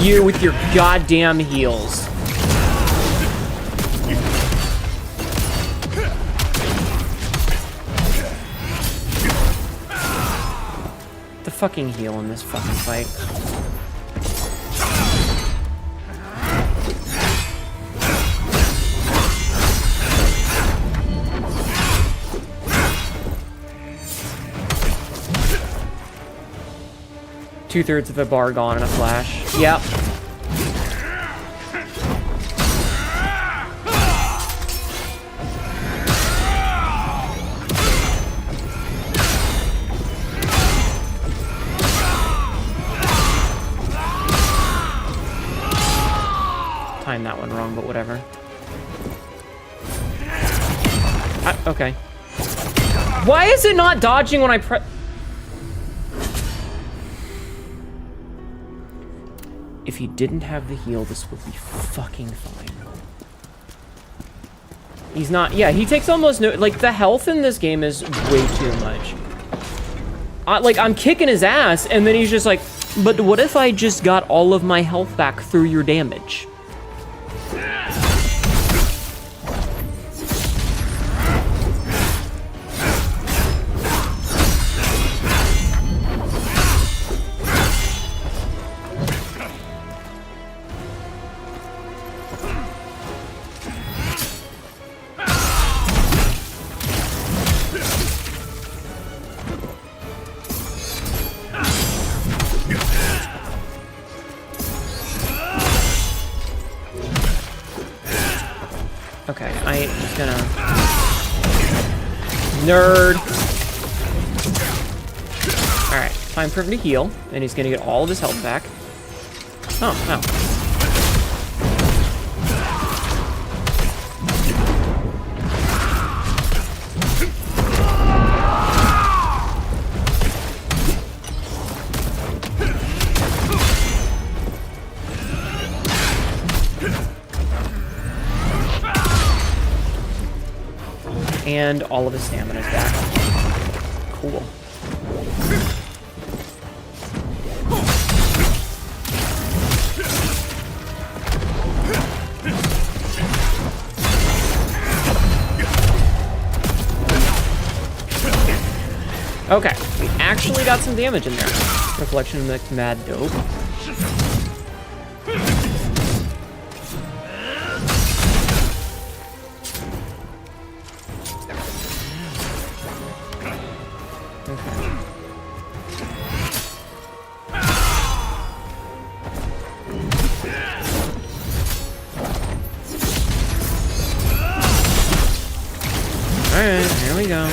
You with your goddamn heals. The fucking heal in this fucking fight. Two-thirds of a bar gone in a flash. Yep. Timed that one wrong, but whatever. Okay. Why is it not dodging when I press? If he didn't have the heal, this would be fucking fine. He's not... Yeah, he takes almost no... Like, the health in this game is way too much. Like, I'm kicking his ass, and then he's just like, but what if I just got all of my health back through your damage? Okay, I ain't just gonna... Nerd! Alright, time for him to heal, and he's gonna get all of his health back. Oh, wow. And all of his stamina is back. Cool. Okay, we actually got some damage in there. Reflection of mad dope. Alright, here we go.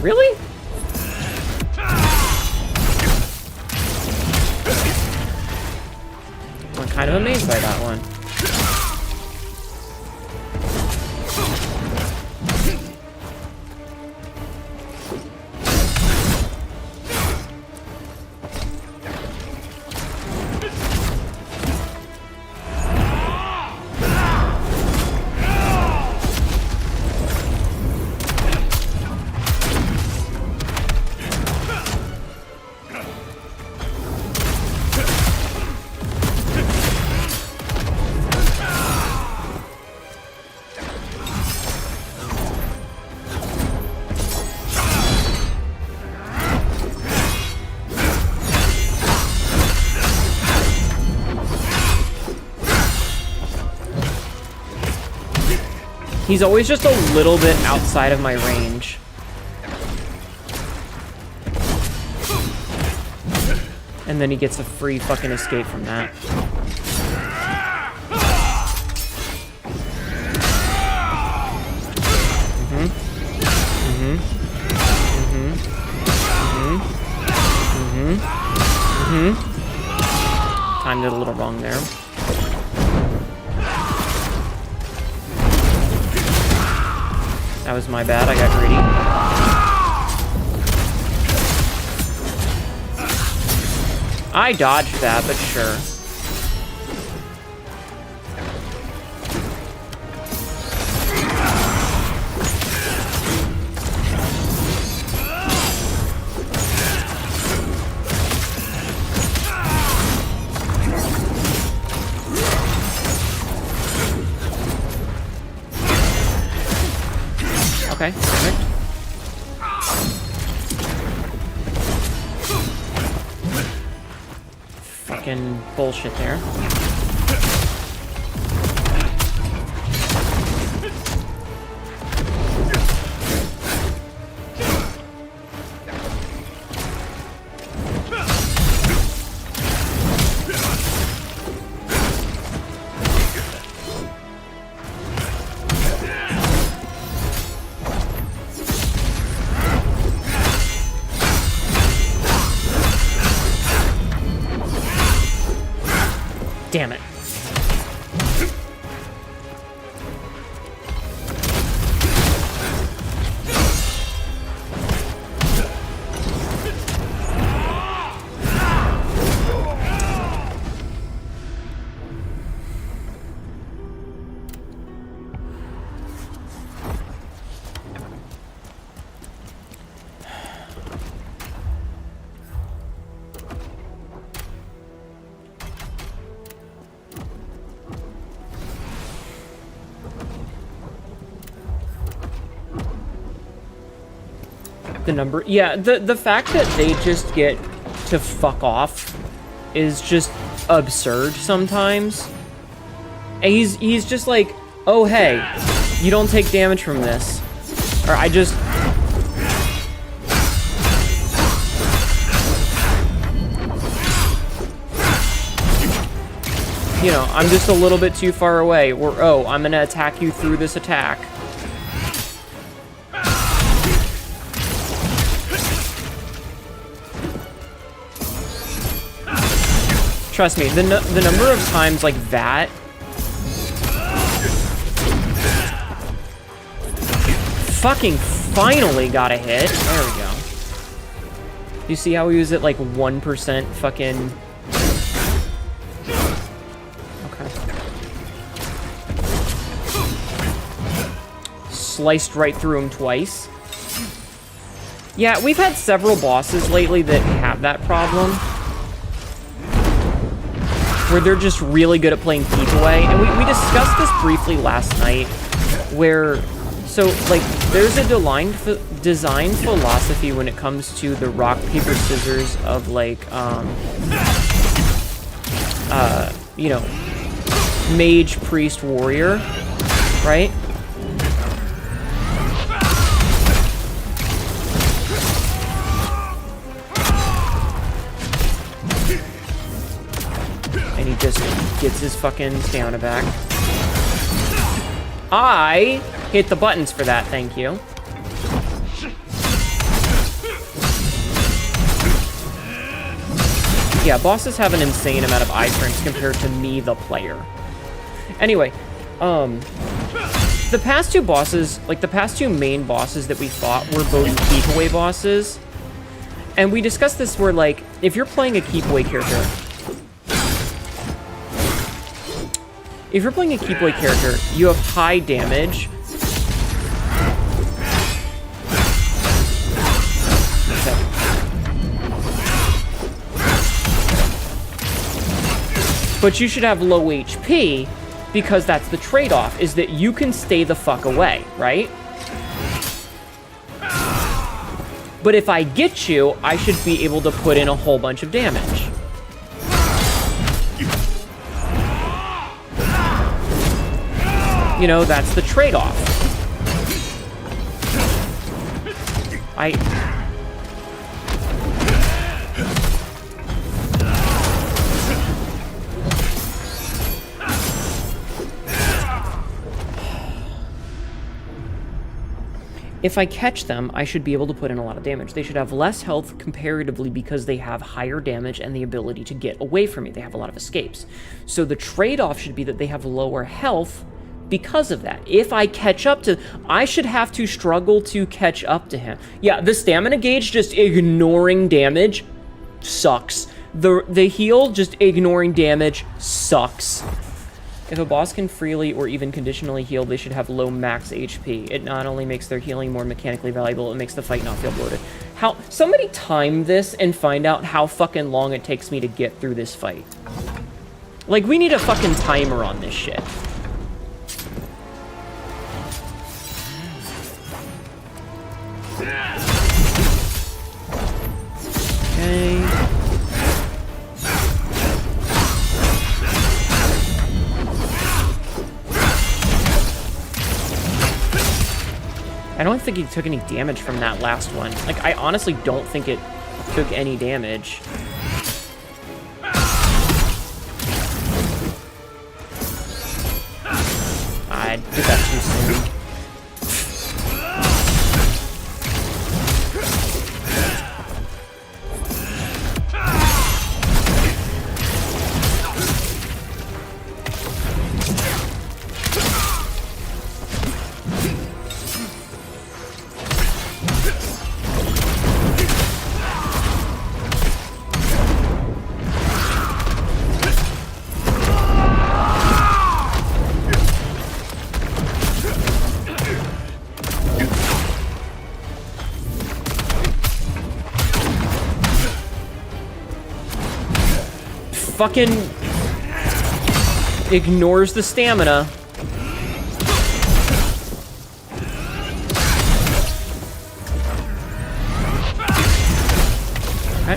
Really? I'm kind of amazed by that one. He's always just a little bit outside of my range. And then he gets a free fucking escape from that. Timed it a little wrong there. That was my bad, I got greedy. I dodged that, but sure. Okay, perfect. Fucking bullshit there. Damn it. The number, yeah, the fact that they just get to fuck off is just absurd sometimes. And he's just like, oh hey, you don't take damage from this, or I just you know, I'm just a little bit too far away, or oh, I'm gonna attack you through this attack. Trust me, the number of times like that fucking finally got a hit. There we go. You see how he was at like 1% fucking... Okay. Sliced right through him twice. Yeah, we've had several bosses lately that have that problem, where they're just really good at playing keep away. And we discussed this briefly last night, where, so, like, there's a design philosophy when it comes to the rock, paper, scissors of, like, you know, mage, priest, warrior, right? And he just gets his fucking stamina back. I hit the buttons for that, thank you. Yeah, bosses have an insane amount of iframes compared to me, the player. Anyway, the past two bosses, like the past two main bosses that we fought were both keep away bosses. And we discussed this where, like, if you're playing a keep away character, you have high damage. But you should have low HP, because that's the trade-off, is that you can stay the fuck away, right? But if I get you, I should be able to put in a whole bunch of damage. You know, that's the trade-off. If I catch them, I should be able to put in a lot of damage. They should have less health comparatively because they have higher damage and the ability to get away from me. They have a lot of escapes. So the trade-off should be that they have lower health because of that. If I catch up to... I should have to struggle to catch up to him. Yeah, the stamina gauge just ignoring damage sucks. The heal just ignoring damage sucks. If a boss can freely or even conditionally heal, they should have low max HP. It not only makes their healing more mechanically valuable, it makes the fight not feel bloated. How... Somebody time this and find out how fucking long it takes me to get through this fight. Like, we need a fucking timer on this shit. Okay. I don't think he took any damage from that last one. Like, I honestly don't think it took any damage. I did that too soon. Fucking ignores the stamina. Okay.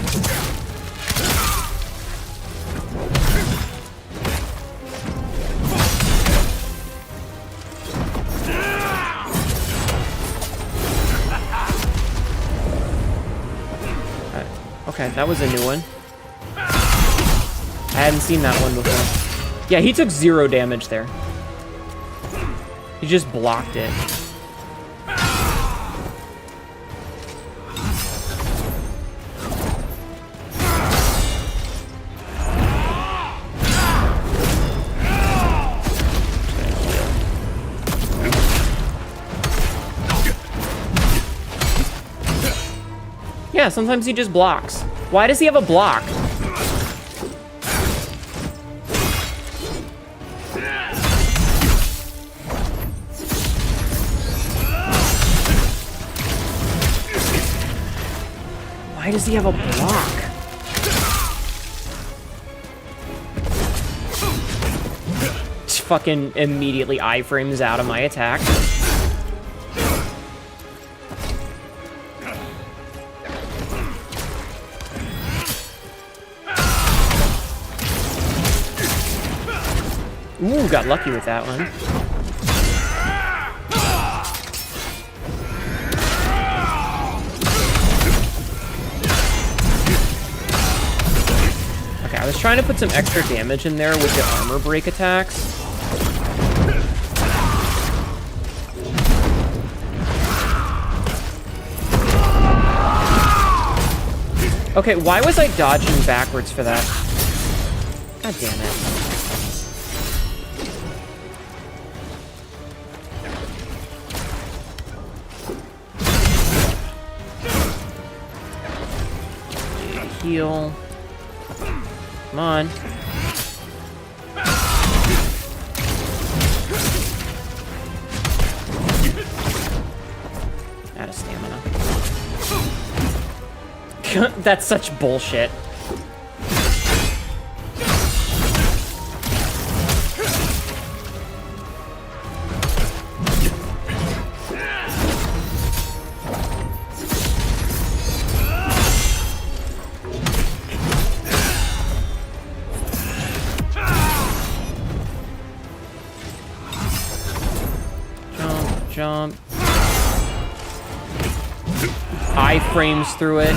Okay, that was a new one. I hadn't seen that one before. Yeah, he took 0 damage there. He just blocked it. Yeah, sometimes he just blocks. Why does he have a block? Why does he have a block? Just fucking immediately iframes out of my attack. Ooh, got lucky with that one. I was trying to put some extra damage in there with the armor break attacks. Okay, why was I dodging backwards for that? God damn it. Heal. Come on. Out of stamina. That's such bullshit. Jump. iframes through it.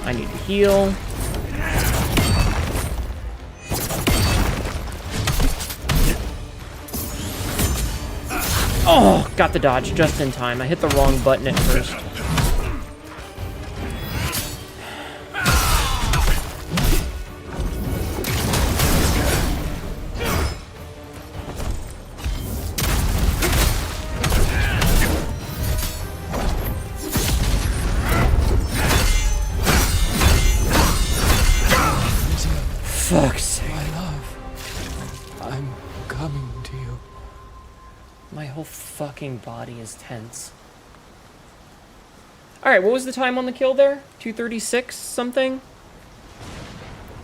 I need to heal. Oh, got the dodge just in time. I hit the wrong button at first. Fuck's sake. My love, I'm coming to you. My whole fucking body is tense. Alright, what was the time on the kill there? 236 something?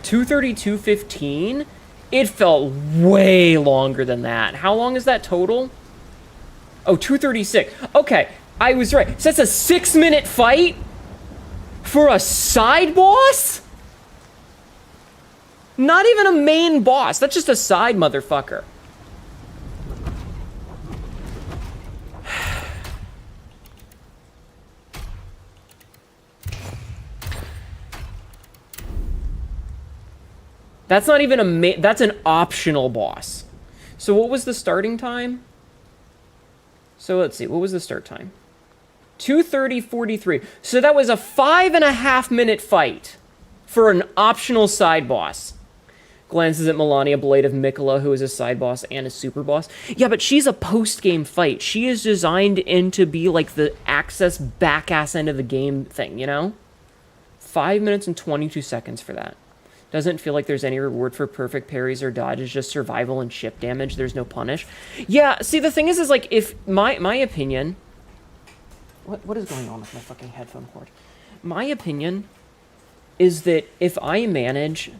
232.15? It felt way longer than that. How long is that total? Oh, 236. Okay, I was right. So that's a 6-minute fight? For a side boss? Not even a main boss. That's just a side motherfucker. That's not even a that's an optional boss. So what was the starting time? So let's see, what was the start time? 2:30:43. So that was a 5.5-minute fight for an optional side boss. Glances at Melania, Blade of Mikola, who is a side boss and a super boss. Yeah, but she's a post-game fight. She is designed in to be like the access back-ass end of the game thing, you know? 5 minutes and 22 seconds for that. Doesn't feel like there's any reward for perfect parries or dodges, just survival and chip damage. There's no punish. Yeah, see, the thing is like, if my opinion... What is going on with my fucking headphone cord? My opinion is that if I manage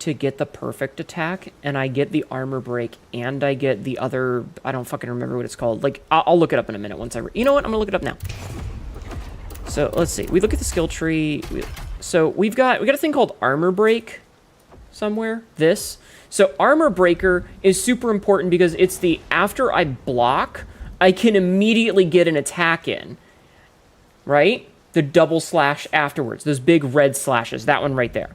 to get the perfect attack, and I get the armor break, and I get the other... I don't fucking remember what it's called. Like, I'll look it up in a minute once I... You know what? I'm gonna look it up now. So, let's see. We look at the skill tree. So, we got a thing called Armor Break somewhere. This. So, Armor Breaker is super important because it's the... After I block, I can immediately get an attack in. Right? The double slash afterwards. Those big red slashes. That one right there.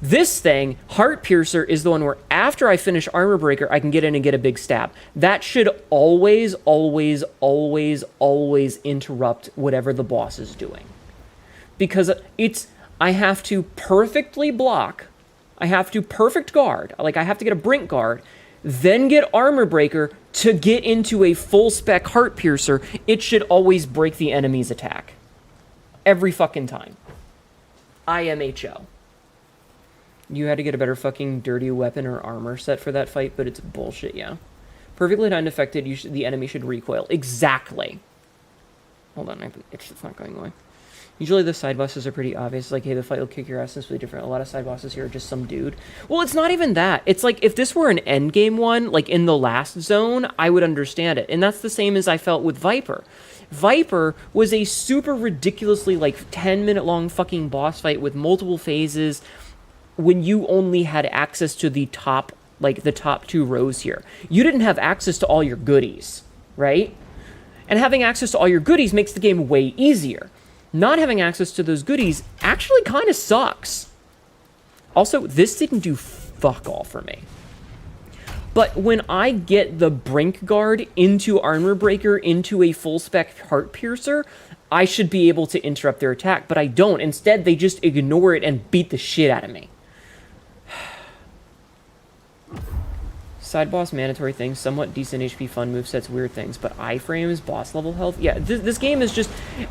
This thing, Heart Piercer, is the one where after I finish Armor Breaker, I can get in and get a big stab. That should always, always, always, always interrupt whatever the boss is doing. Because I have to perfectly block, I have to perfect guard, like I have to get a brink guard, then get Armor Breaker to get into a full spec Heart Piercer. It should always break the enemy's attack. Every fucking time. IMHO. You had to get a better fucking dirty weapon or armor set for that fight, but it's bullshit, yeah. Perfectly timed affected, the enemy should recoil. Exactly. Hold on, it's not going away. Usually the side bosses are pretty obvious, like, hey, the fight will kick your ass, this will be different. A lot of side bosses here are just some dude. Well, it's not even that. It's like, if this were an endgame one, like in the last zone, I would understand it. And that's the same as I felt with Viper. Viper was a super ridiculously, like, 10-minute long fucking boss fight with multiple phases, when you only had access to the top, like the top 2 rows here. You didn't have access to all your goodies, right? And having access to all your goodies makes the game way easier. Not having access to those goodies actually kind of sucks. Also, this didn't do fuck all for me. But when I get the Brink Guard into Armor Breaker into a full spec Heart Piercer, I should be able to interrupt their attack, but I don't. Instead, they just ignore it and beat the shit out of me. Side boss mandatory things, somewhat decent HP, fun movesets, weird things, but iframes, boss level health. Yeah, this game is just,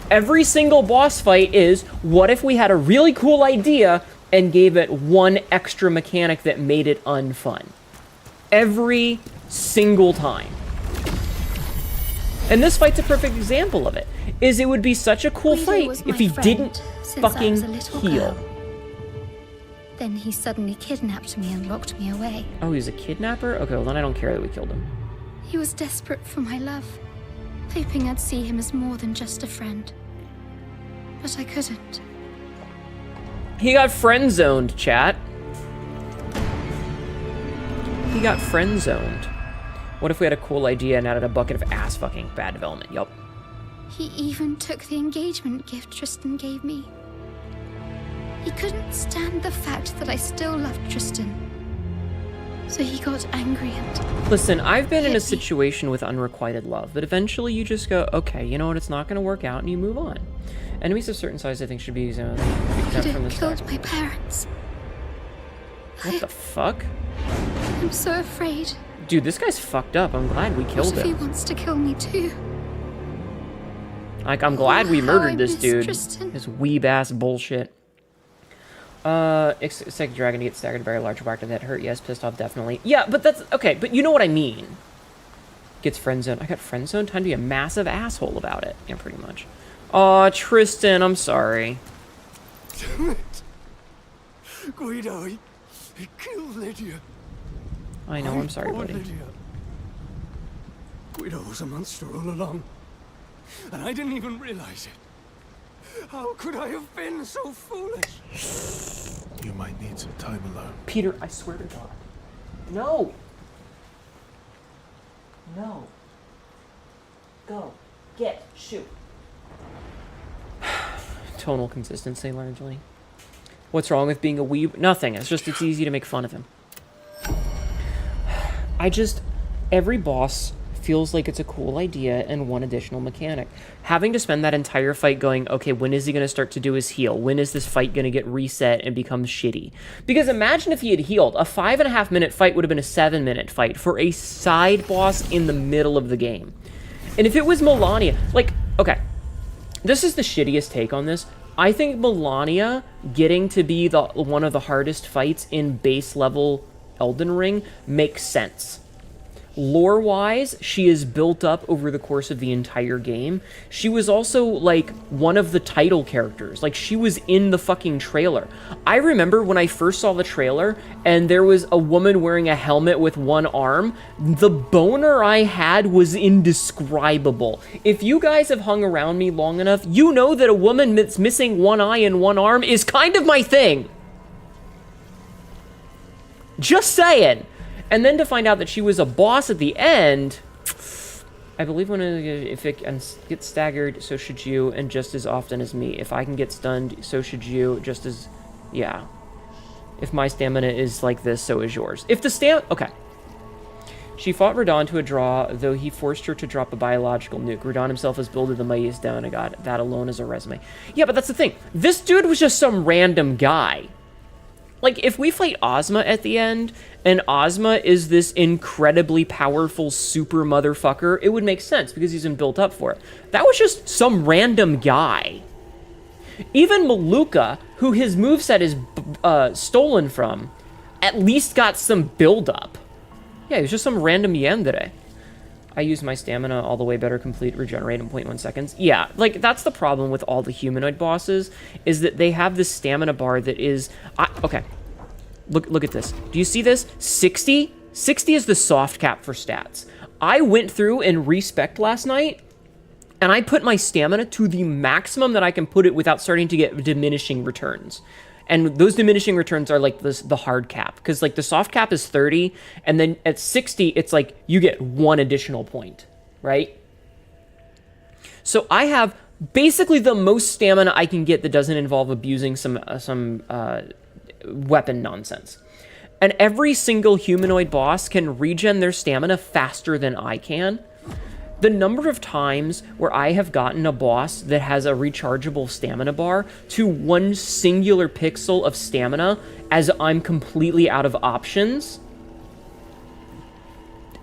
every single boss fight is, what if we had a really cool idea and gave it one extra mechanic that made it unfun? Every single time. And this fight's a perfect example of it. Is it would be such a cool Guido fight was if my he friend didn't since I fucking was a little heal. girl. Then he suddenly kidnapped me and locked me away. Oh, he's a kidnapper? Okay, well then I don't care that we killed him. He was desperate for my love, hoping I'd see him as more than just a friend. But I couldn't. He got friend-zoned, chat. He got friend-zoned. What if we had a cool idea and added a bucket of ass-fucking bad development? Yup. He even took the engagement gift Tristan gave me. He couldn't stand the fact that I still loved Tristan. So he got angry and... Listen, I've been in a hit me. situation with unrequited love, but eventually you just go, okay, you know what, it's not going to work out, and you move on. Enemies of certain size, I think, should be exempt Could from have this killed stack. my parents. What the fuck? I'm so afraid. Dude, this guy's fucked up. I'm glad we What killed if he him. wants to kill me too? Like, I'm glad we How murdered I this miss dude. Tristan. His weeb-ass bullshit. Expect Dragon to get staggered very large whack to that hurt. Yes, pissed off, definitely. Yeah, but that's... Okay, but you know what I mean. Gets friend-zoned. I got friend-zoned? Time to be a massive asshole about it. Yeah, pretty much. Aw, Tristan, I'm sorry. Damn it! Guido, he killed Lydia. I know, I'm sorry, Poor buddy. Lydia. Guido was a monster all along. And I didn't even realize it. How could I have been so foolish? You might need some time alone. Peter, I swear to God. No! No. Go. Get. Shoot. Tonal consistency, largely. What's wrong with being a weeb? Nothing. It's just, it's easy to make fun of him. Every boss feels like it's a cool idea and one additional mechanic. Having to spend that entire fight going, okay, when is he going to start to do his heal? When is this fight going to get reset and become shitty? Because imagine if he had healed. A 5.5 minute fight would have been a 7-minute fight for a side boss in the middle of the game. And if it was Melania, like, okay, this is the shittiest take on this. I think Melania getting to be one of the hardest fights in base level Elden Ring makes sense. Lore-wise, she is built up over the course of the entire game. She was also, like, one of the title characters. Like, she was in the fucking trailer. I remember when I first saw the trailer, and there was a woman wearing a helmet with one arm, the boner I had was indescribable. If you guys have hung around me long enough, you know that a woman that's missing one eye and one arm is kind of my thing. Just saying. And then to find out that she was a boss at the end, I believe if it gets staggered, so should you, and just as often as me. If I can get stunned, so should you, just as, yeah. If my stamina is like this, so is yours. If the okay. She fought Radon to a draw, though he forced her to drop a biological nuke. Radon himself has builded the mightiest down and got that alone as a resume. Yeah, but that's the thing. This dude was just some random guy. Like, if we fight Ozma at the end, and Ozma is this incredibly powerful super motherfucker, it would make sense, because he's been built up for it. That was just some random guy. Even Maluka, who his moveset is stolen from, at least got some build-up. Yeah, he was just some random yandere. I use my stamina all the way better, complete, regenerate in 0.1 seconds. Yeah, like, that's the problem with all the humanoid bosses, is that they have this stamina bar that is... okay, look at this. Do you see this? 60? 60 is the soft cap for stats. I went through and respect last night, and I put my stamina to the maximum that I can put it without starting to get diminishing returns. And those diminishing returns are like the hard cap. Because like the soft cap is 30, and then at 60, it's like you get 1 additional point, right? So I have basically the most stamina I can get that doesn't involve abusing some weapon nonsense. And every single humanoid boss can regen their stamina faster than I can. The number of times where I have gotten a boss that has a rechargeable stamina bar to 1 singular pixel of stamina as I'm completely out of options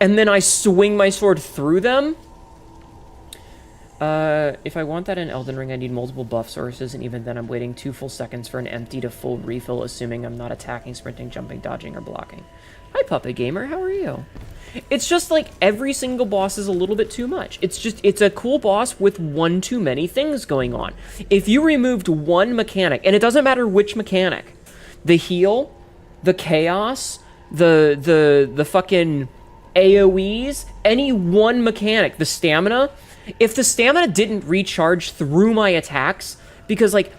and then I swing my sword through them. If I want that in Elden Ring, I need multiple buff sources, and even then I'm waiting 2 full seconds for an empty to full refill, assuming I'm not attacking, sprinting, jumping, dodging, or blocking. Hi, Puppet Gamer, how are you? It's just like every single boss is a little bit too much. It's a cool boss with one too many things going on. If you removed one mechanic, and it doesn't matter which mechanic, the heal, the chaos, the fucking AoEs, any one mechanic, the stamina, if the stamina didn't recharge through my attacks, because, like,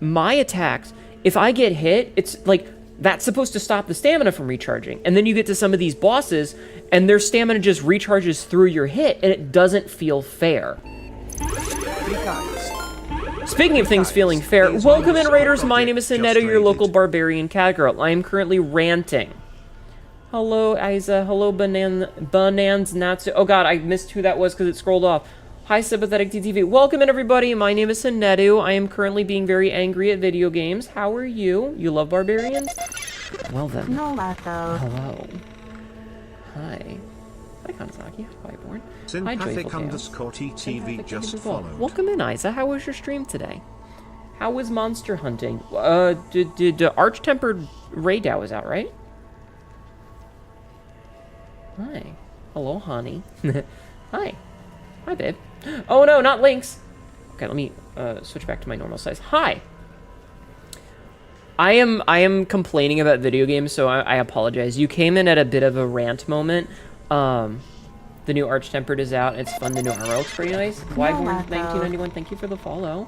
my attacks, if I get hit, it's, like, that's supposed to stop the stamina from recharging. And then you get to some of these bosses, and their stamina just recharges through your hit, and it doesn't feel fair. Speaking of things feeling fair, welcome in, Raiders. My name is Sineto, your local barbarian Catgirl. I am currently ranting. Hello, Isa. Hello, Banans Natsu. Oh god, I missed who that was because it scrolled off. Hi, Sympathetic TTV. Welcome in, everybody. My name is Sinetu. I am currently being very angry at video games. How are you? You love barbarians? Well then. No, Lato. Hello. Hi. Hi, Kanzaki. Hi, Born. Hi, Joyful Chaos. TTV just followed. Welcome in, Isa. How was your stream today? How was monster hunting? Did Arch-Tempered Raydow is out, right? Hi. Hello, honey. Hi. Hi, babe. Oh no, not Lynx. Okay, let me switch back to my normal size. Hi. I am complaining about video games, so I apologize. You came in at a bit of a rant moment. The new Arch-Tempered is out. It's fun. The new armor looks pretty nice. Wyborn1991, thank you for the follow.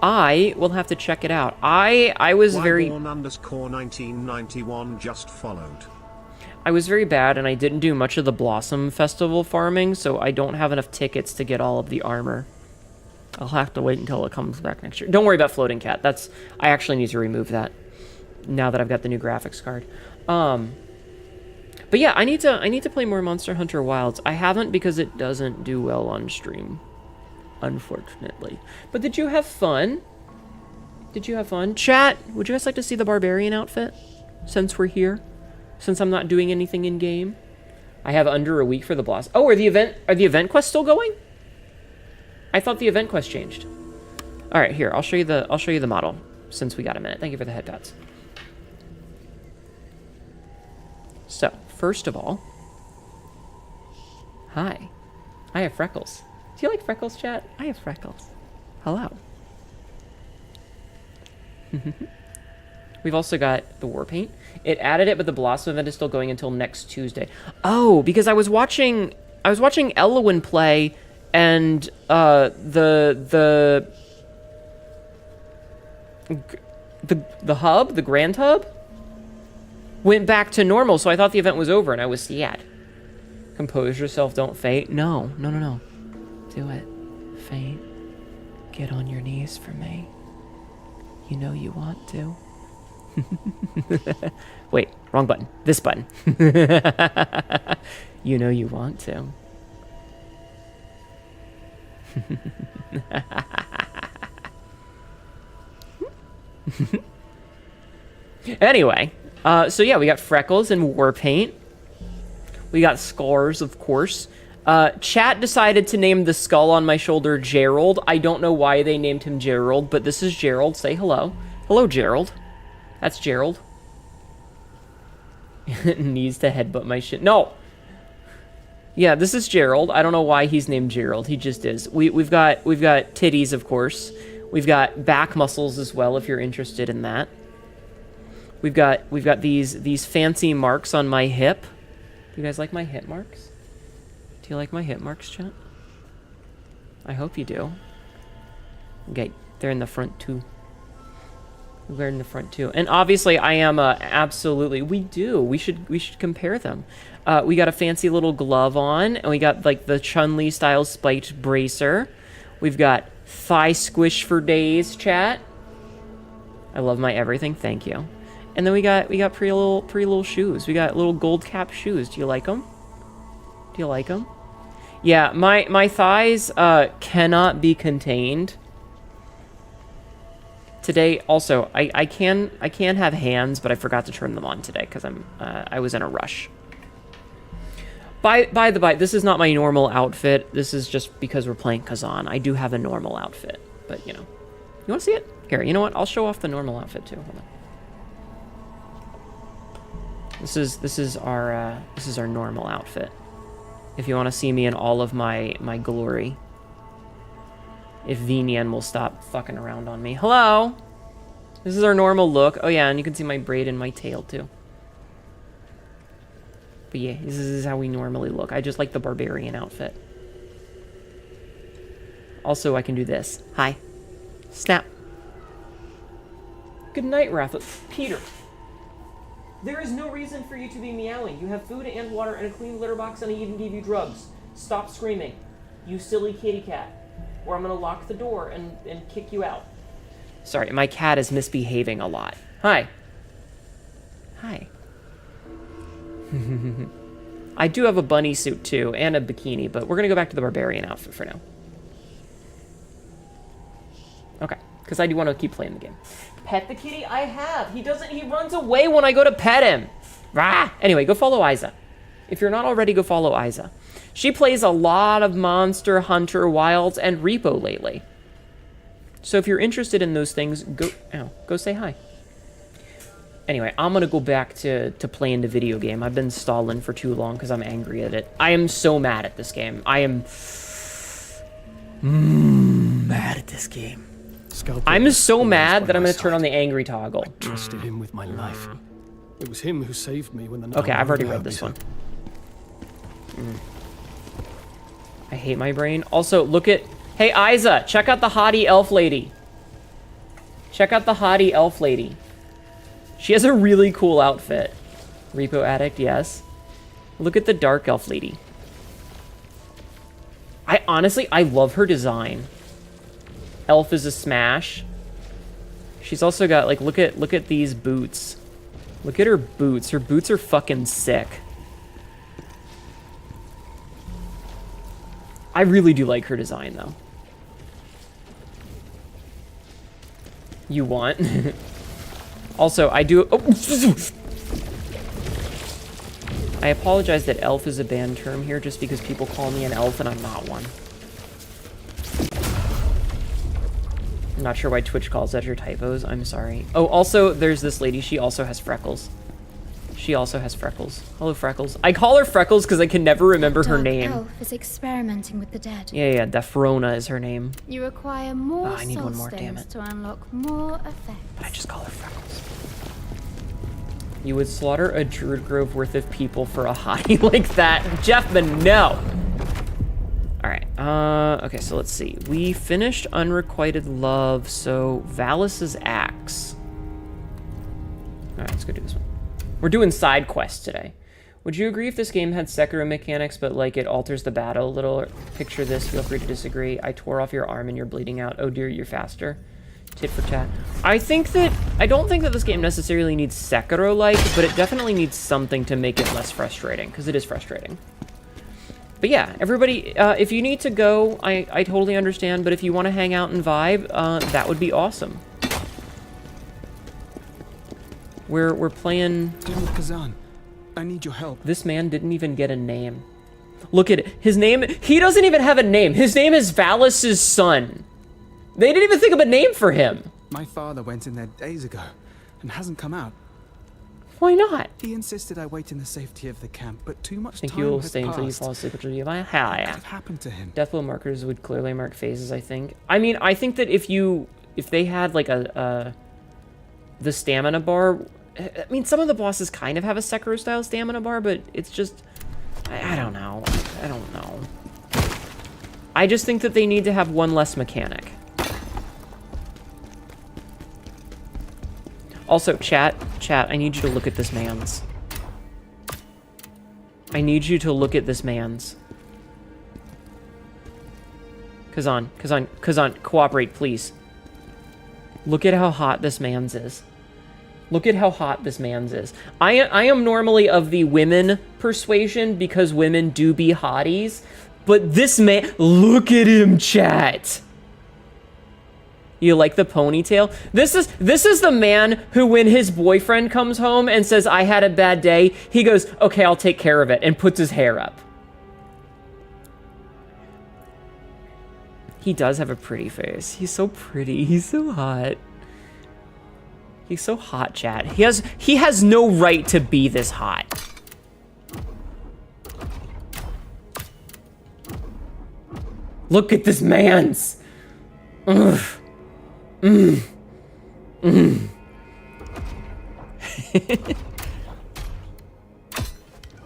I will have to check it out. I was very... Wyborn_1991 just followed. I was very bad, and I didn't do much of the Blossom Festival farming, so I don't have enough tickets to get all of the armor. I'll have to wait until it comes back next year. Don't worry about Floating Cat. I actually need to remove that now that I've got the new graphics card. But yeah, I need to play more Monster Hunter Wilds. I haven't because it doesn't do well on stream, unfortunately. But did you have fun? Did you have fun? Chat, would you guys like to see the Barbarian outfit since we're here? Since I'm not doing anything in game, I have under a week for the boss. Oh, are the event quests still going? I thought the event quest changed. All right, here I'll show you the model since we got a minute. Thank you for the head pats. So first of all, hi, I have freckles. Do you like freckles, chat? I have freckles. Hello. We've also got the war paint. It added it, but the Blossom event is still going until next Tuesday. Oh, because I was watching Elowin play, and the hub, the Grand Hub, went back to normal, so I thought the event was over, and I was sad. Compose yourself, don't faint. No. Do it. Faint. Get on your knees for me. You know you want to. Wait, wrong button. This button. You know you want to. Anyway, so yeah, we got freckles and war paint. We got scars, of course. Chat decided to name the skull on my shoulder Gerald. I don't know why they named him Gerald, but this is Gerald. Say hello. Hello, Gerald. That's Gerald. Needs to headbutt my shit. No! Yeah, this is Gerald. I don't know why he's named Gerald. He just is. We've got titties, of course. We've got back muscles as well, if you're interested in that. We've got these fancy marks on my hip. Do you guys like my hip marks? Do you like my hip marks, chat? I hope you do. Okay, they're in the front too. We're in the front too. And obviously I am absolutely, we should compare them. We got a fancy little glove on, and we got like the Chun-Li style spiked bracer. We've got thigh squish for days, chat. I love my everything, thank you. And then we got pretty little shoes. We got little gold cap shoes. Do you like them? Do you like them? Yeah, my thighs cannot be contained. Today, also, I can have hands, but I forgot to turn them on today because I was in a rush. By the by, this is not my normal outfit. This is just because we're playing Khazan. I do have a normal outfit, but you know. You want to see it? Here, you know what? I'll show off the normal outfit too. Hold on. This is our normal outfit. If you want to see me in all of my glory. If Vinian will stop fucking around on me. Hello. This is our normal look. Oh yeah, and you can see my braid and my tail too. But yeah, this is how we normally look. I just like the Barbarian outfit. Also, I can do this. Hi. Snap. Good night, Ratha. Peter. There is no reason for you to be meowing. You have food and water and a clean litter box, and I even gave you drugs. Stop screaming, you silly kitty cat. Or I'm gonna lock the door and kick you out. Sorry, my cat is misbehaving a lot. Hi. Hi. I do have a bunny suit too, and a bikini, but we're gonna go back to the Barbarian outfit for now. Okay, because I do want to keep playing the game. Pet the kitty? I have. He runs away when I go to pet him. Rah! Anyway, go follow Isa. If you're not already, go follow Isa. She plays a lot of Monster Hunter Wilds and Repo lately. So if you're interested in those things, go say hi. Anyway, I'm gonna go back to playing the video game. I've been stalling for too long because I'm angry at it. I am so mad at this game. I am mad at this game. I'm so mad that I'm gonna turn on the angry toggle. I trusted him with my life. It was him who saved me when the Okay, I've already read this one. I hate my brain. Also, look at... Hey, Isa, check out the hottie elf lady. Check out the hottie elf lady. She has a really cool outfit. Repo addict, yes. Look at the dark elf lady. I love her design. Elf is a smash. She's also got, like, look at these boots. Look at her boots. Her boots are fucking sick. I really do like her design, though. You want? Also, I do... Oh. I apologize that elf is a banned term here just because people call me an elf and I'm not one. I'm not sure why Twitch calls that your typos. I'm sorry. Oh, also, there's this lady. She also has freckles. She also has freckles. Hello, Freckles. I call her Freckles because I can never remember her name. Elf is experimenting with the dead. Yeah, Defrona is her name. You require more I need soul one more, damn stones it. to unlock more effects. But I just call her Freckles. You would slaughter a Druid Grove worth of people for a hottie like that? Jeffman, no! Alright, okay, so let's see. We finished Unrequited Love, so Valus's Axe. Alright, let's go do this one. We're doing side quests today. Would you agree if this game had Sekiro mechanics, but like it alters the battle a little? Picture this, feel free to disagree. I tore off your arm and you're bleeding out. Oh dear, you're faster. Tit for tat. I don't think that this game necessarily needs Sekiro-like, but it definitely needs something to make it less frustrating, because it is frustrating. But yeah, everybody, if you need to go, I totally understand, but if you want to hang out and vibe, that would be awesome. We're playing... General Khazan, I need your help. This man didn't even get a name. Look at it. His name... He doesn't even have a name. His name is Valus's son. They didn't even think of a name for him. My father went in there days ago and hasn't come out. Why not? He insisted I wait in the safety of the camp, but too much Think time you'll has stay until you passed. fall asleep, which would be hell What yeah. could have happened to him? Death blow markers would clearly mark phases, I think. I mean, I think that if they had like the stamina bar, I mean, some of the bosses kind of have a Sekiro style stamina bar, but it's just, I don't know. I don't know. I just think that they need to have one less mechanic. Also, chat, I need you to look at this man's. I need you to look at this man's. Khazan, cooperate, please. Look at how hot this man's is. Look at how hot this man's is. I am normally of the women persuasion because women do be hotties, but this man, look at him, chat. You like the ponytail? This is the man who, when his boyfriend comes home and says, I had a bad day, he goes, okay, I'll take care of it, and puts his hair up. He does have a pretty face. He's so pretty. He's so hot. He's so hot, chat. He has no right to be this hot. Look at this man's. Ugh.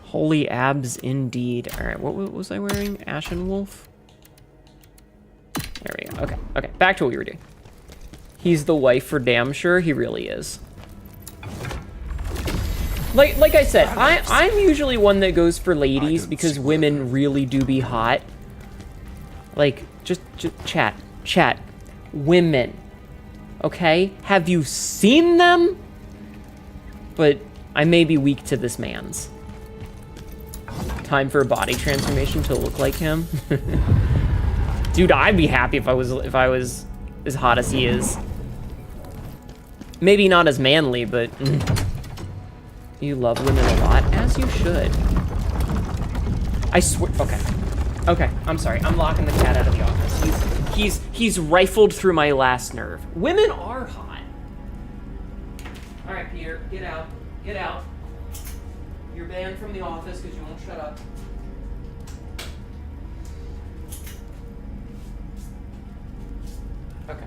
Holy abs indeed. All right, what was I wearing? Ashen Wolf? There we go. Okay, okay. Back to what we were doing. He's the wife for damn sure. He really is. Like I said, I'm usually one that goes for ladies because women really do be hot. Like, just chat. Women. Okay? Have you seen them? But I may be weak to this man's. Time for a body transformation to look like him. Dude, I'd be happy if I was as hot as he is. Maybe not as manly, but you love women a lot, as you should. I swear. Okay, I'm sorry. I'm locking the cat out of the office. He's rifled through my last nerve. Women are hot. All right, Peter, get out. Get out. You're banned from the office because you won't shut up. Okay,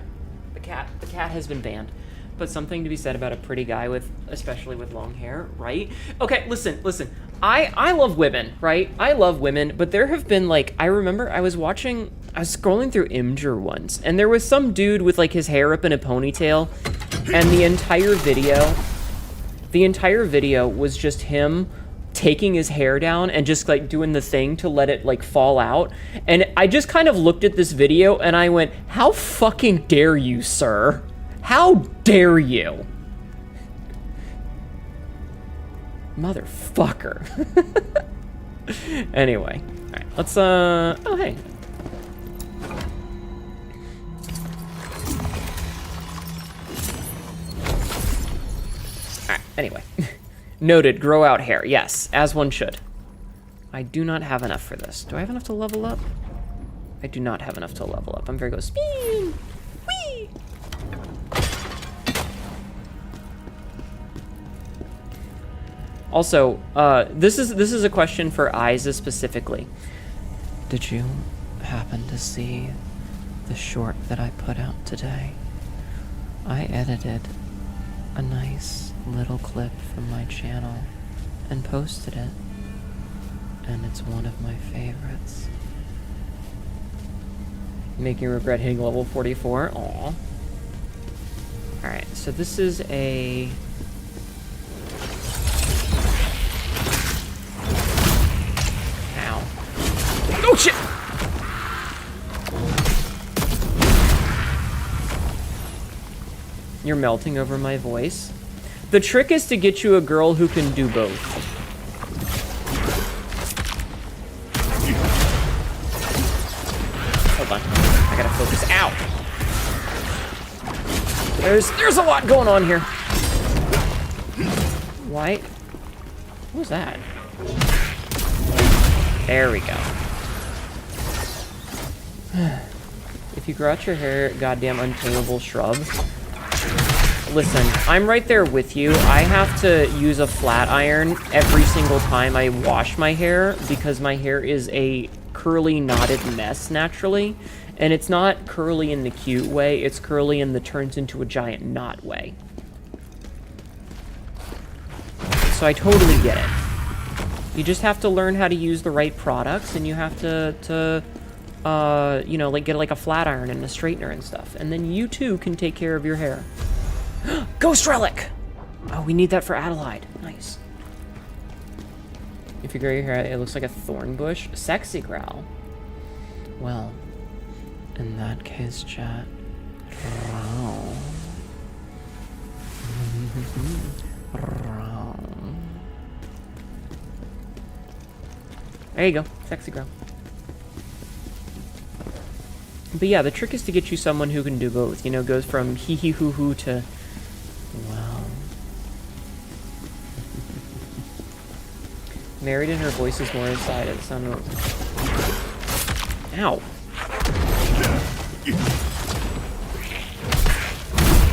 the cat has been banned. But something to be said about a pretty guy especially with long hair, right? Okay, listen. I love women, right? I love women, but there have been like, I remember I was scrolling through Imgur once, and there was some dude with like his hair up in a ponytail, and the entire video was just him taking his hair down and just like doing the thing to let it like fall out. And I just kind of looked at this video and I went, how fucking dare you, sir? How dare you? Motherfucker. Anyway, all right, let's, oh, hey. All right, anyway. Noted, grow out hair. Yes, as one should. I do not have enough for this. Do I have enough to level up? I do not have enough to level up. I'm very good. Spin! Whee! Also, this is a question for Isa specifically. Did you happen to see the short that I put out today? I edited a nice little clip from my channel and posted it, and it's one of my favorites. Making you regret hitting level 44? Aw. Alright, so this is a... Ow. Oh shit! You're melting over my voice. The trick is to get you a girl who can do both. Hold on. I gotta focus. Ow! There's a lot going on here. Why? What was that? There we go. If you grow out your hair, goddamn untamable shrub. Listen, I'm right there with you. I have to use a flat iron every single time I wash my hair because my hair is a curly, knotted mess naturally. And it's not curly in the cute way, it's curly in the turns into a giant knot way. So I totally get it. You just have to learn how to use the right products, and you have to you know, like get like a flat iron and a straightener and stuff. And then you too can take care of your hair. Ghost Relic! Oh, we need that for Adelaide. Nice. If you grow your hair, it looks like a thorn bush. Sexy growl. Well, in that case, chat. There you go. Sexy growl. But yeah, the trick is to get you someone who can do both. You know, goes from hee-hee-hoo-hoo to... Wow. Married and her voice is more inside. It sounded... Ow.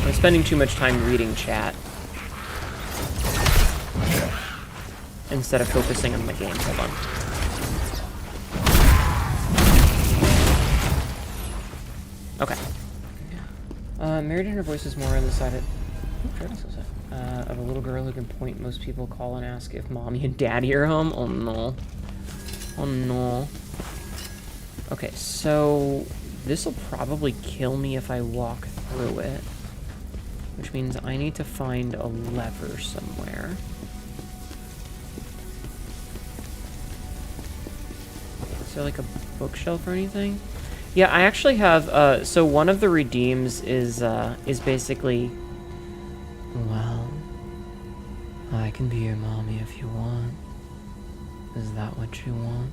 I'm spending too much time reading chat instead of focusing on the game. Hold on. Okay. Married in her voice is more on the side of a little girl who can point. Most people call and ask if mommy and daddy are home. Oh no. Oh no. Okay, so this'll probably kill me if I walk through it, which means I need to find a lever somewhere. Is there like a bookshelf or anything? Yeah, I actually have, so one of the redeems is basically, well, I can be your mommy if you want. Is that what you want?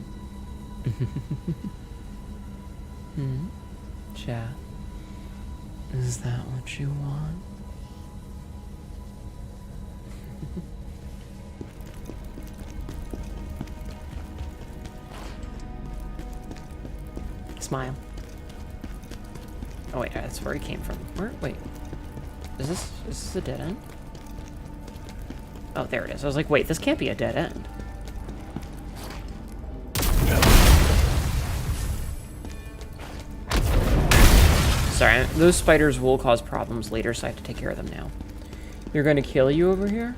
Chat. Is that what you want? Smile. Oh wait, that's where he came from. Where? Wait. Is this a dead end? Oh, there it is. I was like, wait, this can't be a dead end. Sorry, those spiders will cause problems later, so I have to take care of them now. They're going to kill you over here?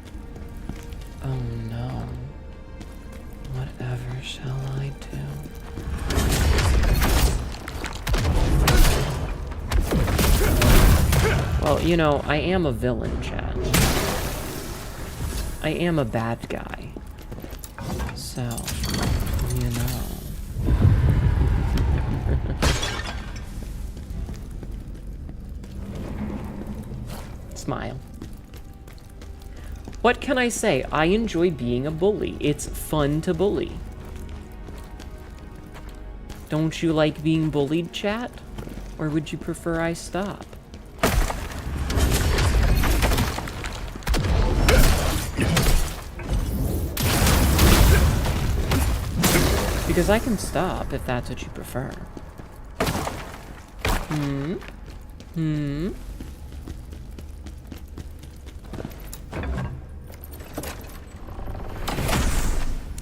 Oh no. Whatever shall I do? Well, you know, I am a villain, Chad. I am a bad guy. So, you know. Smile. What can I say? I enjoy being a bully. It's fun to bully. Don't you like being bullied, chat? Or would you prefer I stop? Because I can stop if that's what you prefer.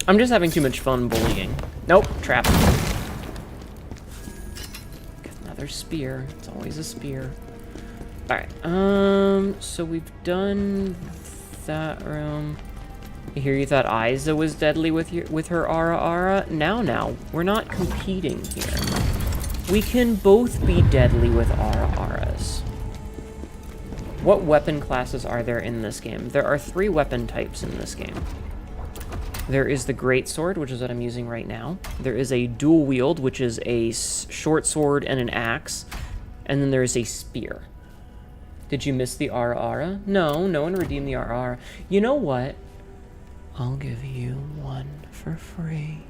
I'm just having too much fun bullying. Nope, trap. Another spear. It's always a spear. Alright, so we've done that room. I hear you thought Aiza was deadly with her Ara. Now, we're not competing here. We can both be deadly with Aras. What weapon classes are there in this game? There are 3 weapon types in this game. There is the greatsword, which is what I'm using right now. There is a dual wield, which is a short sword and an axe. And then there is a spear. Did you miss the Ara? No, no one redeemed the Ara. You know what? I'll give you one for free.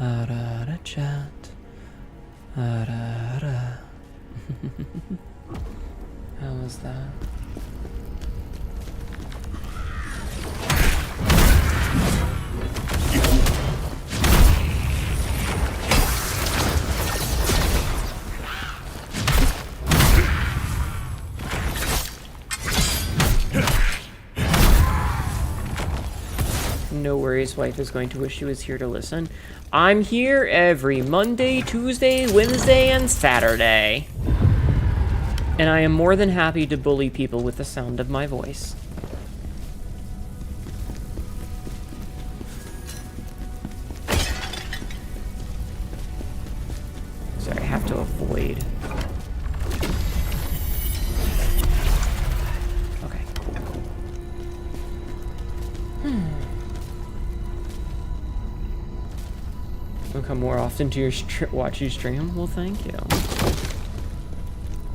Ara chat. Ara. How was that? No worries, wife is going to wish she was here to listen. I'm here every Monday, Tuesday, Wednesday, and Saturday. And I am more than happy to bully people with the sound of my voice. Sorry, I have to avoid. Okay, cool. I'll come more often to your watch you stream. Well, thank you.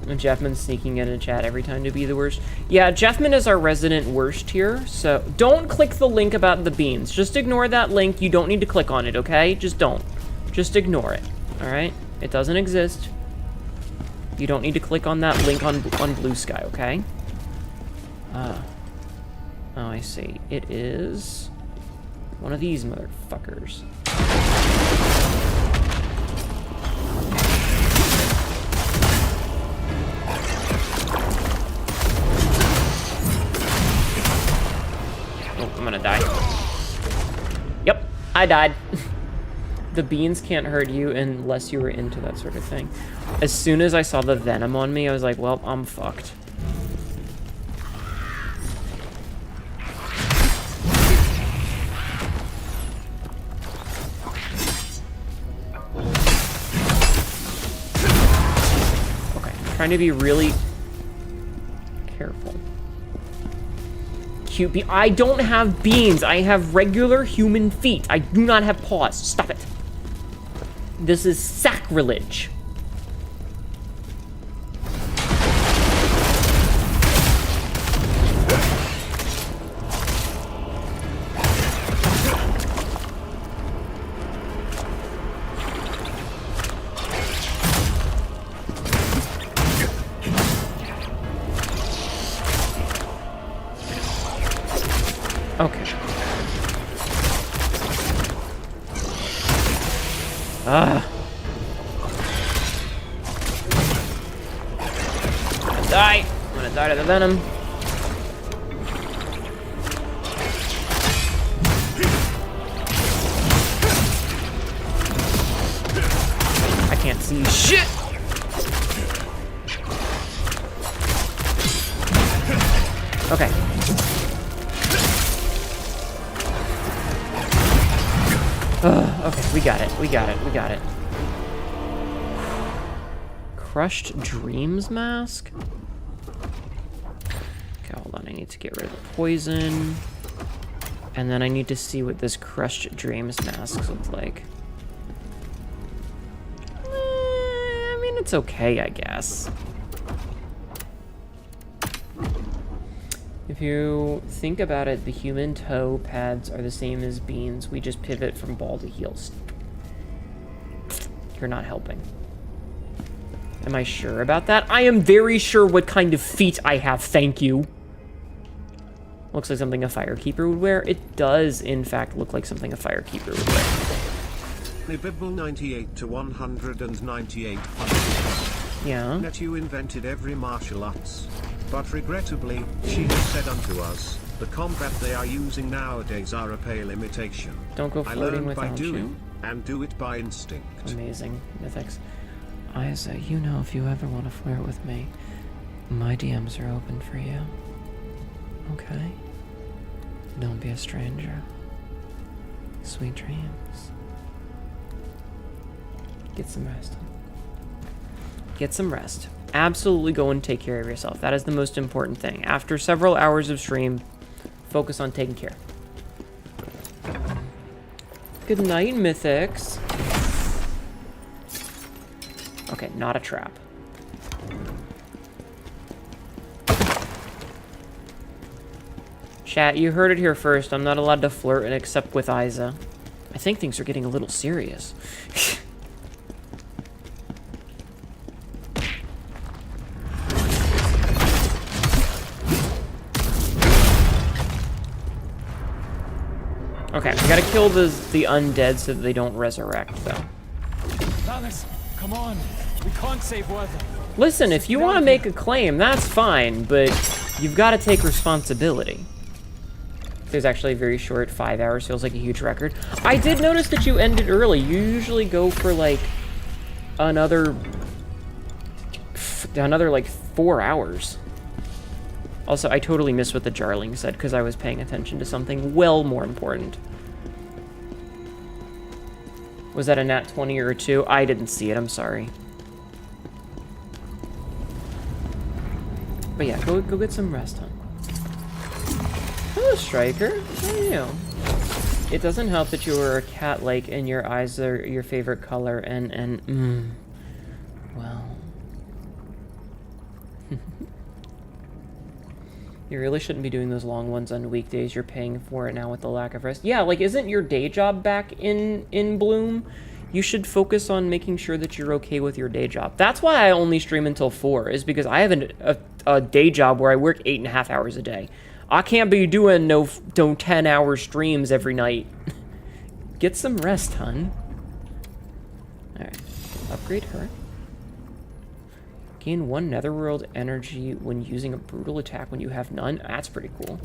And Jeffman's sneaking in a chat every time to be the worst. Yeah, Jeffman is our resident worst here, so don't click the link about the beans. Just ignore that link. You don't need to click on it, okay? Just don't. Just ignore it, all right? It doesn't exist. You don't need to click on that link on Blue Sky, okay? Oh, I see. It is one of these motherfuckers. Oh, I'm gonna die. Yep, I died. The beans can't hurt you unless you were into that sort of thing. As soon as I saw the venom on me, I was like, well, I'm fucked. Trying to be really careful. Cute I don't have beans. I have regular human feet. I do not have paws. Stop it. This is sacrilege. Okay. Ah. I'm gonna die. I'm gonna die to the venom. I can't see shit. Okay. Okay, we got it. We got it. We got it. Crushed Dreams Mask? Okay, hold on. I need to get rid of the poison. And then I need to see what this Crushed Dreams Mask looks like. I mean, it's okay, I guess. If you think about it, the human toe pads are the same as beans. We just pivot from ball to heels. You're not helping. Am I sure about that? I am very sure what kind of feet I have, thank you. Looks like something a firekeeper would wear. It does, in fact, look like something a firekeeper would wear. Bible 98 to 198. Yeah. That you invented every martial arts. But regrettably, she has said unto us, the combat they are using nowadays are a pale imitation. Don't go I flirting learned without by doing, you. and do it by instinct. Amazing. Mythics. Isa, you know if you ever want to flirt with me, my DMs are open for you. Okay? Don't be a stranger. Sweet dreams. Get some rest. Get some rest. Absolutely go and take care of yourself. That is the most important thing. After several hours of stream, focus on taking care. Good night, Mythics. Okay, not a trap. Chat, you heard it here first. I'm not allowed to flirt except with Isa. I think things are getting a little serious. Okay, we gotta kill the undead so that they don't resurrect, though. Alice, come on. We can't save Werther. Listen, if you want to make a claim, that's fine, but you've got to take responsibility. There's actually a very short 5 hours, feels like a huge record. I did notice that you ended early. You usually go for, like, another like 4 hours. Also, I totally missed what the Jarling said because I was paying attention to something well more important. Was that a nat 20 or a 2? I didn't see it, I'm sorry. But yeah, go get some rest, huh? Hello, Striker. How are you? It doesn't help that you are a cat-like and your eyes are your favorite color well. You really shouldn't be doing those long ones on weekdays. You're paying for it now with the lack of rest. Yeah, like, isn't your day job back in bloom? You should focus on making sure that you're okay with your day job. That's why I only stream until 4, is because I have a day job where I work 8.5 hours a day. I can't be doing no 10-hour streams every night. Get some rest, hun. Alright. Upgrade her. Gain 1 netherworld energy when using a brutal attack when you have none. That's pretty cool.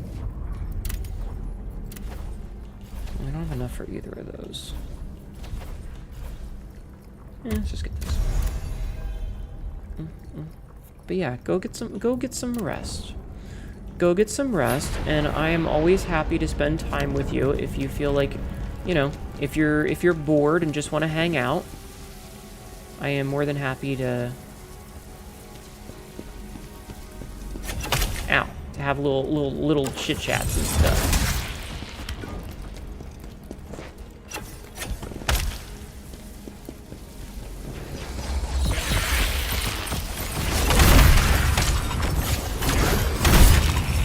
have enough for either of those. Let's just get this. But yeah, go get some rest. Go get some rest, and I am always happy to spend time with you if you feel like, you know, if you're bored and just want to hang out. I am more than happy to have little chit chats and stuff.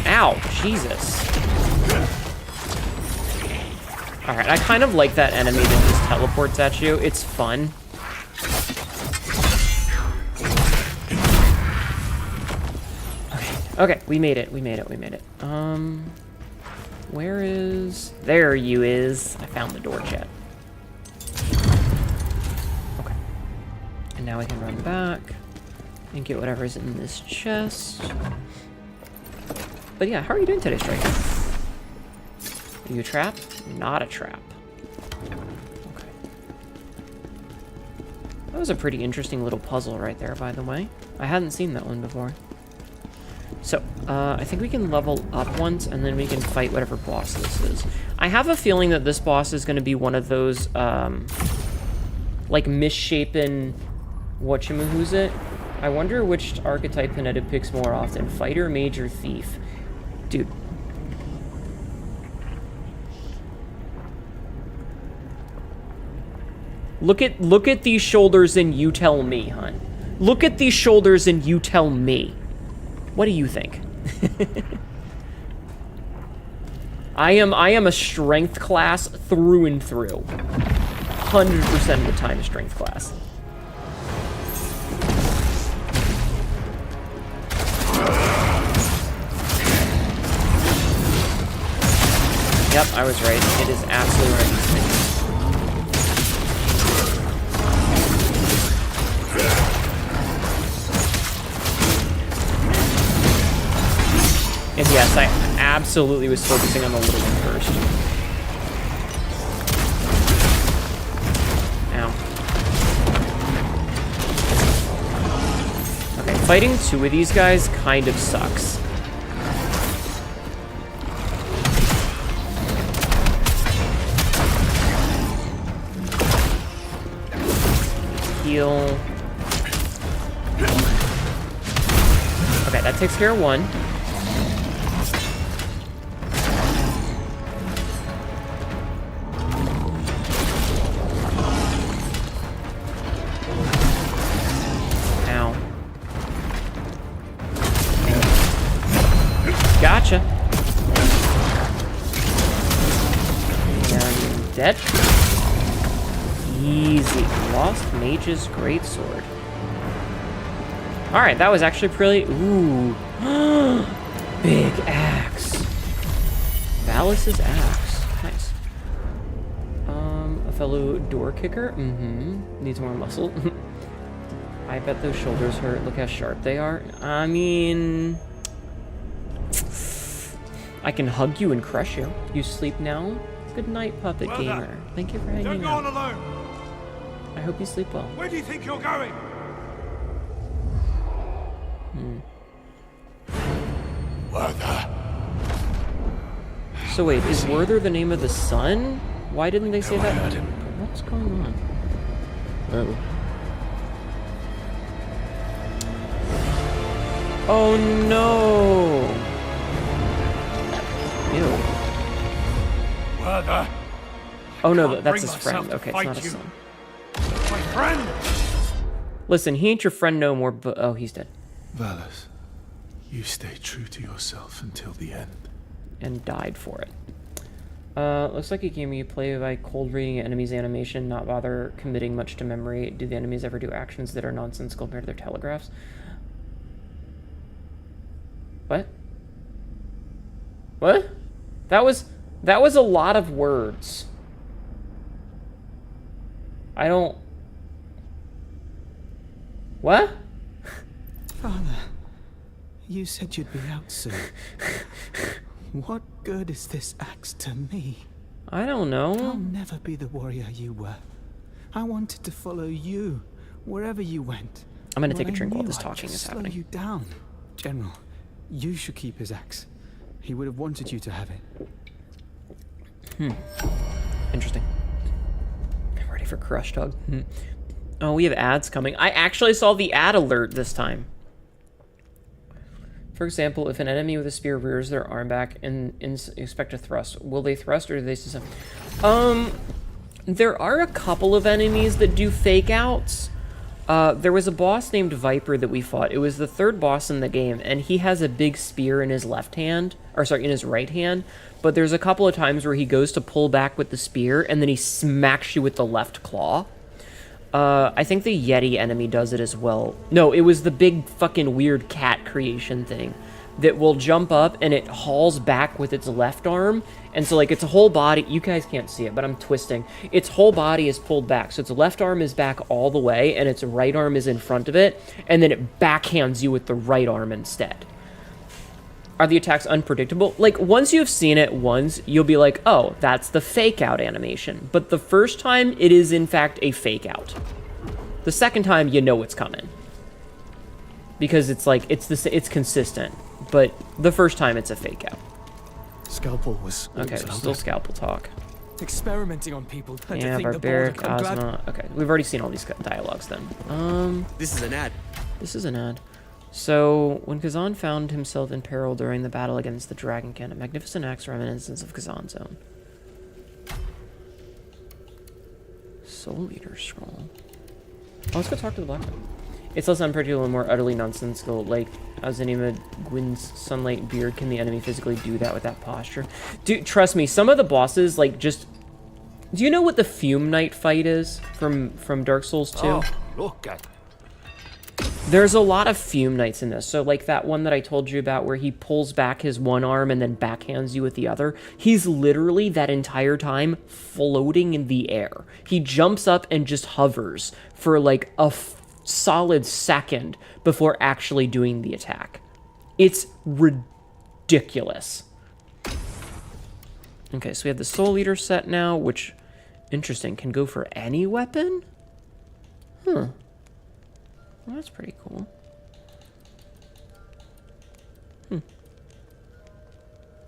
Ow, Jesus. Alright, I kind of like that enemy that just teleports at you. It's fun. Okay, we made it. Where is... There you is. I found the door, chat. Okay. And now we can run back and get whatever's in this chest. But yeah, how are you doing today, Striker? Are you a trap? Not a trap. Okay. That was a pretty interesting little puzzle right there, by the way. I hadn't seen that one before. So, I think we can level up once, and then we can fight whatever boss this is. I have a feeling that this boss is going to be one of those, like, misshapen whatchamahoosit. I wonder which archetype Panetta picks more often, fighter, mage, or thief. Dude. Look at these shoulders and you tell me, hun. Look at these shoulders and you tell me. What do you think? I am a strength class through and through. 100% of the time, a strength class. Yep, I was right. It is absolutely right. And yes, I absolutely was focusing on the little one first. Ow. Okay, fighting two of these guys kind of sucks. Heal. Okay, that takes care of one. Ow. Gotcha. And dead. Easy. Lost Mage's Greatsword. Alright, that was actually pretty... Ooh. Big axe. Valus's axe. Nice. A fellow door kicker. Needs more muscle. I bet those shoulders hurt. Look how sharp they are. I mean... I can hug you and crush you. You sleep now? Good night, Puppet Gamer. Thank you for hanging out. Don't go on alone. I hope you sleep well. Where do you think you're going? Werther. So wait, is Werther the name of the son? Why didn't they say I that? heard him. What's going on? Oh. Oh no! Ew. Werther. Oh no, that's his friend. Okay, it's not his son. My friend! Listen, he ain't your friend no more, but... Oh, he's dead. Valus, you stay true to yourself until the end. And died for it. Looks like a game you play by cold reading enemies' animation, not bother committing much to memory. Do the enemies ever do actions that are nonsensical compared to their telegraphs? What? What? That was a lot of words. I don't... What? Father, you said you'd be out soon. What good is this axe to me? I don't know. I'll never be the warrior you were. I wanted to follow you wherever you went. I'm gonna take a When I drink while knew this I'd talking just is slow happening. you down. General, you should keep his axe. He would have wanted you to have it. Interesting. I'm ready for Crush Dog. Oh, we have ads coming. I actually saw the ad alert this time. For example, if an enemy with a spear rears their arm back and expect a thrust, will they thrust or do they sustain? There are a couple of enemies that do fake outs. There was a boss named Viper that we fought. It was the third boss in the game, and he has a big spear in his left hand, or sorry, in his right hand. But there's a couple of times where he goes to pull back with the spear, and then he smacks you with the left claw. I think the Yeti enemy does it as well. No, it was the big fucking weird cat creation thing that will jump up and it hauls back with its left arm. And so, like, its whole body, you guys can't see it, but I'm twisting. Its whole body is pulled back. So its left arm is back all the way and its right arm is in front of it. And then it backhands you with the right arm instead. Are the attacks unpredictable? Like, once you've seen it once, you'll be like, oh, that's the fake out animation. But the first time, it is in fact a fake out. The second time, you know it's coming. Because it's like, it's consistent. But the first time, it's a fake out. Scalpel was... Okay, still Scalpel talk. Experimenting on people. Yeah, Barbaric, Ozma. Okay, we've already seen all these dialogues then. This is an ad. This is an ad. So, when Khazan found himself in peril during the battle against the Dragonkin, a magnificent axe reminiscence of Khazan's own. Soul Eater Scroll. Oh, let's go talk to the Black One. It's less unpredictable and more utterly nonsensical. Like, Azanima Gwyn's sunlight beard, can the enemy physically do that with that posture? Dude, trust me, some of the bosses, like, just... Do you know what the Fume Knight fight is from Dark Souls 2? Oh, look at... There's a lot of Fume Knights in this. So, like that one that I told you about where he pulls back his one arm and then backhands you with the other. He's literally, that entire time, floating in the air. He jumps up and just hovers for, like, a solid second before actually doing the attack. It's ridiculous. Okay, so we have the Soul Eater set now, which, interesting, can go for any weapon? Huh. Well, that's pretty cool.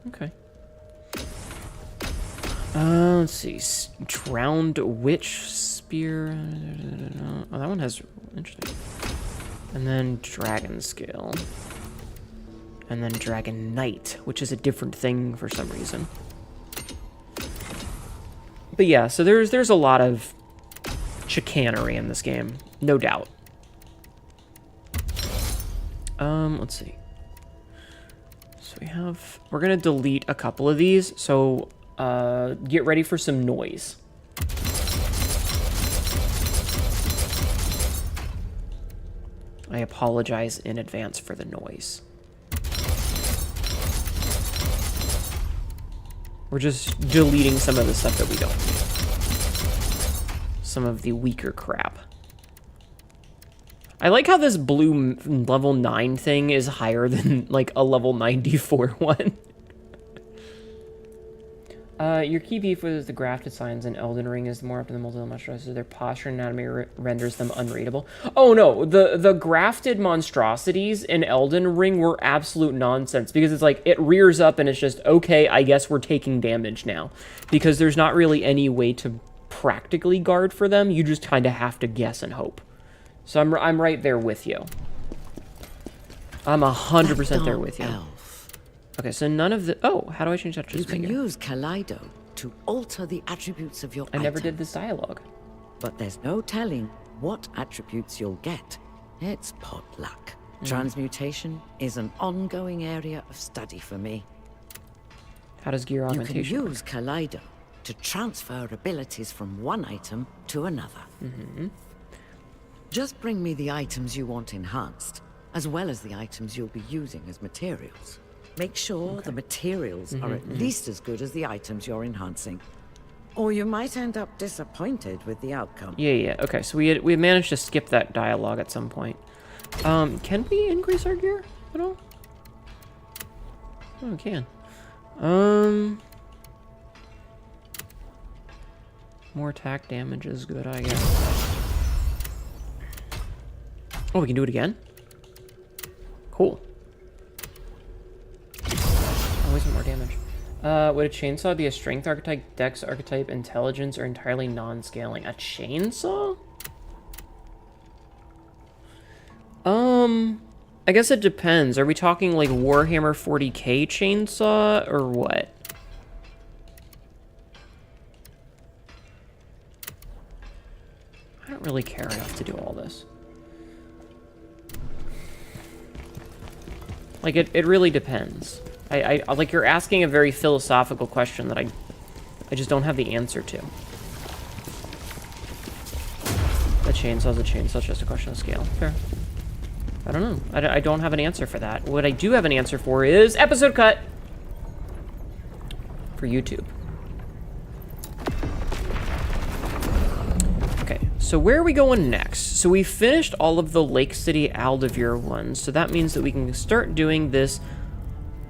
Okay. Let's see. Drowned Witch Spear. Oh, that one has... Interesting. And then Dragon Scale. And then Dragon Knight, which is a different thing for some reason. But yeah, so there's a lot of chicanery in this game. No doubt. Let's see. So we're gonna delete a couple of these, so, get ready for some noise. I apologize in advance for the noise. We're just deleting some of the stuff that we don't need. Some of the weaker crap. I like how this blue level 9 thing is higher than, like, a level 94 one. Your key beef with the grafted signs in Elden Ring is the more often the multiple monstrosities, their posture and anatomy renders them unreadable. Oh no, the grafted monstrosities in Elden Ring were absolute nonsense, because it's like, it rears up and it's just, okay, I guess we're taking damage now. Because there's not really any way to practically guard for them, you just kind of have to guess and hope. So I'm right there with you. I'm 100% there with you. Okay, so none of the... Oh, how do I change that? You can use Kaleido to alter the attributes of your I never did this dialogue. But there's no telling what attributes you'll get. It's pot luck. Transmutation is an ongoing area of study for me. How does gear augmentation You can use Kaleido to transfer abilities from one item to another. Just bring me the items you want enhanced, as well as the items you'll be using as materials. Make sure the materials are at least as good as the items you're enhancing. Or you might end up disappointed with the outcome. Yeah. Okay, so we managed to skip that dialogue at some point. Can we increase our gear at all? Oh, we can. More attack damage is good, I guess. Oh, we can do it again? Cool. Always more damage. Would a chainsaw be a strength archetype, dex archetype, intelligence, or entirely non-scaling? A chainsaw? I guess it depends. Are we talking like Warhammer 40k chainsaw, or what? I don't really care enough to do all this. Like, it really depends. I like, you're asking a very philosophical question that I just don't have the answer to. A chainsaw's a chainsaw, it's just a question of scale. Fair. I don't know. I don't have an answer for that. What I do have an answer for is episode cut for YouTube. Okay, so where are we going next? So we finished all of the Lake City Aldavir ones, so that means that we can start doing this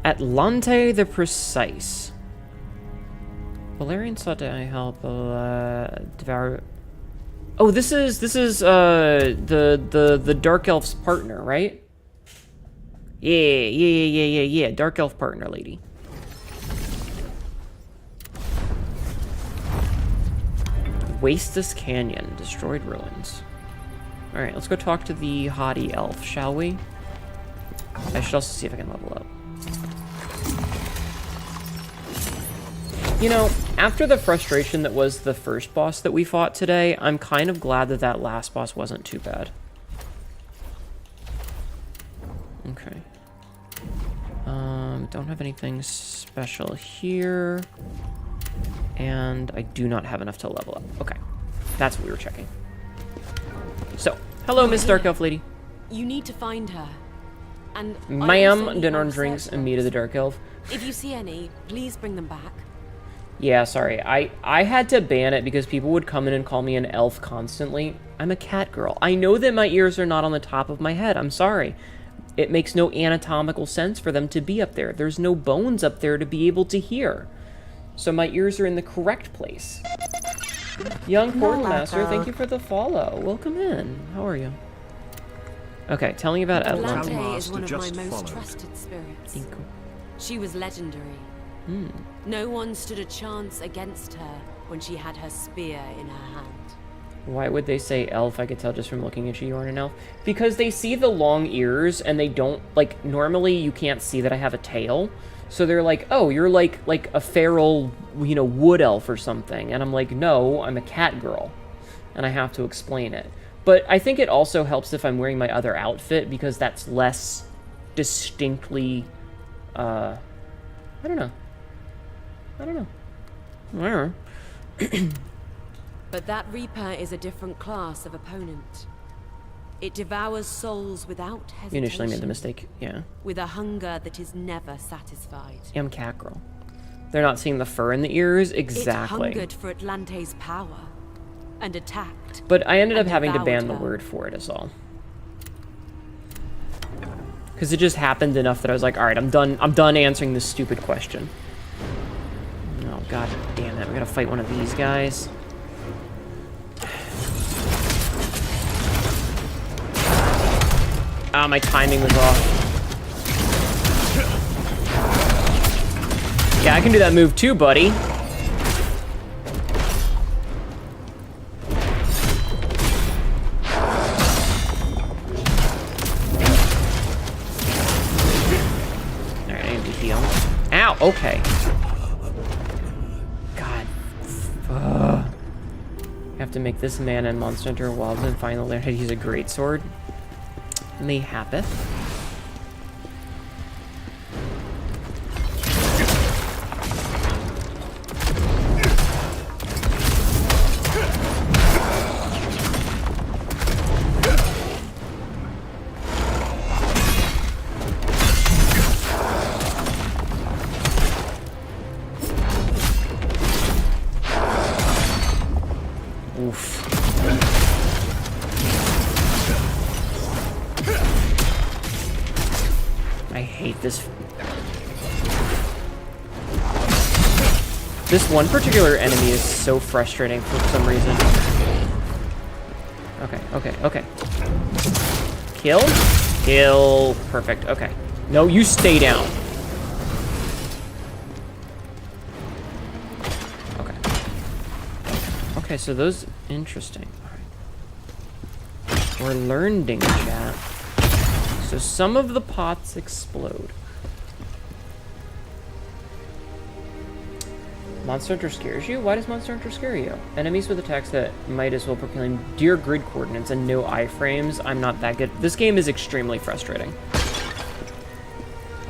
Atlante the Precise. Valerian sought to help devour. Oh, this is the Dark Elf's partner, right? Yeah. Dark Elf partner lady. Wasteless Canyon, destroyed ruins. All right, let's go talk to the haughty elf, shall we? I should also see if I can level up. You know, after the frustration that was the first boss that we fought today, I'm kind of glad that that last boss wasn't too bad. Okay. Don't have anything special here. And I do not have enough to level up. Okay. That's what we were checking. So, hello, Miss Dark Elf Lady. You need to find her. And ma'am, dinner and drinks and meat of the Dark Elf. If you see any, please bring them back. Yeah, sorry. I had to ban it because people would come in and call me an elf constantly. I'm a Catgirl. I know that my ears are not on the top of my head. I'm sorry. It makes no anatomical sense for them to be up there. There's no bones up there to be able to hear. So my ears are in the correct place. Young Portmaster, thank you for the follow. Welcome in. How are you? Okay, tell me about Atlante. Atlante is one of my most trusted spirits. She was legendary. No one stood a chance against her when she had her spear in her hand. Why would they say elf? I could tell just from looking at you, you aren't an elf. Because they see the long ears and they don't, like, normally you can't see that I have a tail. So they're like, oh, you're like a feral, you know, wood elf or something. And I'm like, no, I'm a cat girl. And I have to explain it. But I think it also helps if I'm wearing my other outfit because that's less distinctly, I don't know. Whatever. But that Reaper is a different class of opponent. It devours souls without hesitation. You initially made the mistake, yeah. With a hunger that is never satisfied. I'm Catgirl. They're not seeing the fur in the ears? Exactly. It hungered for Atlante's power and attacked. But I ended up having to ban the word for it is all. Because it just happened enough that I was like, alright, I'm done answering this stupid question. Oh, god damn it. We gotta fight one of these guys. Ah, my timing was off. Yeah, I can do that move too, buddy. Alright, I need to heal. Ow, okay. God. I have to make this man and Monster Hunter Wilds and finally learn how to use a greatsword. Mayhappeth. Oof. I hate this. This one particular enemy is so frustrating for some reason. Okay. Kill? Kill. Perfect, okay. No, you stay down. Okay, so those... Interesting. Alright. We're learning, chat. So some of the pots explode. Monster Hunter scares you? Why does Monster Hunter scare you? Enemies with attacks that might as well proclaim dear grid coordinates and no iframes. I'm not that good. This game is extremely frustrating.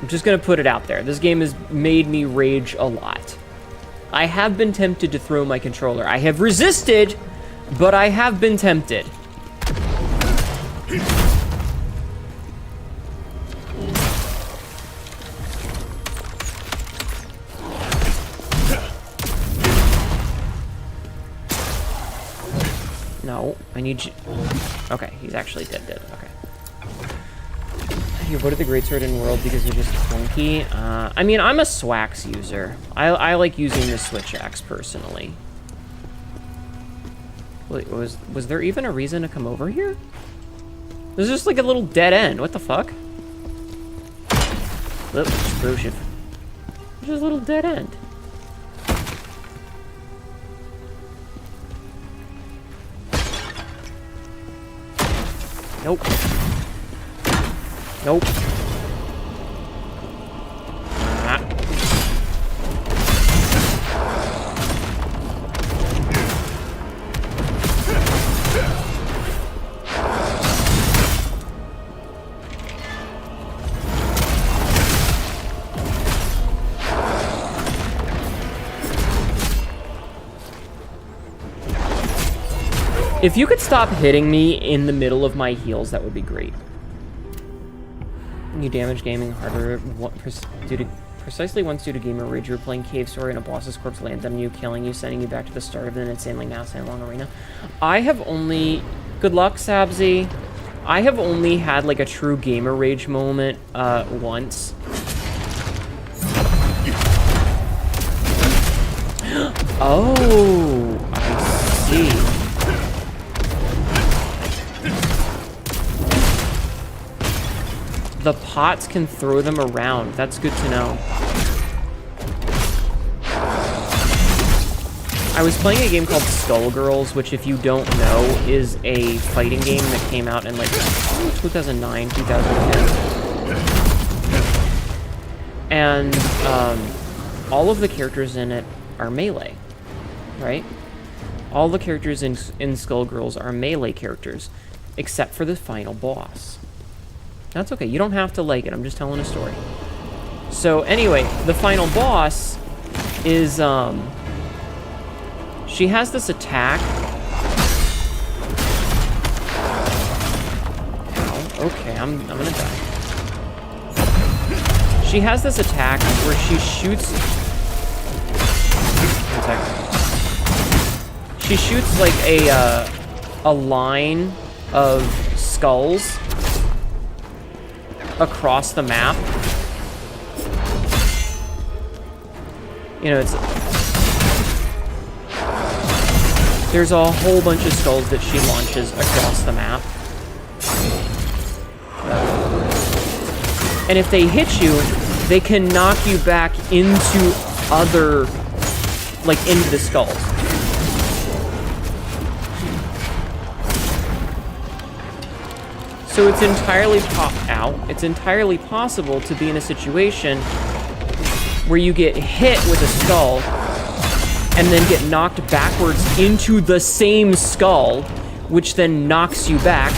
I'm just gonna put it out there. This game has made me rage a lot. I have been tempted to throw my controller. I have resisted, but I have been tempted. No, I need you. Okay, he's actually dead. Okay. You voted the greatsword in world because it's just clunky. I mean, I'm a Swax user. I like using the switch axe personally. Wait, was there even a reason to come over here? There's just like a little dead end. What the fuck? Look, explosive. There's just a little dead end. Nope. Nope. Ah. If you could stop hitting me in the middle of my heals, that would be great. You damage gaming harder precisely once due to gamer rage. You're playing Cave Story and a boss's corpse lands on you, killing you, sending you back to the start of an insanely nasty and long arena. I have only... Good luck, Sabzi. I have only had like a true gamer rage moment once. Oh, I see. The pots can throw them around. That's good to know. I was playing a game called Skullgirls, which if you don't know, is a fighting game that came out in like 2009, 2010. And all of the characters in it are melee, right? All the characters in Skullgirls are melee characters, except for the final boss. That's okay. You don't have to like it. I'm just telling a story. So anyway, the final boss is, she has this attack. Ow, okay, I'm gonna die. She has this attack where she shoots... One second. She shoots like a line of skulls across the map. You know, there's a whole bunch of skulls that she launches across the map. And if they hit you, they can knock you back into other, like, into the skulls. So it's entirely it's entirely possible to be in a situation where you get hit with a skull and then get knocked backwards into the same skull, which then knocks you back.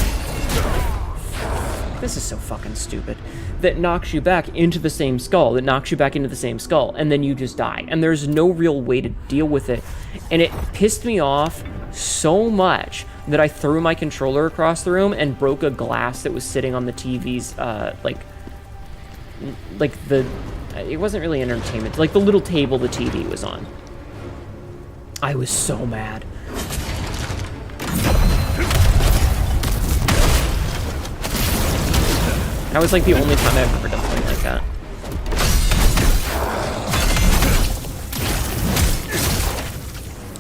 This is so fucking stupid. That knocks you back into the same skull, that knocks you back into the same skull, and then you just die. And there's no real way to deal with it. And it pissed me off so much that I threw my controller across the room and broke a glass that was sitting on the TV's, it wasn't really entertainment, like the little table the TV was on. I was so mad. That was like the only time I've ever done something like that.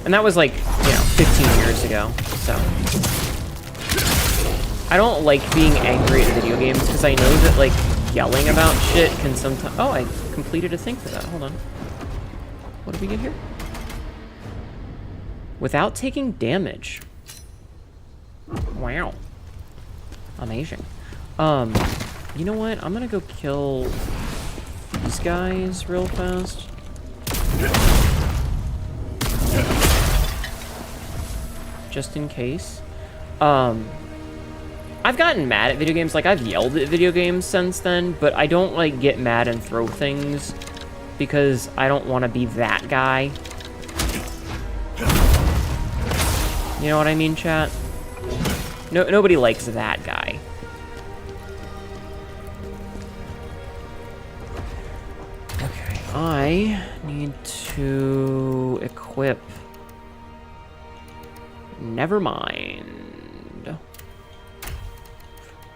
And that was like, you know, 15 years ago, so. I don't like being angry at video games because I know that, like, yelling about shit can sometimes... Oh, I completed a thing for that. Hold on. What did we get here? Without taking damage. Wow. Amazing. You know what? I'm gonna go kill these guys real fast. Just in case. I've gotten mad at video games, like I've yelled at video games since then, but I don't like get mad and throw things because I don't want to be that guy. You know what I mean, chat? No, nobody likes that guy. Okay, I need to equip. Never mind.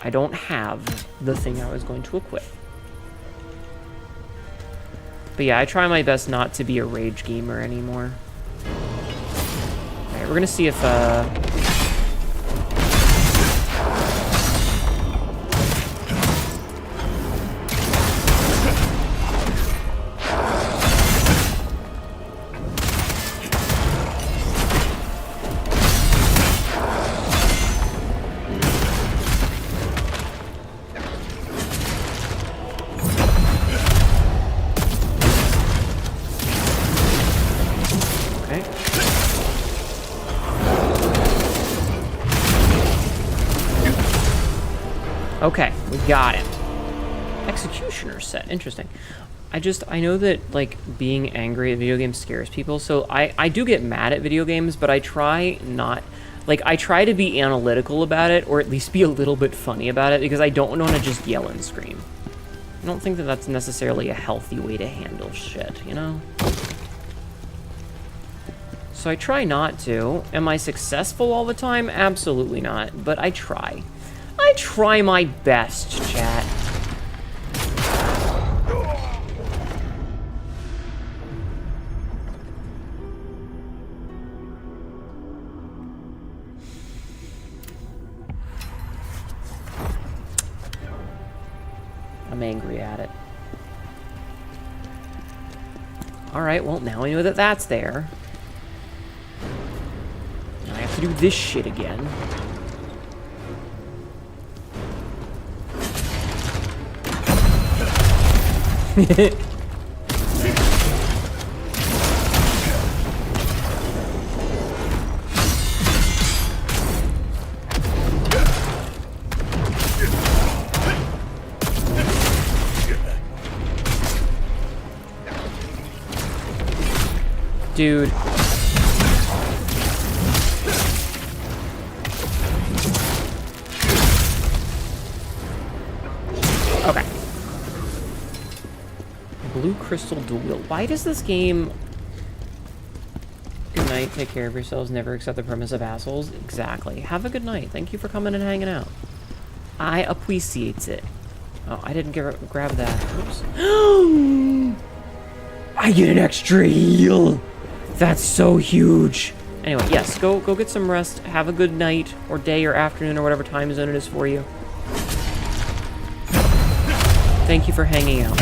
I don't have the thing I was going to equip. But yeah, I try my best not to be a rage gamer anymore. Alright, we're gonna see if, okay, we got it. Executioner set, interesting. I know that, like, being angry at video games scares people, so I do get mad at video games, but I try not, like, I try to be analytical about it, or at least be a little bit funny about it, because I don't want to just yell and scream. I don't think that that's necessarily a healthy way to handle shit, you know? So I try not to. Am I successful all the time? Absolutely not, but I try. I try my best, chat. I'm angry at it. Alright, well, now we know that that's there. Now I have to do this shit again. Dude. Okay. Blue crystal dual wield. Why does this game... Good night, take care of yourselves, never accept the premise of assholes. Exactly. Have a good night. Thank you for coming and hanging out. I appreciate it. Oh, I didn't grab that. Oops. I get an extra heal! That's so huge. Anyway, yes, go get some rest. Have a good night, or day, or afternoon, or whatever time zone it is for you. Thank you for hanging out.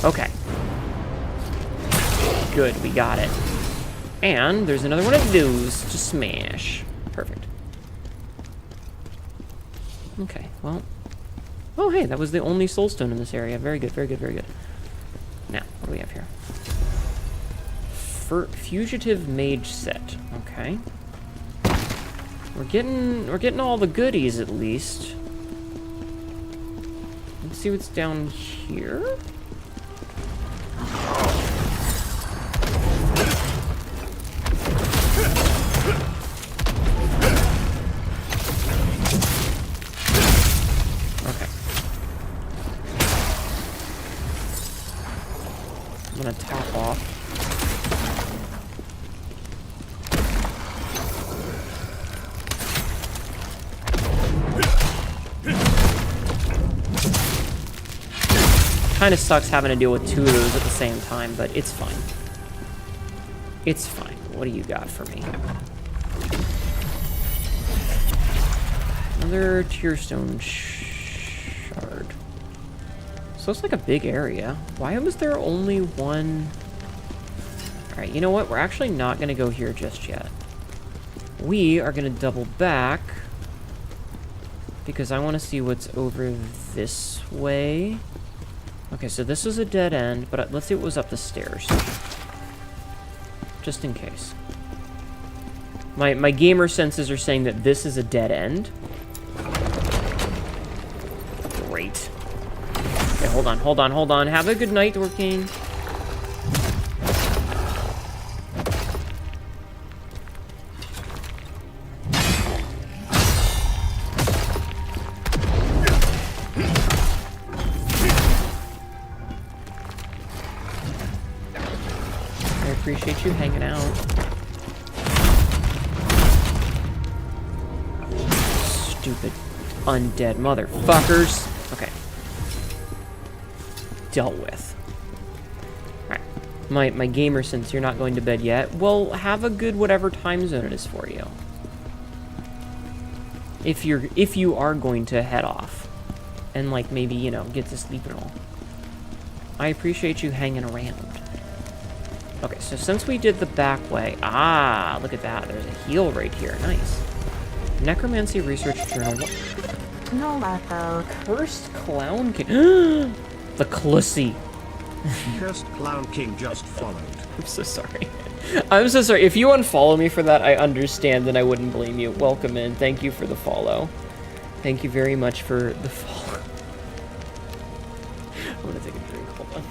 Okay. Good, we got it. And there's another one of those to smash. Perfect. Okay, well. Oh, hey, that was the only soulstone in this area. Very good, very good, very good. Now, what do we have here? Fugitive mage set. Okay. We're getting all the goodies at least. Let's see what's down here. I'm gonna top off. Kind of sucks having to deal with two of those at the same time, but it's fine. It's fine. What do you got for me? Another tearstone shard. This looks like a big area. Why was there only one? Alright, you know what? We're actually not going to go here just yet. We are going to double back because I want to see what's over this way. Okay, so this is a dead end, but let's see what was up the stairs. Just in case. My gamer senses are saying that this is a dead end. Great. Okay, hold on. Have a good night, Dorkane. Appreciate you hanging out. Stupid undead motherfuckers. Okay. Dealt with. Alright. My gamer, since you're not going to bed yet, well, have a good whatever time zone it is for you. If you are going to head off. And like maybe, you know, get to sleep and all. I appreciate you hanging around. Okay, so since we did the back way... Ah, look at that. There's a heal right here. Nice. Necromancy Research Journal. No, Latho. Cursed Clown King. The Clussy. Cursed Clown King just followed. I'm so sorry. I'm so sorry. If you unfollow me for that, I understand and I wouldn't blame you. Welcome in. Thank you for the follow. Thank you very much for the follow. I'm gonna take a drink. Hold on.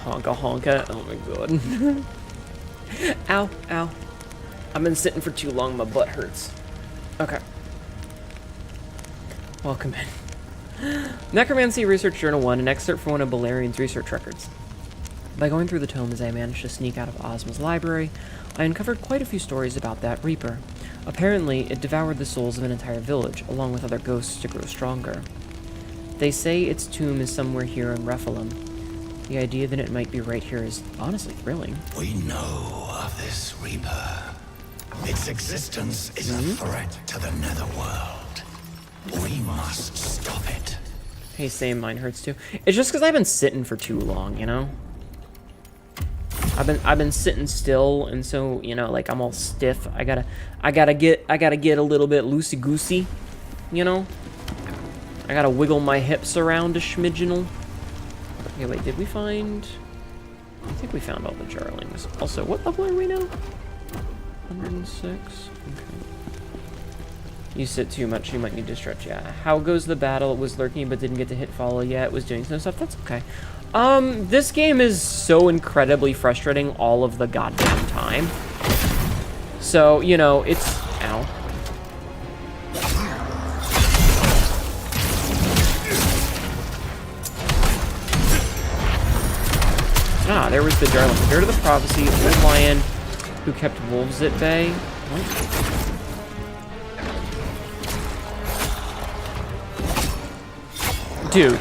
Honka honka. Oh my god. Ow, ow. I've been sitting for too long, my butt hurts. Okay. Welcome in. Necromancy Research Journal 1, an excerpt from one of Barbarian's research records. By going through the tomes as I managed to sneak out of Ozma's library, I uncovered quite a few stories about that Reaper. Apparently, it devoured the souls of an entire village, along with other ghosts to grow stronger. They say its tomb is somewhere here in Rephilim. The idea that it might be right here is honestly thrilling. We know of this Reaper. Its existence is a threat to the Netherworld. We must stop it. Hey, same, mine hurts too. It's just because I've been sitting for too long, you know? I've been sitting still, and so, you know, like I'm all stiff. I gotta get a little bit loosey-goosey, you know? I gotta wiggle my hips around a schmidgenal. Okay, wait, did we find... I think we found all the Jarlings. Also, what level are we now? 106? Okay. You sit too much, you might need to stretch. Yeah. How goes the battle? It was lurking but didn't get to hit follow yet. It was doing some stuff. That's okay. This game is so incredibly frustrating all of the goddamn time. So, you know, it's... Ow. Ah, there was the Jarling. Here to the prophecy, old lion who kept wolves at bay. What? Dude.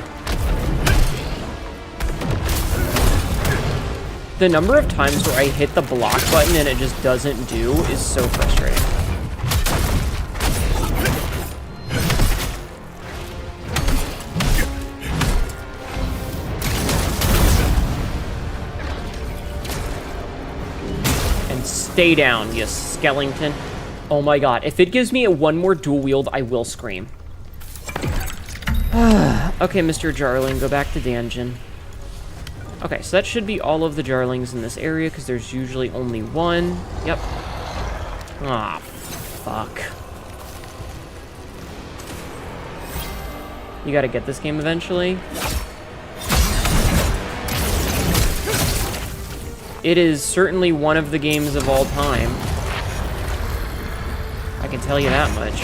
The number of times where I hit the block button and it just doesn't do is so frustrating. Stay down, you skeleton. Oh my god. If it gives me one more dual wield, I will scream. Okay, Mr. Jarling, go back to dungeon. Okay, so that should be all of the Jarlings in this area, because there's usually only one. Yep. Ah, fuck. You gotta get this game eventually. It is certainly one of the games of all time. I can tell you that much.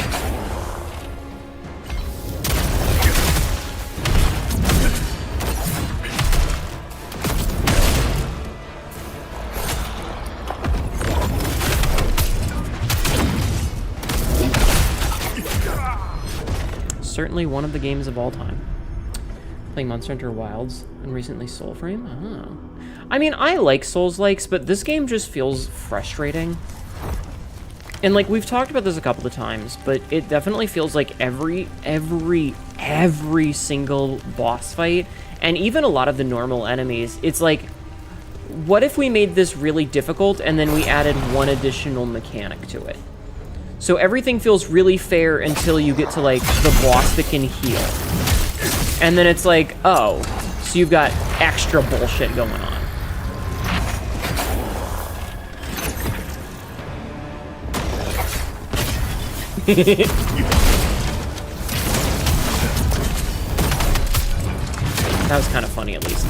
certainly one of the games of all time. Playing Monster Hunter Wilds and recently Soulframe? Oh. I mean, I like Souls-likes, but this game just feels frustrating. And, like, we've talked about this a couple of times, but it definitely feels like every single boss fight, and even a lot of the normal enemies, it's like, what if we made this really difficult and then we added one additional mechanic to it? So everything feels really fair until you get to, like, the boss that can heal. And then it's like, oh, so you've got extra bullshit going on. That was kind of funny, at least.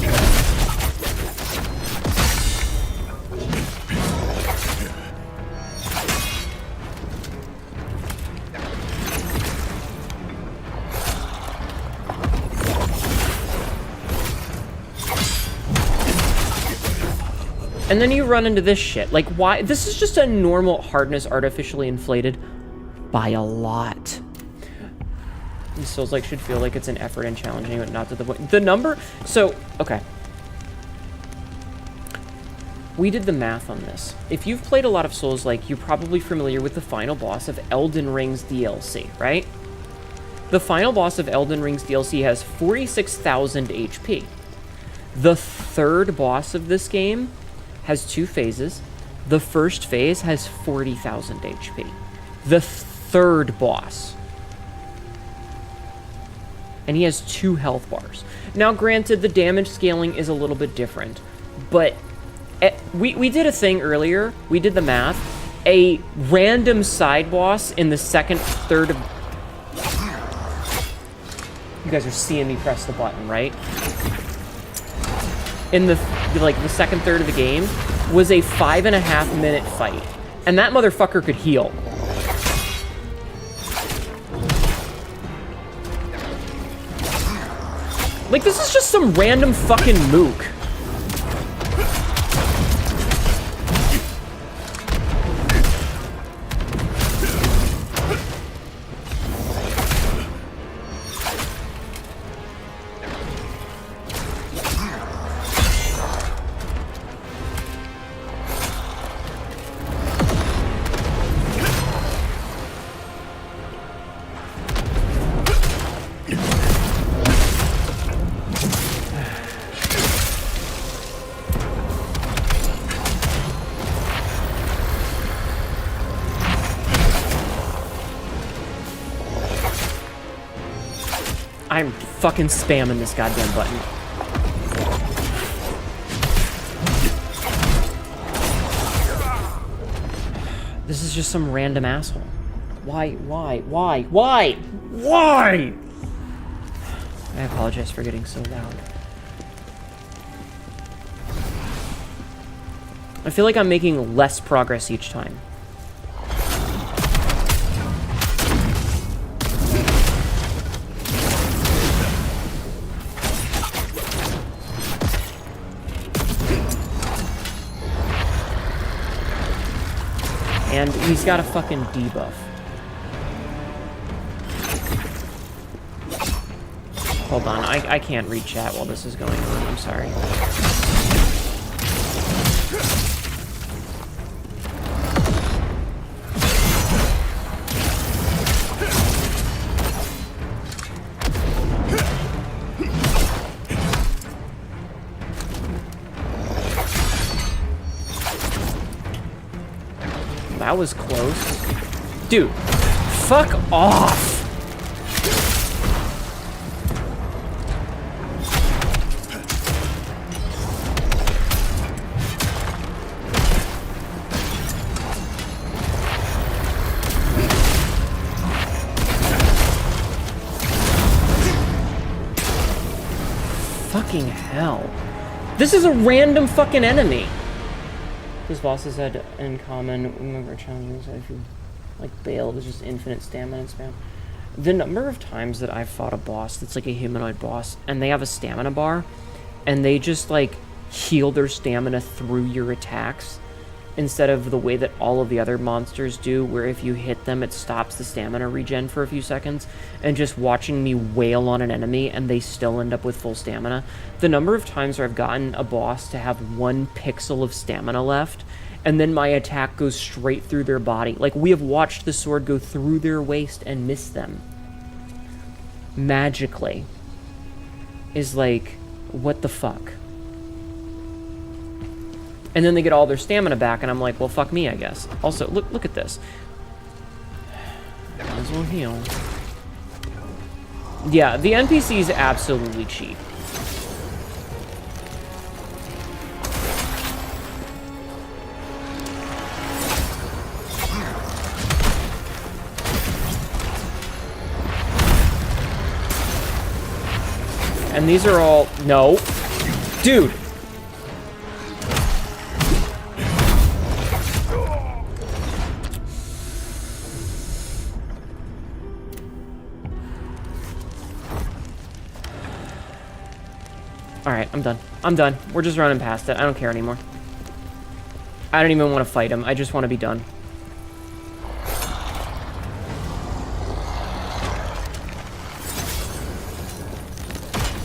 And then you run into this shit. Like, why? This is just a normal hardness artificially inflated by a lot. These Souls like should feel like it's an effort and challenging, but not to the point. The number. So, okay. We did the math on this. If you've played a lot of Souls like, you're probably familiar with the final boss of Elden Ring's DLC, right? The final boss of Elden Ring's DLC has 46,000 HP. The third boss of this game has 2 phases. The first phase has 40,000 HP. The third boss. And he has 2 health bars. Now, granted, the damage scaling is a little bit different, but we did a thing earlier. We did the math. A random side boss in the second third of... You guys are seeing me press the button, right? In the second third of the game was a 5.5 minute fight. And that motherfucker could heal. Like, this is just some random fucking mook. I'm fucking spamming this goddamn button. This is just some random asshole. Why? I apologize for getting so loud. I feel like I'm making less progress each time. And he's got a fucking debuff. Hold on, I can't read chat while this is going on, I'm sorry. That was close. Dude, fuck off! Fucking hell. This is a random fucking enemy. These bosses had in common, remember challenges, if you like bail, there's just infinite stamina and spam. The number of times that I've fought a boss that's like a humanoid boss, and they have a stamina bar, and they just like heal their stamina through your attacks, instead of the way that all of the other monsters do, where if you hit them, it stops the stamina regen for a few seconds, and just watching me wail on an enemy and they still end up with full stamina. The number of times where I've gotten a boss to have 1 pixel of stamina left, and then my attack goes straight through their body. Like, we have watched the sword go through their waist and miss them. Magically. Is like, what the fuck? And then they get all their stamina back, and I'm like, well, fuck me, I guess. Also, look at this. Might as well heal. Yeah, the NPC's absolutely cheap. And these are all... No. Dude! Alright, I'm done. I'm done. We're just running past it. I don't care anymore. I don't even want to fight him. I just want to be done.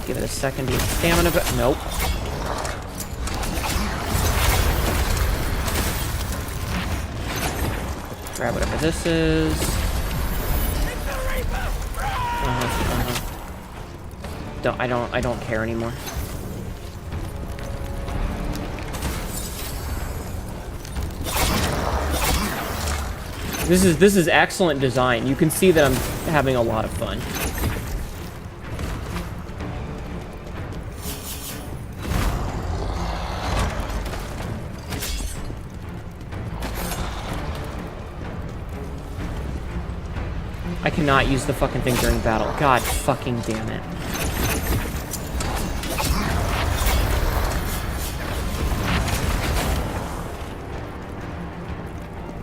Give it a second to get stamina, but nope. Grab whatever this is. I don't care anymore. This is excellent design. You can see that I'm having a lot of fun. I cannot use the fucking thing during battle. God fucking damn it.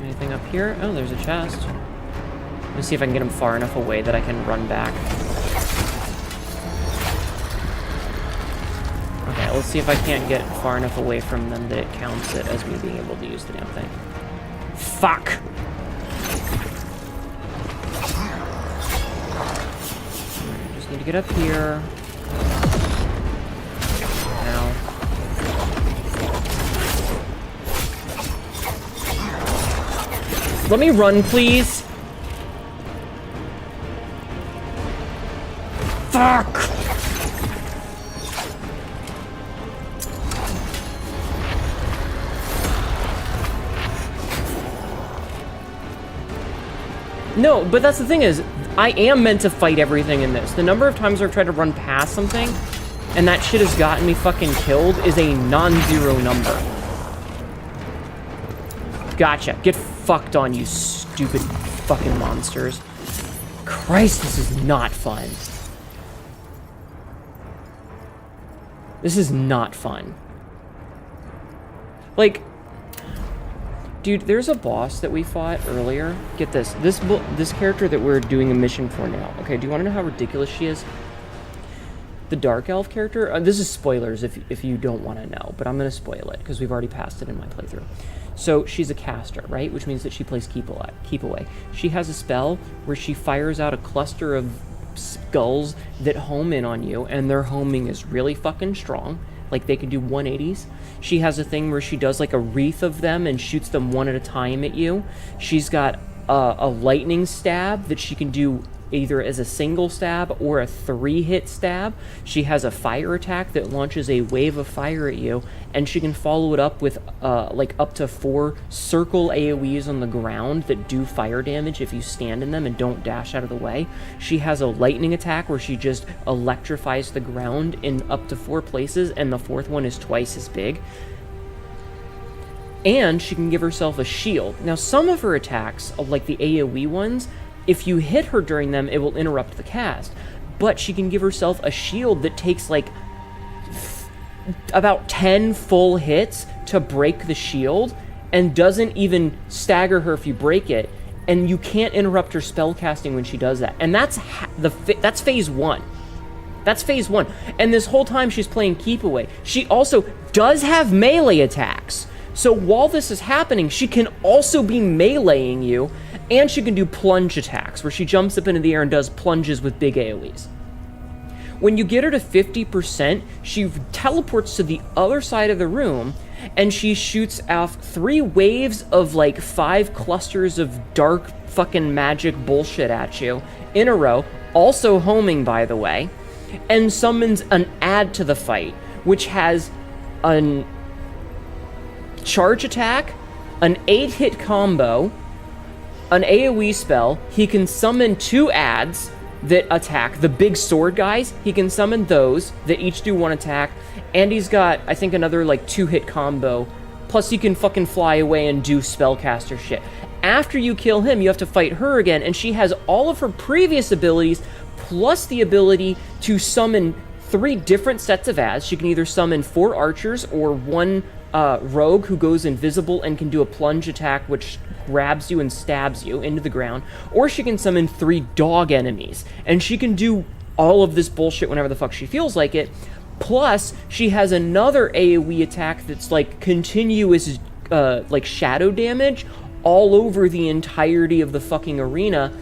Anything up here? Oh, there's a chest. Let me see if I can get him far enough away that I can run back. Okay, let's see if I can't get far enough away from them that it counts it as me being able to use the damn thing. Fuck! Just need to get up here. Now. Let me run, please. Fuck! No, but that's the thing is, I am meant to fight everything in this. The number of times I've tried to run past something, and that shit has gotten me fucking killed, is a non-zero number. Gotcha. Get fucked on, you stupid fucking monsters. Christ, this is not fun. This is not fun. Like, dude, there's a boss that we fought earlier. Get this. This character that we're doing a mission for now. Okay, do you want to know how ridiculous she is? The Dark Elf character? This is spoilers if you don't want to know, but I'm going to spoil it because we've already passed it in my playthrough. So she's a caster, right? Which means that she plays keep away. She has a spell where she fires out a cluster of skulls that home in on you, and their homing is really fucking strong. Like, they can do 180s. She has a thing where she does like a wreath of them and shoots them one at a time at you. She's got a lightning stab that she can do either as a single stab or a 3-hit stab. She has a fire attack that launches a wave of fire at you, and she can follow it up with like up to 4 circle AoEs on the ground that do fire damage if you stand in them and don't dash out of the way. She has a lightning attack where she just electrifies the ground in up to 4 places, and the 4th one is twice as big. And she can give herself a shield. Now, some of her attacks, like the AoE ones, if you hit her during them, it will interrupt the cast. But she can give herself a shield that takes like about 10 full hits to break the shield, and doesn't even stagger her if you break it. And you can't interrupt her spell casting when she does that. And that's phase 1. That's phase 1. And this whole time she's playing keep away. She also does have melee attacks. So while this is happening, she can also be meleeing you, and she can do plunge attacks, where she jumps up into the air and does plunges with big AoEs. When you get her to 50%, she teleports to the other side of the room, and she shoots off 3 waves of like 5 clusters of dark fucking magic bullshit at you in a row, also homing, by the way, and summons an add to the fight, which has an charge attack, an 8-hit combo, an AoE spell. He can summon 2 adds that attack. The big sword guys, he can summon those that each do 1 attack, and he's got, I think, another like 2-hit combo. Plus he can fucking fly away and do spellcaster shit. After you kill him, you have to fight her again, and she has all of her previous abilities, plus the ability to summon 3 different sets of adds. She can either summon 4 archers or 1 rogue who goes invisible and can do a plunge attack which grabs you and stabs you into the ground, or she can summon 3 dog enemies, and she can do all of this bullshit whenever the fuck she feels like it. Plus, she has another AoE attack that's like continuous, like shadow damage all over the entirety of the fucking arena.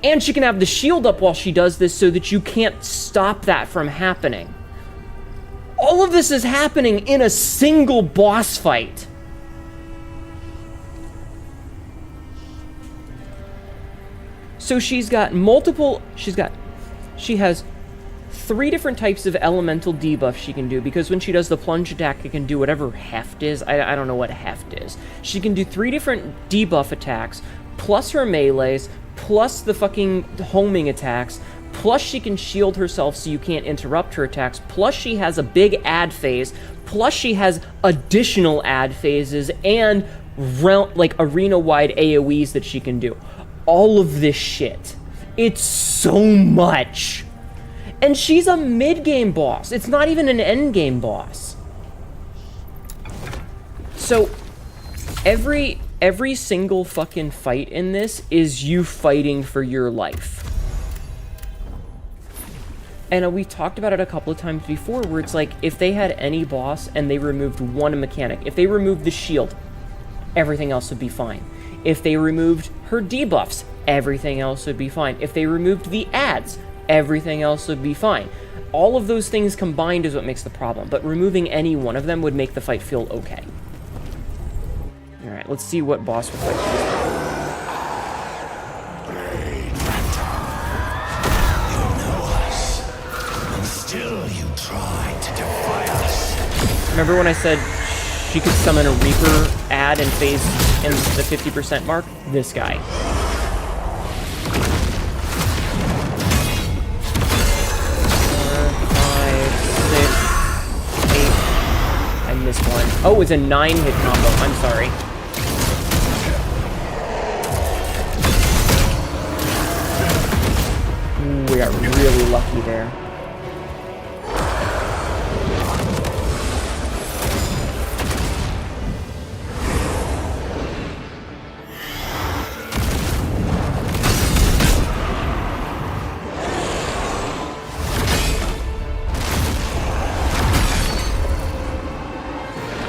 And she can have the shield up while she does this so that you can't stop that from happening. All of this is happening in a single boss fight. So she has 3 different types of elemental debuff she can do, because when she does the plunge attack, it can do whatever heft is. I don't know what heft is. She can do 3 different debuff attacks, plus her melees, plus the fucking homing attacks, plus she can shield herself so you can't interrupt her attacks, plus she has a big add phase, plus she has additional add phases, and like arena-wide AoEs that she can do. All of this shit. It's so much. And she's a mid-game boss. It's not even an end-game boss. So, every single fucking fight in this is you fighting for your life. And we talked about it a couple of times before, where it's like, if they had any boss and they removed 1 mechanic, if they removed the shield, everything else would be fine. If they removed her debuffs, everything else would be fine. If they removed the adds, everything else would be fine. All of those things combined is what makes the problem, but removing any one of them would make the fight feel okay. Alright, let's see what boss we're fighting. You know us, and still you try to defy us. Remember when I said she could summon a Reaper add and phase in the 50% mark? This guy. 4, 5, 6, 8. I missed one. Oh, it's a 9-hit combo. I'm sorry. Ooh, we got really lucky there.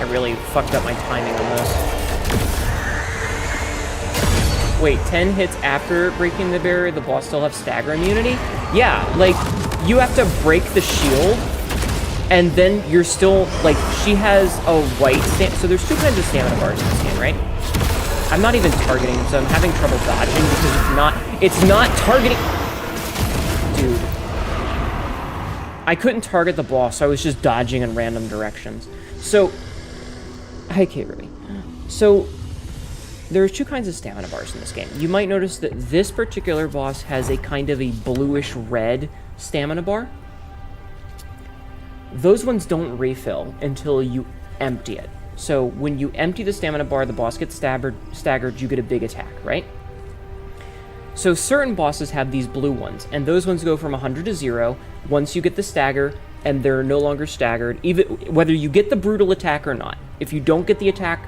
Really fucked up my timing on this. Wait, 10 hits after breaking the barrier, the boss still have stagger immunity? Yeah, like, you have to break the shield, and then you're still, like, she has a white stamina. So there's 2 kinds of stamina bars in this game, right? I'm not even targeting, so I'm having trouble dodging because it's not targeting. Dude. I couldn't target the boss, so I was just dodging in random directions. So, hi, K-Ruby. So, there's 2 kinds of stamina bars in this game. You might notice that this particular boss has a kind of a bluish-red stamina bar. Those ones don't refill until you empty it. So, when you empty the stamina bar, the boss gets staggered, you get a big attack, right? So, certain bosses have these blue ones, and those ones go from 100 to 0 once you get the stagger, and they're no longer staggered, even whether you get the brutal attack or not. If you don't get the attack,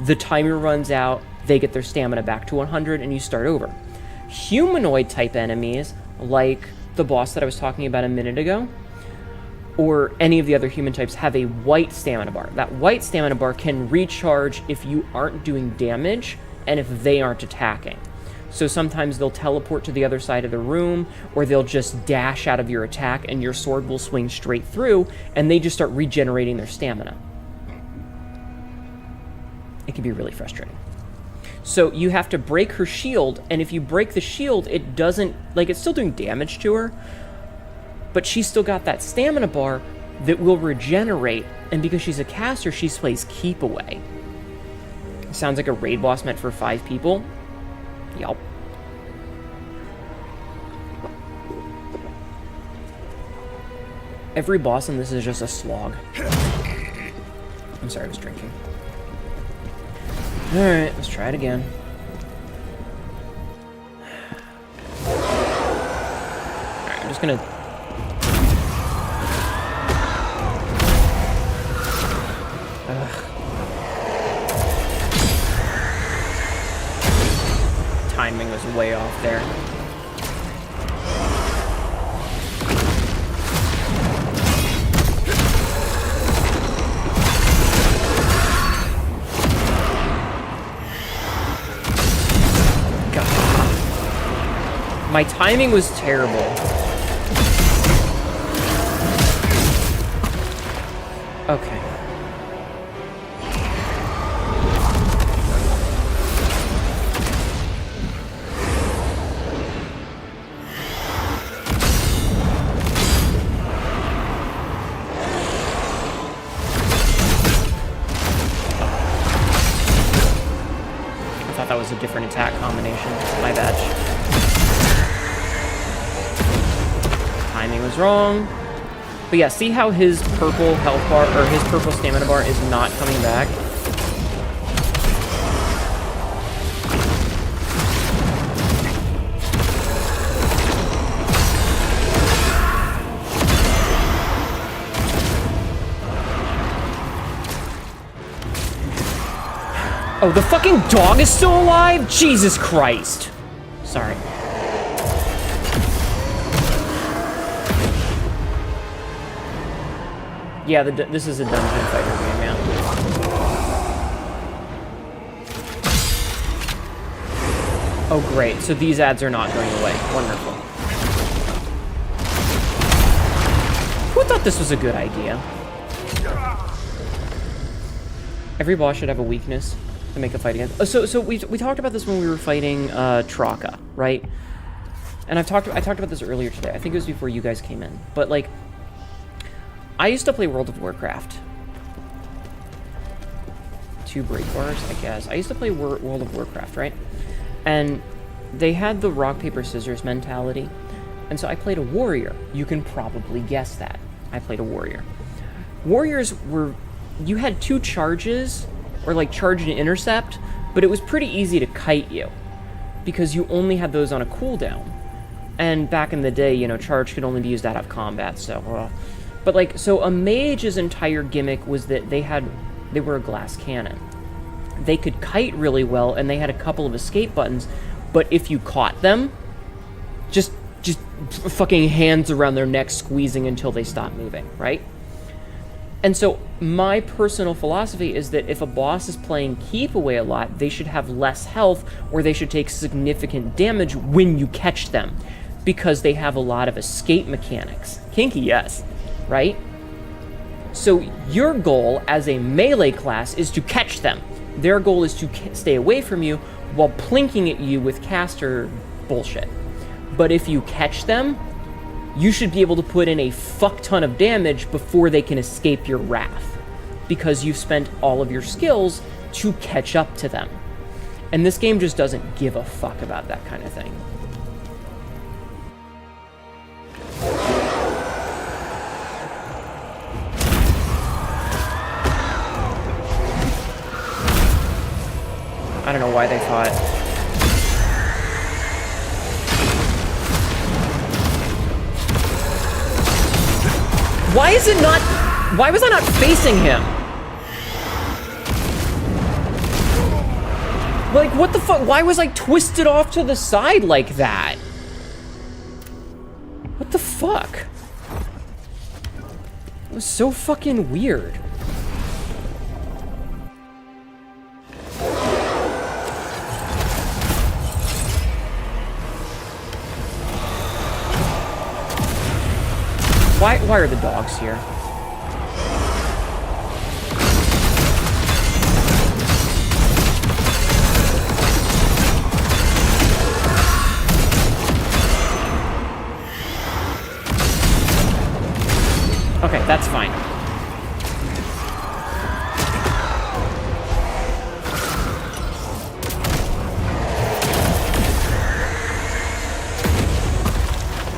the timer runs out, they get their stamina back to 100, and you start over. Humanoid-type enemies, like the boss that I was talking about a minute ago, or any of the other human types have a white stamina bar. That white stamina bar can recharge if you aren't doing damage and if they aren't attacking. So sometimes they'll teleport to the other side of the room, or they'll just dash out of your attack and your sword will swing straight through, and they just start regenerating their stamina. It can be really frustrating. So you have to break her shield, and if you break the shield, it doesn't, like, it's still doing damage to her, but she's still got that stamina bar that will regenerate, and because she's a caster, she plays Keep Away. Sounds like a raid boss meant for 5 people. Yup. Every boss in this is just a slog. I'm sorry, I was drinking. Alright, let's try it again. Alright, I'm just gonna... Timing was way off there. God. My timing was terrible. Okay. That was a different attack combination. My bad. Timing was wrong. But yeah, see how his purple health bar, or his purple stamina bar is not coming back? Oh, the fucking dog is still alive? Jesus Christ. Sorry. Yeah, this is a dungeon fighter game, yeah. Oh, great. So these ads are not going away. Wonderful. Who thought this was a good idea? Every boss should have a weakness to make a fight against. So we talked about this when we were fighting Traka, right? And I talked about this earlier today. I think it was before you guys came in. But like, I used to play World of Warcraft. 2 break bars, I guess. I used to play World of Warcraft, right? And they had the rock paper scissors mentality, and so I played a warrior. You can probably guess that I played a warrior. Warriors were, you had 2 charges, or like charge and intercept, but it was pretty easy to kite you because you only had those on a cooldown. And back in the day, you know, charge could only be used out of combat, so but like, so a mage's entire gimmick was that they were a glass cannon. They could kite really well, and they had a couple of escape buttons, but if you caught them, just fucking hands around their neck squeezing until they stop moving, right? And so my personal philosophy is that if a boss is playing keep away a lot, they should have less health, or they should take significant damage when you catch them, because they have a lot of escape mechanics. Kinky, yes, right? So your goal as a melee class is to catch them. Their goal is to stay away from you while plinking at you with caster bullshit. But if you catch them, you should be able to put in a fuck ton of damage before they can escape your wrath, because you've spent all of your skills to catch up to them. And this game just doesn't give a fuck about that kind of thing. I don't know why they thought. Why is it not... Why was I not facing him? Like, what the fuck? Why was I twisted off to the side like that? What the fuck? was so fucking weird. Why are the dogs here? Okay, that's fine.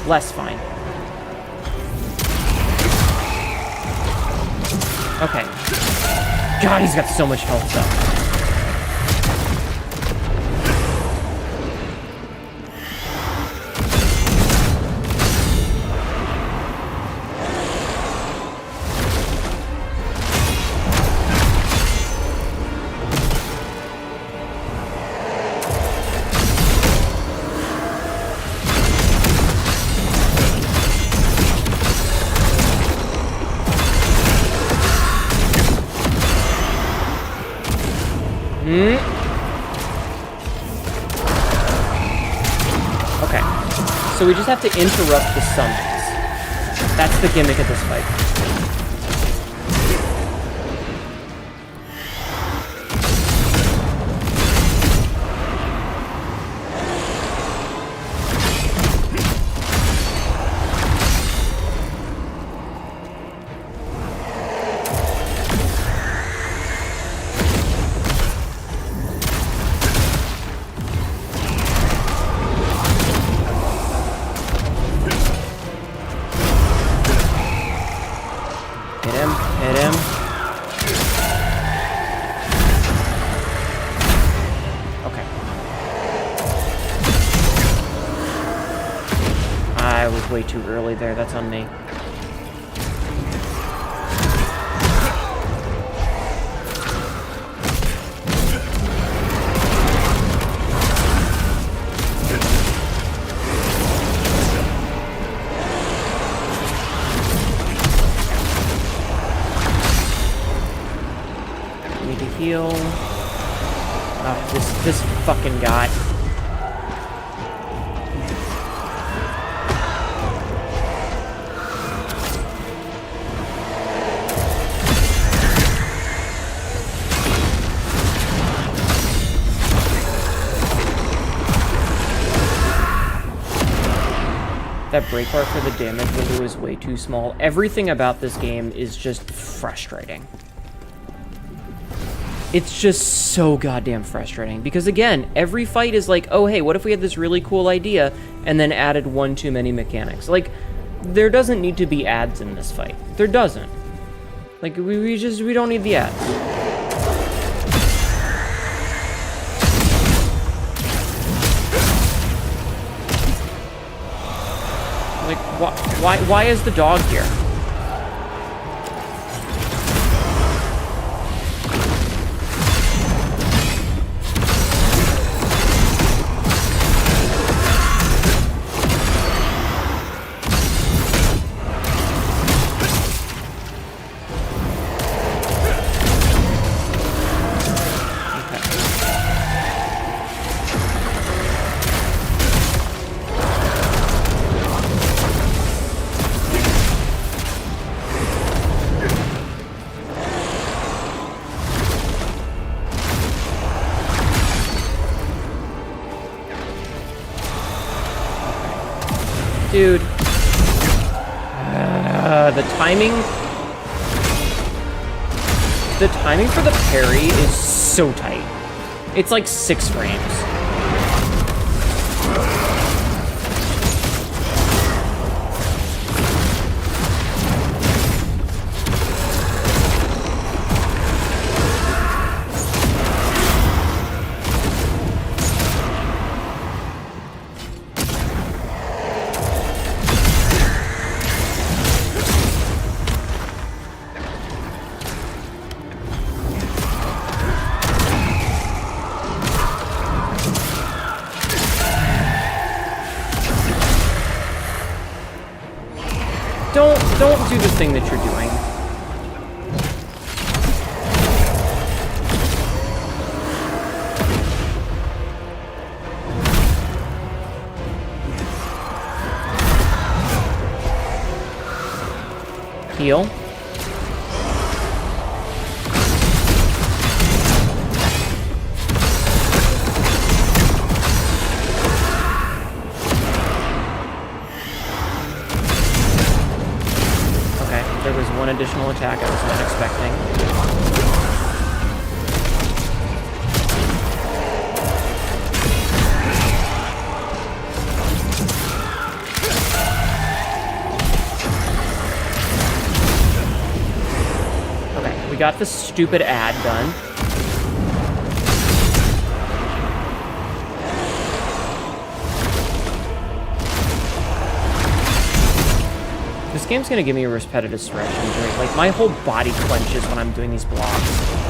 Less fine. Okay. God, he's got so much health, though. Okay, so we just have to interrupt the summons. That's the gimmick of this fight. Way too early there, that's on me. Need to heal. Ah, this fucking guy. That breakbar for the damage window is way too small. Everything about this game is just frustrating. It's just so goddamn frustrating. Because again, every fight is like, oh hey, what if we had this really cool idea and then added one too many mechanics? Like, there doesn't need to be ads in this fight. There doesn't. Like, we don't need the ads. Like, why is the dog here? Dude. The timing... The timing for the parry is so tight. It's like 6 frames. Don't do the thing that you're doing. Heal. Okay, there was one additional attack I was not expecting. Got the stupid ad done. This game's gonna give me a repetitive stretch injury. Like, my whole body clenches when I'm doing these blocks.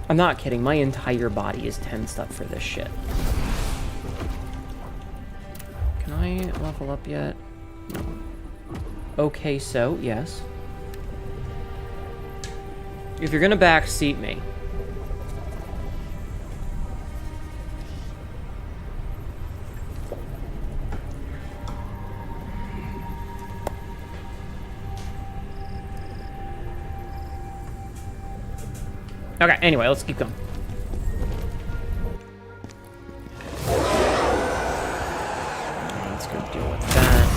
I'm not kidding, my entire body is tensed up for this shit. Can I level up yet? No. Okay, so, yes. If you're gonna backseat me. Okay, anyway, let's keep going. Let's go deal with that.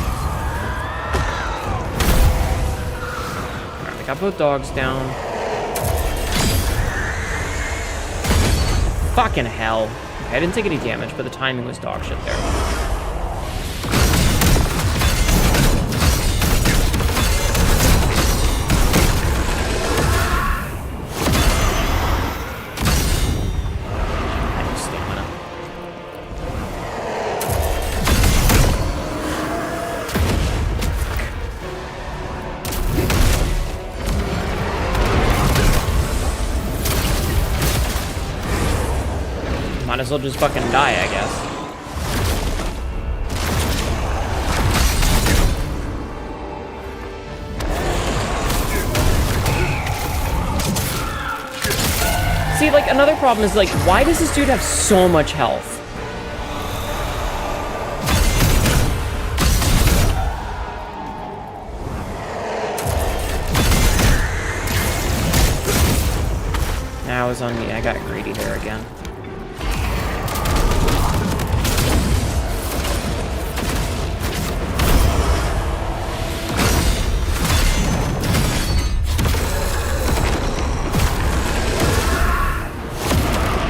Alright, we got both dogs down. Fucking hell. Okay, I didn't take any damage, but the timing was dog shit there. Might as well just fucking die, I guess. See, like, another problem is, like, why does this dude have so much health? Nah, it was on me. I got greedy there again.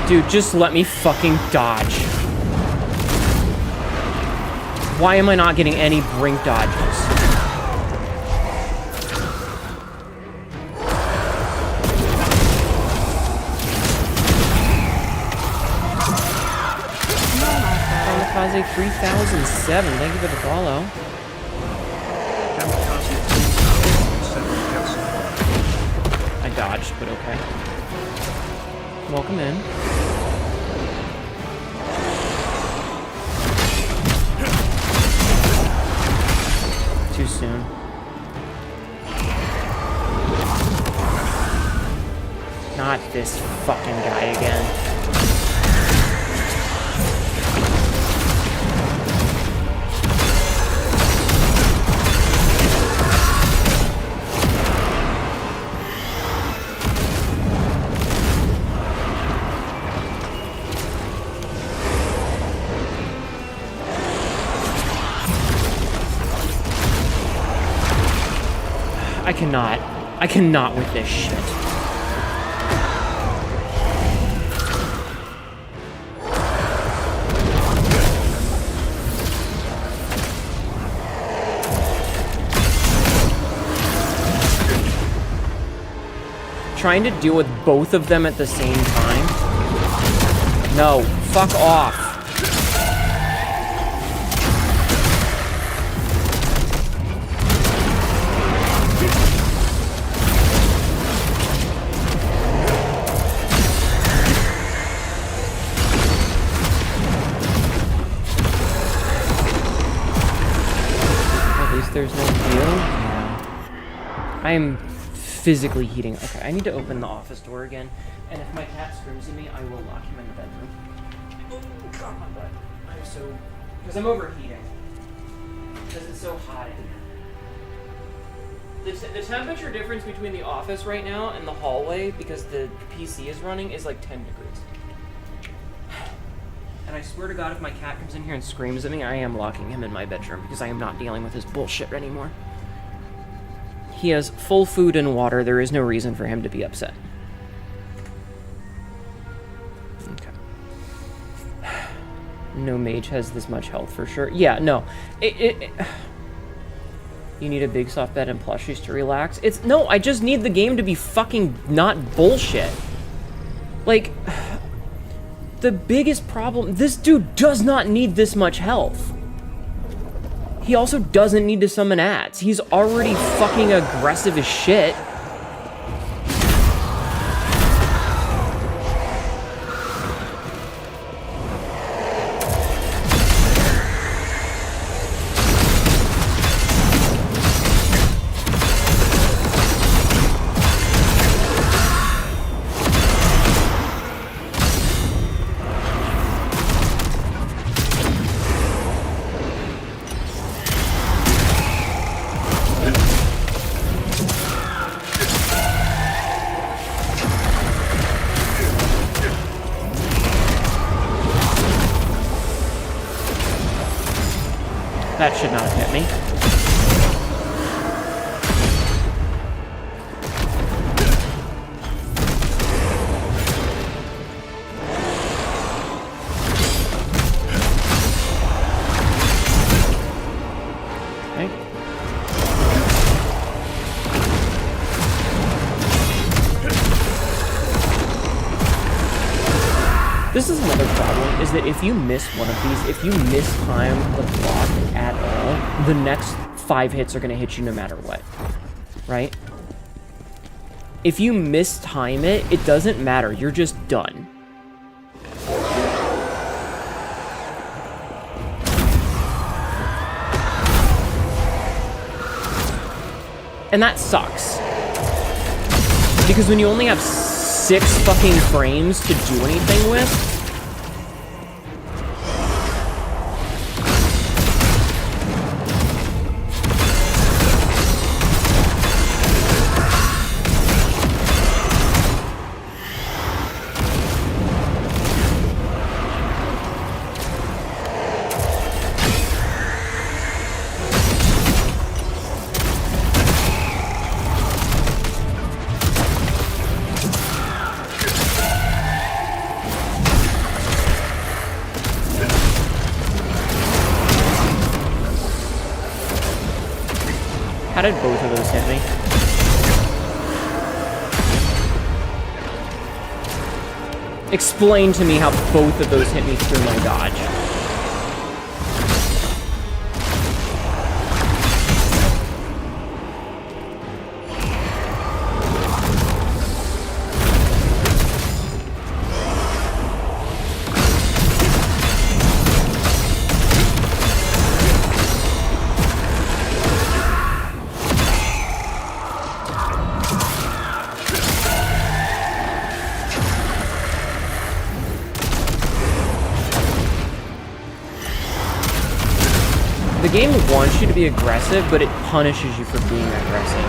Dude, just let me fucking dodge. Why am I not getting any brink dodges? Kamikaze 3007, thank you for the follow. I dodged, but okay. Welcome in. Too soon. Not this fucking guy again. I cannot with this shit. Trying to deal with both of them at the same time? No, fuck off. there's no view? Yeah. I am physically heating. Okay, I need to open the office door again. And if my cat screams at me, I will lock him in the bedroom. Oh, God, my butt. I'm so... Because I'm overheating. Because it's so hot in here. The temperature difference between the office right now and the hallway, because the PC is running, is like 10 degrees. And I swear to God, if my cat comes in here and screams at me, I am locking him in my bedroom, because I am not dealing with his bullshit anymore. He has full food and water. There is no reason for him to be upset. Okay. No mage has this much health for sure. Yeah, no. You need a big soft bed and plushies to relax. No, I just need the game to be fucking not bullshit. Like, the biggest problem, this dude does not need this much health. He also doesn't need to summon ads. He's already fucking aggressive as shit. That should not have hit me. This is another problem, is that if you miss one of these, if you mistime the block at all, the next 5 hits are going to hit you no matter what, right? If you mistime it, it doesn't matter, you're just done. And that sucks. Because when you only have 6 fucking frames to do anything with, how did both of those hit me? Explain to me how both of those hit me through my dodge. The game wants you to be aggressive, but it punishes you for being aggressive.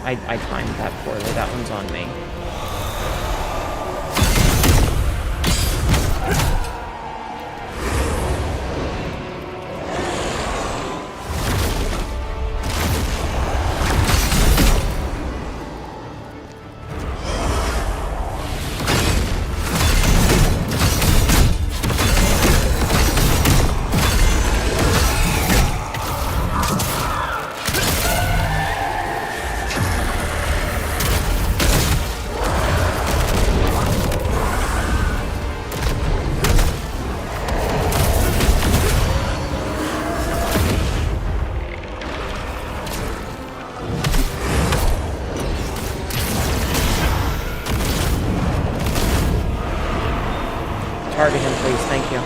I timed that poorly. That one's on me. target him, please. Thank you.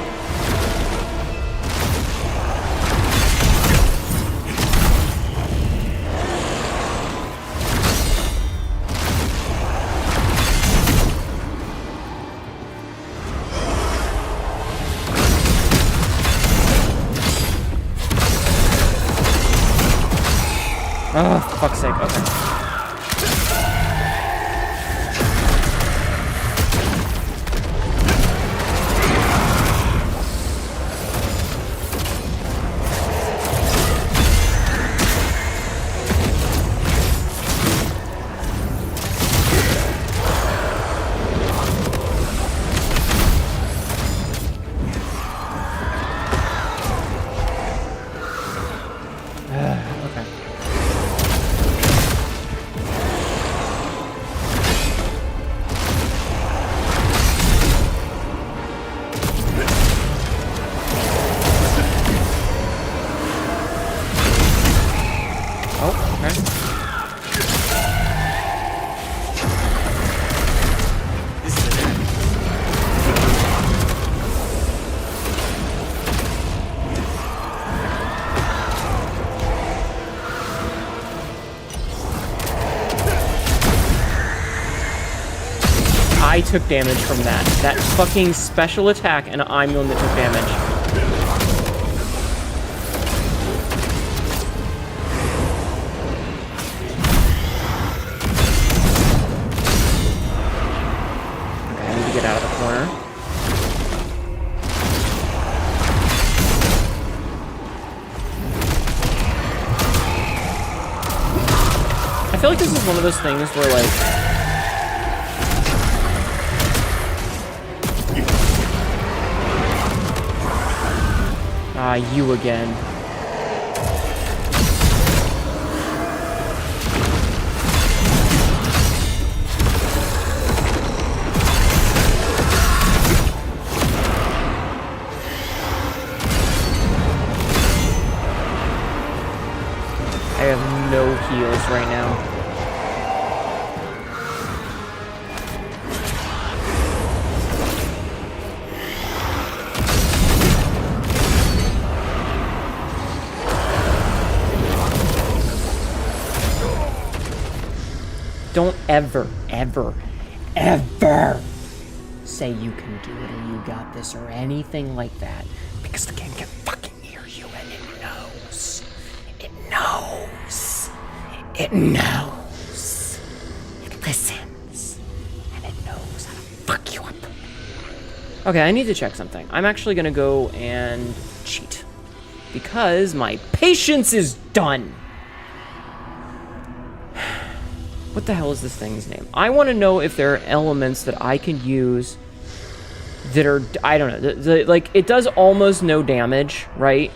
Oh, fuck's sake. Okay. I took damage from that. That fucking special attack, and I'm the one that took damage. Okay, I need to get out of the corner. I feel like this is one of those things where, like, you again. I have no heals right now. Don't ever, ever, ever say you can do it or you got this or anything like that. Because the game can fucking hear you and it knows. It knows. It knows. It listens. And it knows how to fuck you up. Okay, I need to check something. I'm actually gonna go and cheat. Because my patience is done. What the hell is this thing's name? I want to know if there are elements that I can use that are, I don't know, like, it does almost no damage, right?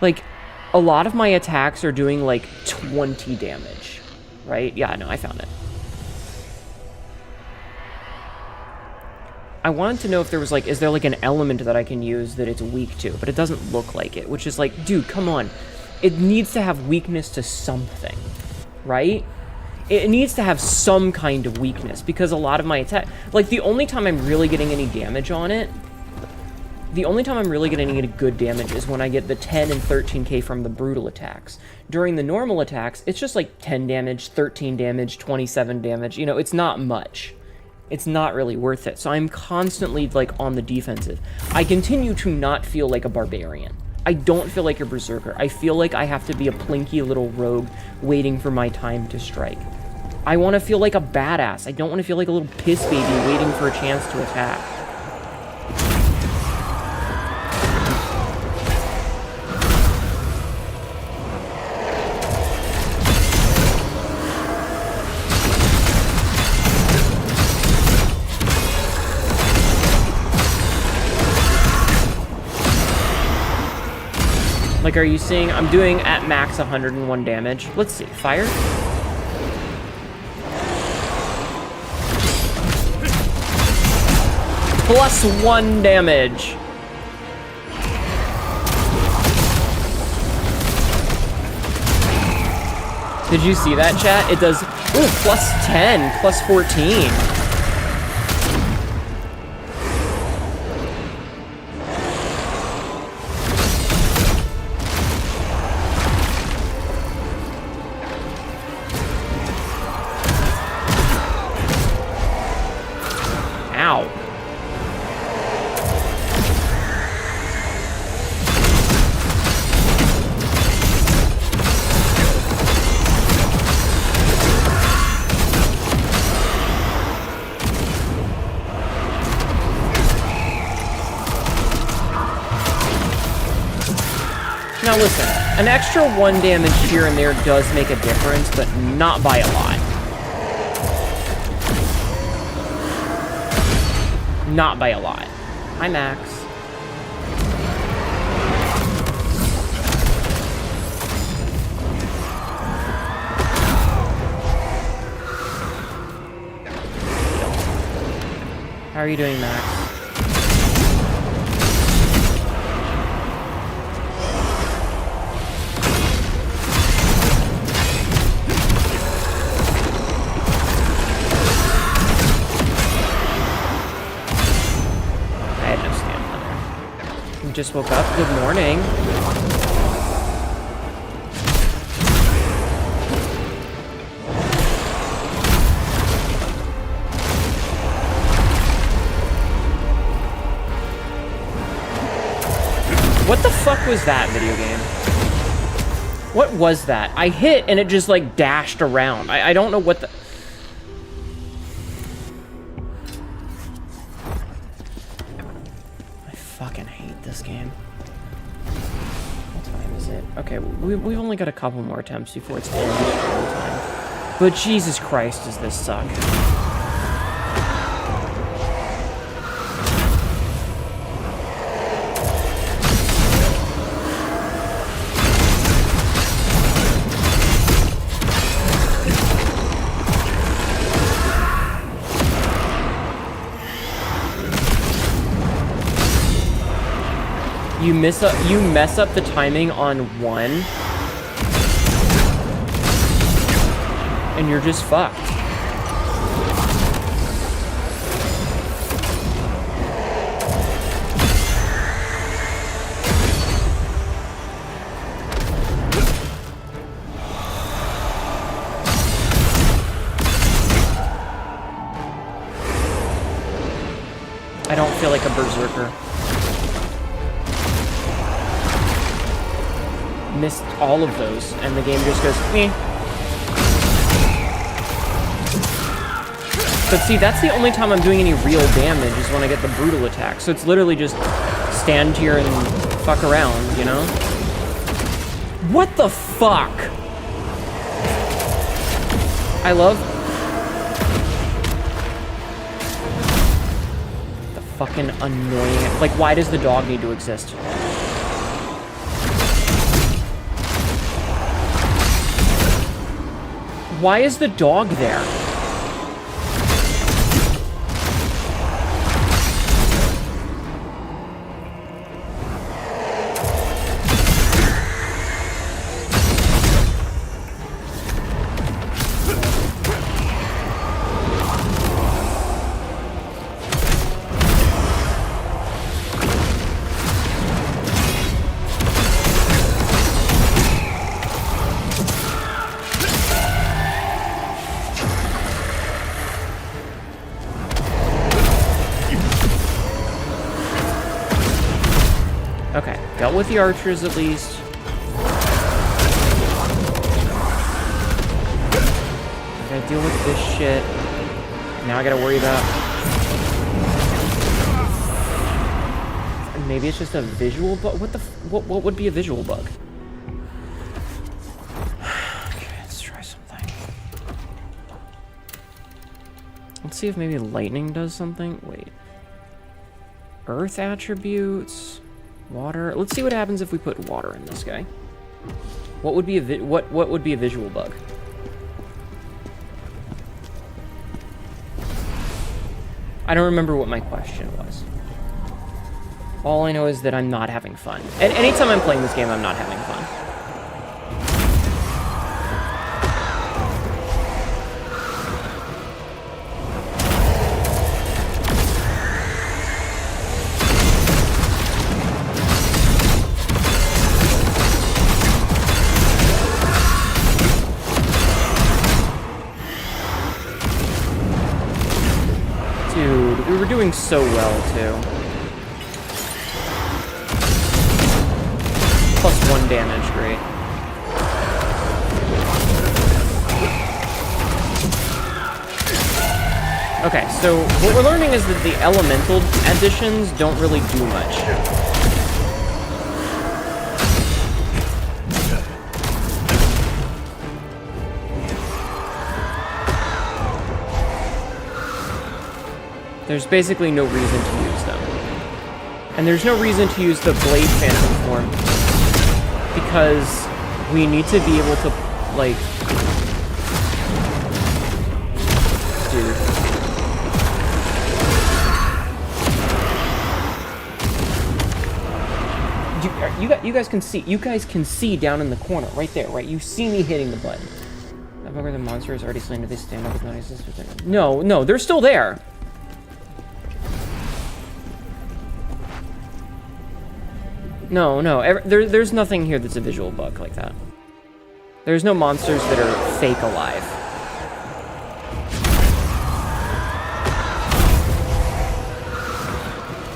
Like, a lot of my attacks are doing, like, 20 damage, right? Yeah, no, I found it. I wanted to know if there was, like, is there, like, an element that I can use that it's weak to, but it doesn't look like it, which is like, dude, come on. It needs to have weakness to something, right? It needs to have some kind of weakness, because a lot of my attack... Like, the only time I'm really getting any damage on it... The only time I'm really getting any good damage is when I get the 10 and 13k from the brutal attacks. During the normal attacks, it's just like 10 damage, 13 damage, 27 damage. You know, it's not much. It's not really worth it. So I'm constantly, like, on the defensive. I continue to not feel like a barbarian. I don't feel like a berserker. I feel like I have to be a plinky little rogue waiting for my time to strike. I want to feel like a badass. I don't want to feel like a little piss baby waiting for a chance to attack. Like, are you seeing? I'm doing at max 101 damage. Let's see. Fire? +1 damage. Did you see that, chat? It does, ooh, +10, +14. Now listen, an extra 1 damage here and there does make a difference, but not by a lot. Not by a lot. Hi, Max. How are you doing, Max? I had no stamina there. You just woke up. Good morning. What the fuck was that video game? What was that? I hit and it just like dashed around. I don't know what the... I fucking hate this game. What time is it? Okay, we've only got a couple more attempts before it's end time. But Jesus Christ, does this suck. You mess up the timing on 1, and you're just fucked. I don't feel like a berserker. Missed all of those, and the game just goes, meh. But see, that's the only time I'm doing any real damage is when I get the brutal attack. So it's literally just stand here and fuck around, you know? What the fuck? I love... the fucking annoying... Like, why does the dog need to exist? Why is the dog there? Okay, dealt with the archers at least. I gotta deal with this shit. Now I gotta worry about... Maybe it's just a visual bug? What the what would be a visual bug? Okay, let's try something. Let's see if maybe lightning does something. Wait. Earth attributes... Water. Let's see what happens if we put water in this guy. What would be a what would be a visual bug? I don't remember what my question was. All I know is that I'm not having fun. And anytime I'm playing this game, I'm not having fun. Dude, we were doing so well, too. +1 damage, great. Okay, so what we're learning is that the elemental additions don't really do much. There's basically no reason to use them. And there's no reason to use the Blade Phantom form, because we need to be able to, like... Dude. You guys can see. You guys can see down in the corner, right there, right? You see me hitting the button. Where the monster is already slain. Do they stand up with notices? No, no, they're still there. No, no, there's nothing here that's a visual bug like that. There's no monsters that are fake alive.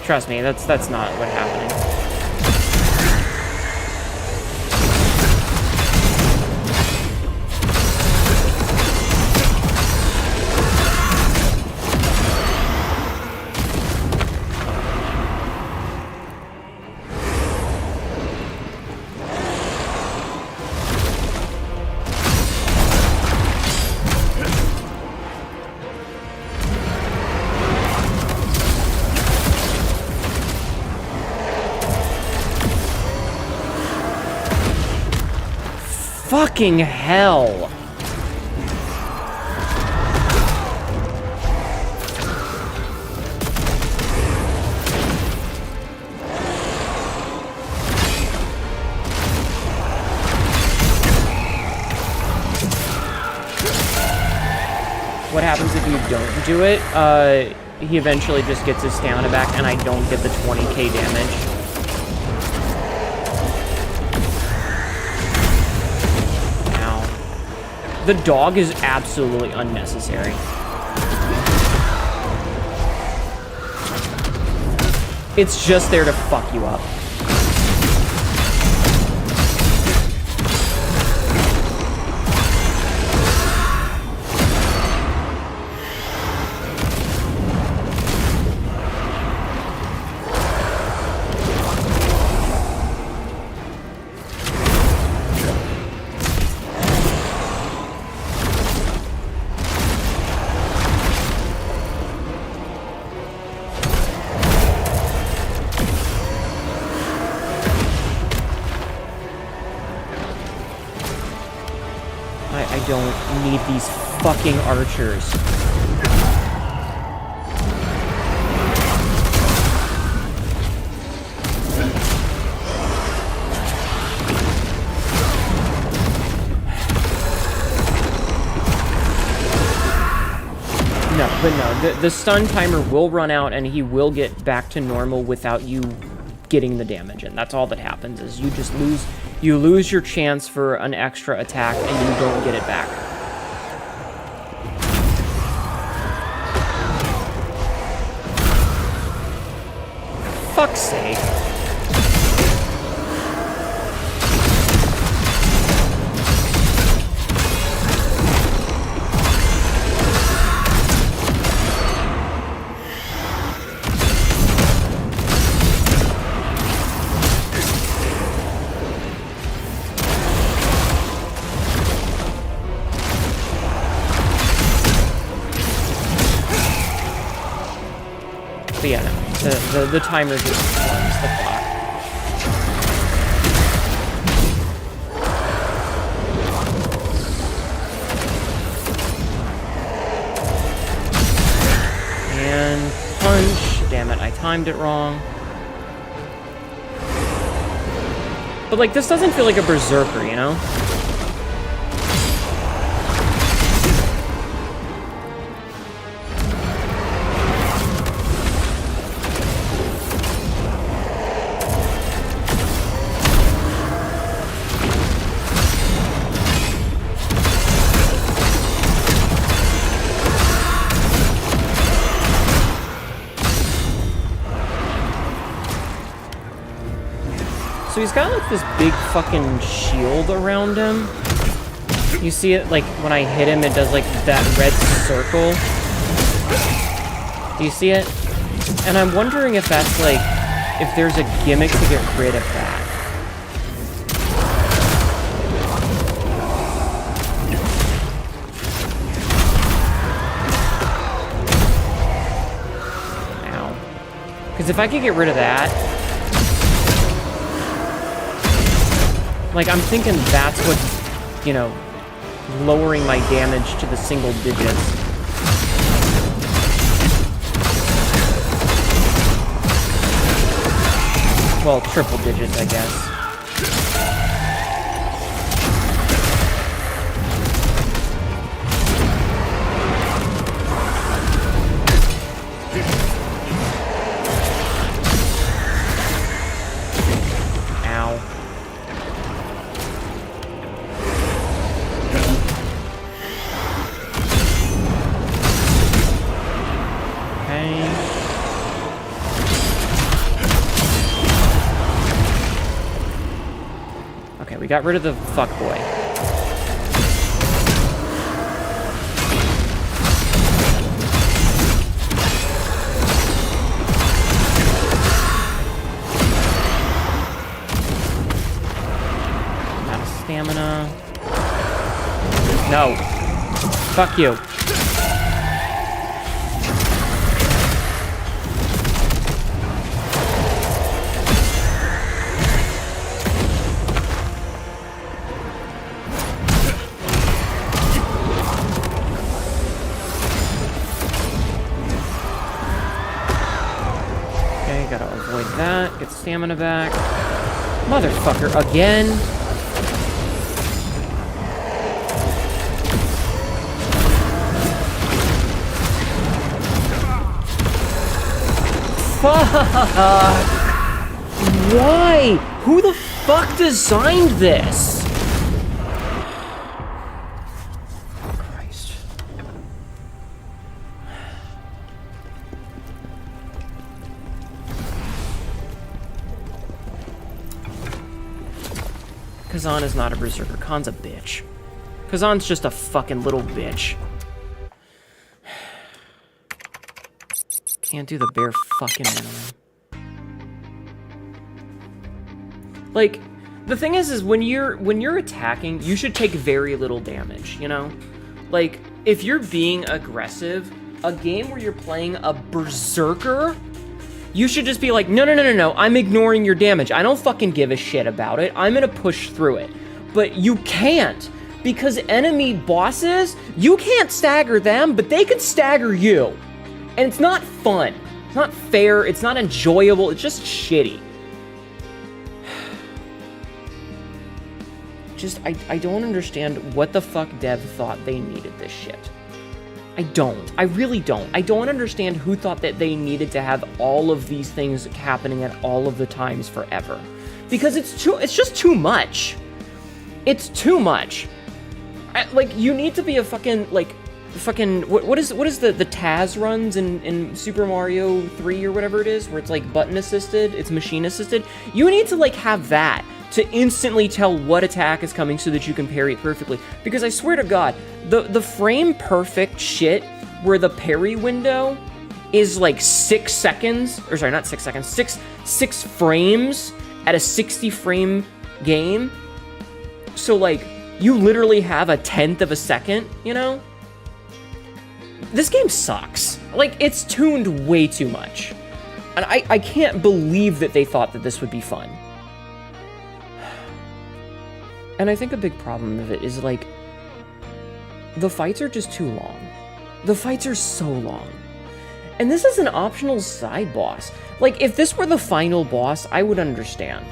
Trust me, that's not what's happening. Fucking hell. What happens if you don't do it? He eventually just gets his stamina back and I don't get the 20k damage. The dog is absolutely unnecessary. It's just there to fuck you up. I don't need these fucking archers. No, but no, the stun timer will run out and he will get back to normal without you getting the damage in. That's all that happens, is you just lose your chance for an extra attack and you don't get it back. Fuck's sake. But yeah, no, the timer just runs the clock. And punch. Damn it, I timed it wrong. But like, this doesn't feel like a Berserker, you know? So he's got like this big fucking shield around him. You see it, like when I hit him, it does like that red circle. Do you see it? And I'm wondering if that's like, if there's a gimmick to get rid of that. if I could get rid of that... Like, I'm thinking that's what's, you know, lowering my damage to the single digits. Well, triple digits, I guess. Got rid of the fuckboy. Out of stamina. No. Fuck you. Get stamina back. Motherfucker, again? Fuck! Why? Who the fuck designed this? Khazan is not a Berserker. Khan's a bitch. Khazan's just a fucking little bitch. Can't do the bare fucking minimum. Like, the thing is when you're attacking, you should take very little damage, you know? Like, if you're being aggressive, a game where you're playing a Berserker, you should just be like, no, I'm ignoring your damage. I don't fucking give a shit about it. I'm gonna push through it. But you can't, because enemy bosses, you can't stagger them, but they can stagger you. And it's not fun. It's not fair. It's not enjoyable. It's just shitty. I don't understand what the fuck dev thought they needed this shit. I don't. I really don't. I don't understand who thought that they needed to have all of these things happening at all of the times forever. Because it's just too much. It's too much. Like, you need to be a fucking, like, what is the Taz runs in Super Mario 3 or whatever it is, where it's like button assisted, it's machine assisted? You need to like have that to instantly tell what attack is coming so that you can parry it perfectly. Because I swear to God, the frame perfect shit where the parry window is like 6 seconds, or sorry, not 6 seconds, six frames at a 60 frame game. So like, you literally have a 1/10 of a second, you know? This game sucks. Like, it's tuned way too much. And I can't believe that they thought that this would be fun. And I think a big problem of it is, like, the fights are just too long. The fights are so long. And this is an optional side boss. Like, if this were the final boss, I would understand.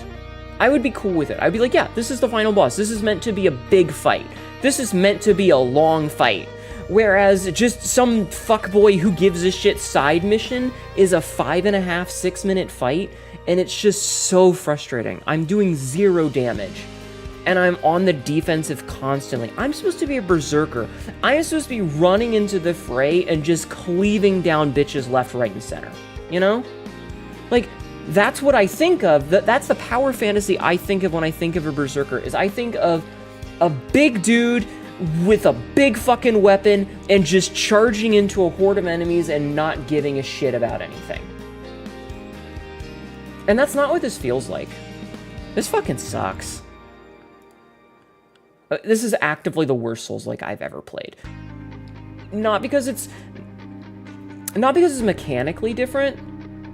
I would be cool with it. I'd be like, yeah, this is the final boss. This is meant to be a big fight. This is meant to be a long fight. Whereas just some fuckboy who gives a shit side mission is a 5.5, 6 minute fight, and it's just so frustrating. I'm doing 0 damage, and I'm on the defensive constantly. I'm supposed to be a berserker. I'm supposed to be running into the fray and just cleaving down bitches left, right, and center. You know? Like, that's what I think of. That's the power fantasy I think of when I think of a berserker, is I think of a big dude with a big fucking weapon and just charging into a horde of enemies and not giving a shit about anything. And that's not what this feels like. This fucking sucks. This is actively the worst Souls-like I've ever played. Not because it's mechanically different,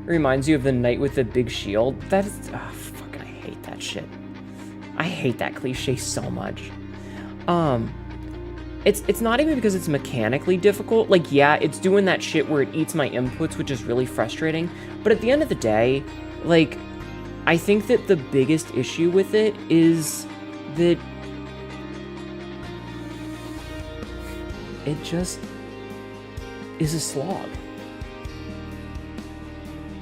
Reminds you of the knight with the big shield. That is... Oh, fucking, I hate that shit. I hate that cliche so much. It's not even because it's mechanically difficult. Like, yeah, it's doing that shit where it eats my inputs, which is really frustrating. But at the end of the day, like, I think that the biggest issue with it is that it just is a slog.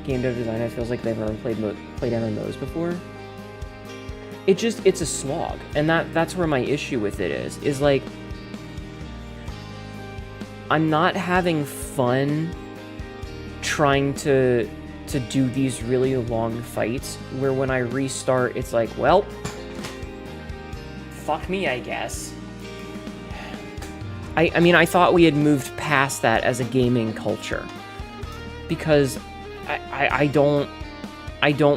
Game dev designer feels like they've never played MMOs before. It's a slog, and that's where my issue with it is like, I'm not having fun trying to do these really long fights where when I restart, it's like, well, fuck me, I guess. I mean, I thought we had moved past that as a gaming culture, because I don't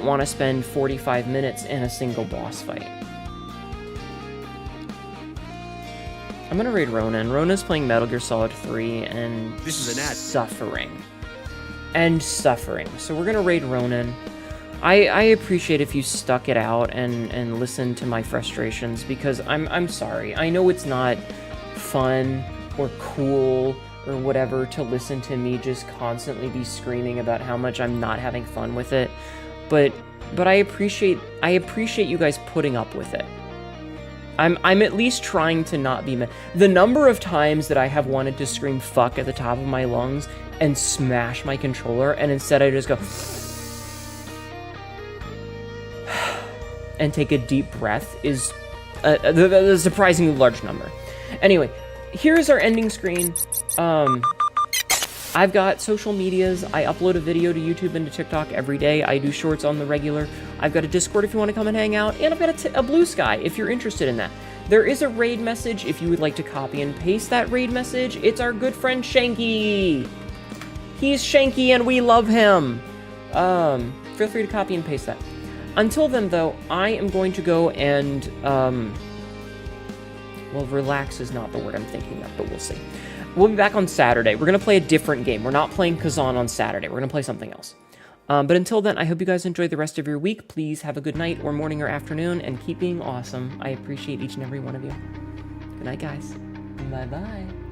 want to spend 45 minutes in a single boss fight. I'm gonna raid Ronan. Ronan's playing Metal Gear Solid 3 and this is an ad. Suffering. So we're gonna raid Ronan. I appreciate if you stuck it out and listened to my frustrations, because I'm sorry. I know it's not fun or cool or whatever to listen to me just constantly be screaming about how much I'm not having fun with it, but I appreciate you guys putting up with it. I'm at least trying to not be the number of times that I have wanted to scream fuck at the top of my lungs and smash my controller, and instead I just go and take a deep breath is a surprisingly large number. Anyway, here's our ending screen. I've got social medias. I upload a video to YouTube and to TikTok every day. I do shorts on the regular. I've got a Discord if you want to come and hang out, and I've got a Blue Sky if you're interested in that. There is a raid message if you would like to copy and paste that raid message. It's our good friend Shanky. He's Shanky and we love him. Feel free to copy and paste that. Until then, though, I am going to go and, well, relax is not the word I'm thinking of, but we'll see. We'll be back on Saturday. We're going to play a different game. We're not playing Khazan on Saturday. We're going to play something else. But until then, I hope you guys enjoy the rest of your week. Please have a good night or morning or afternoon, and keep being awesome. I appreciate each and every one of you. Good night, guys. Bye-bye.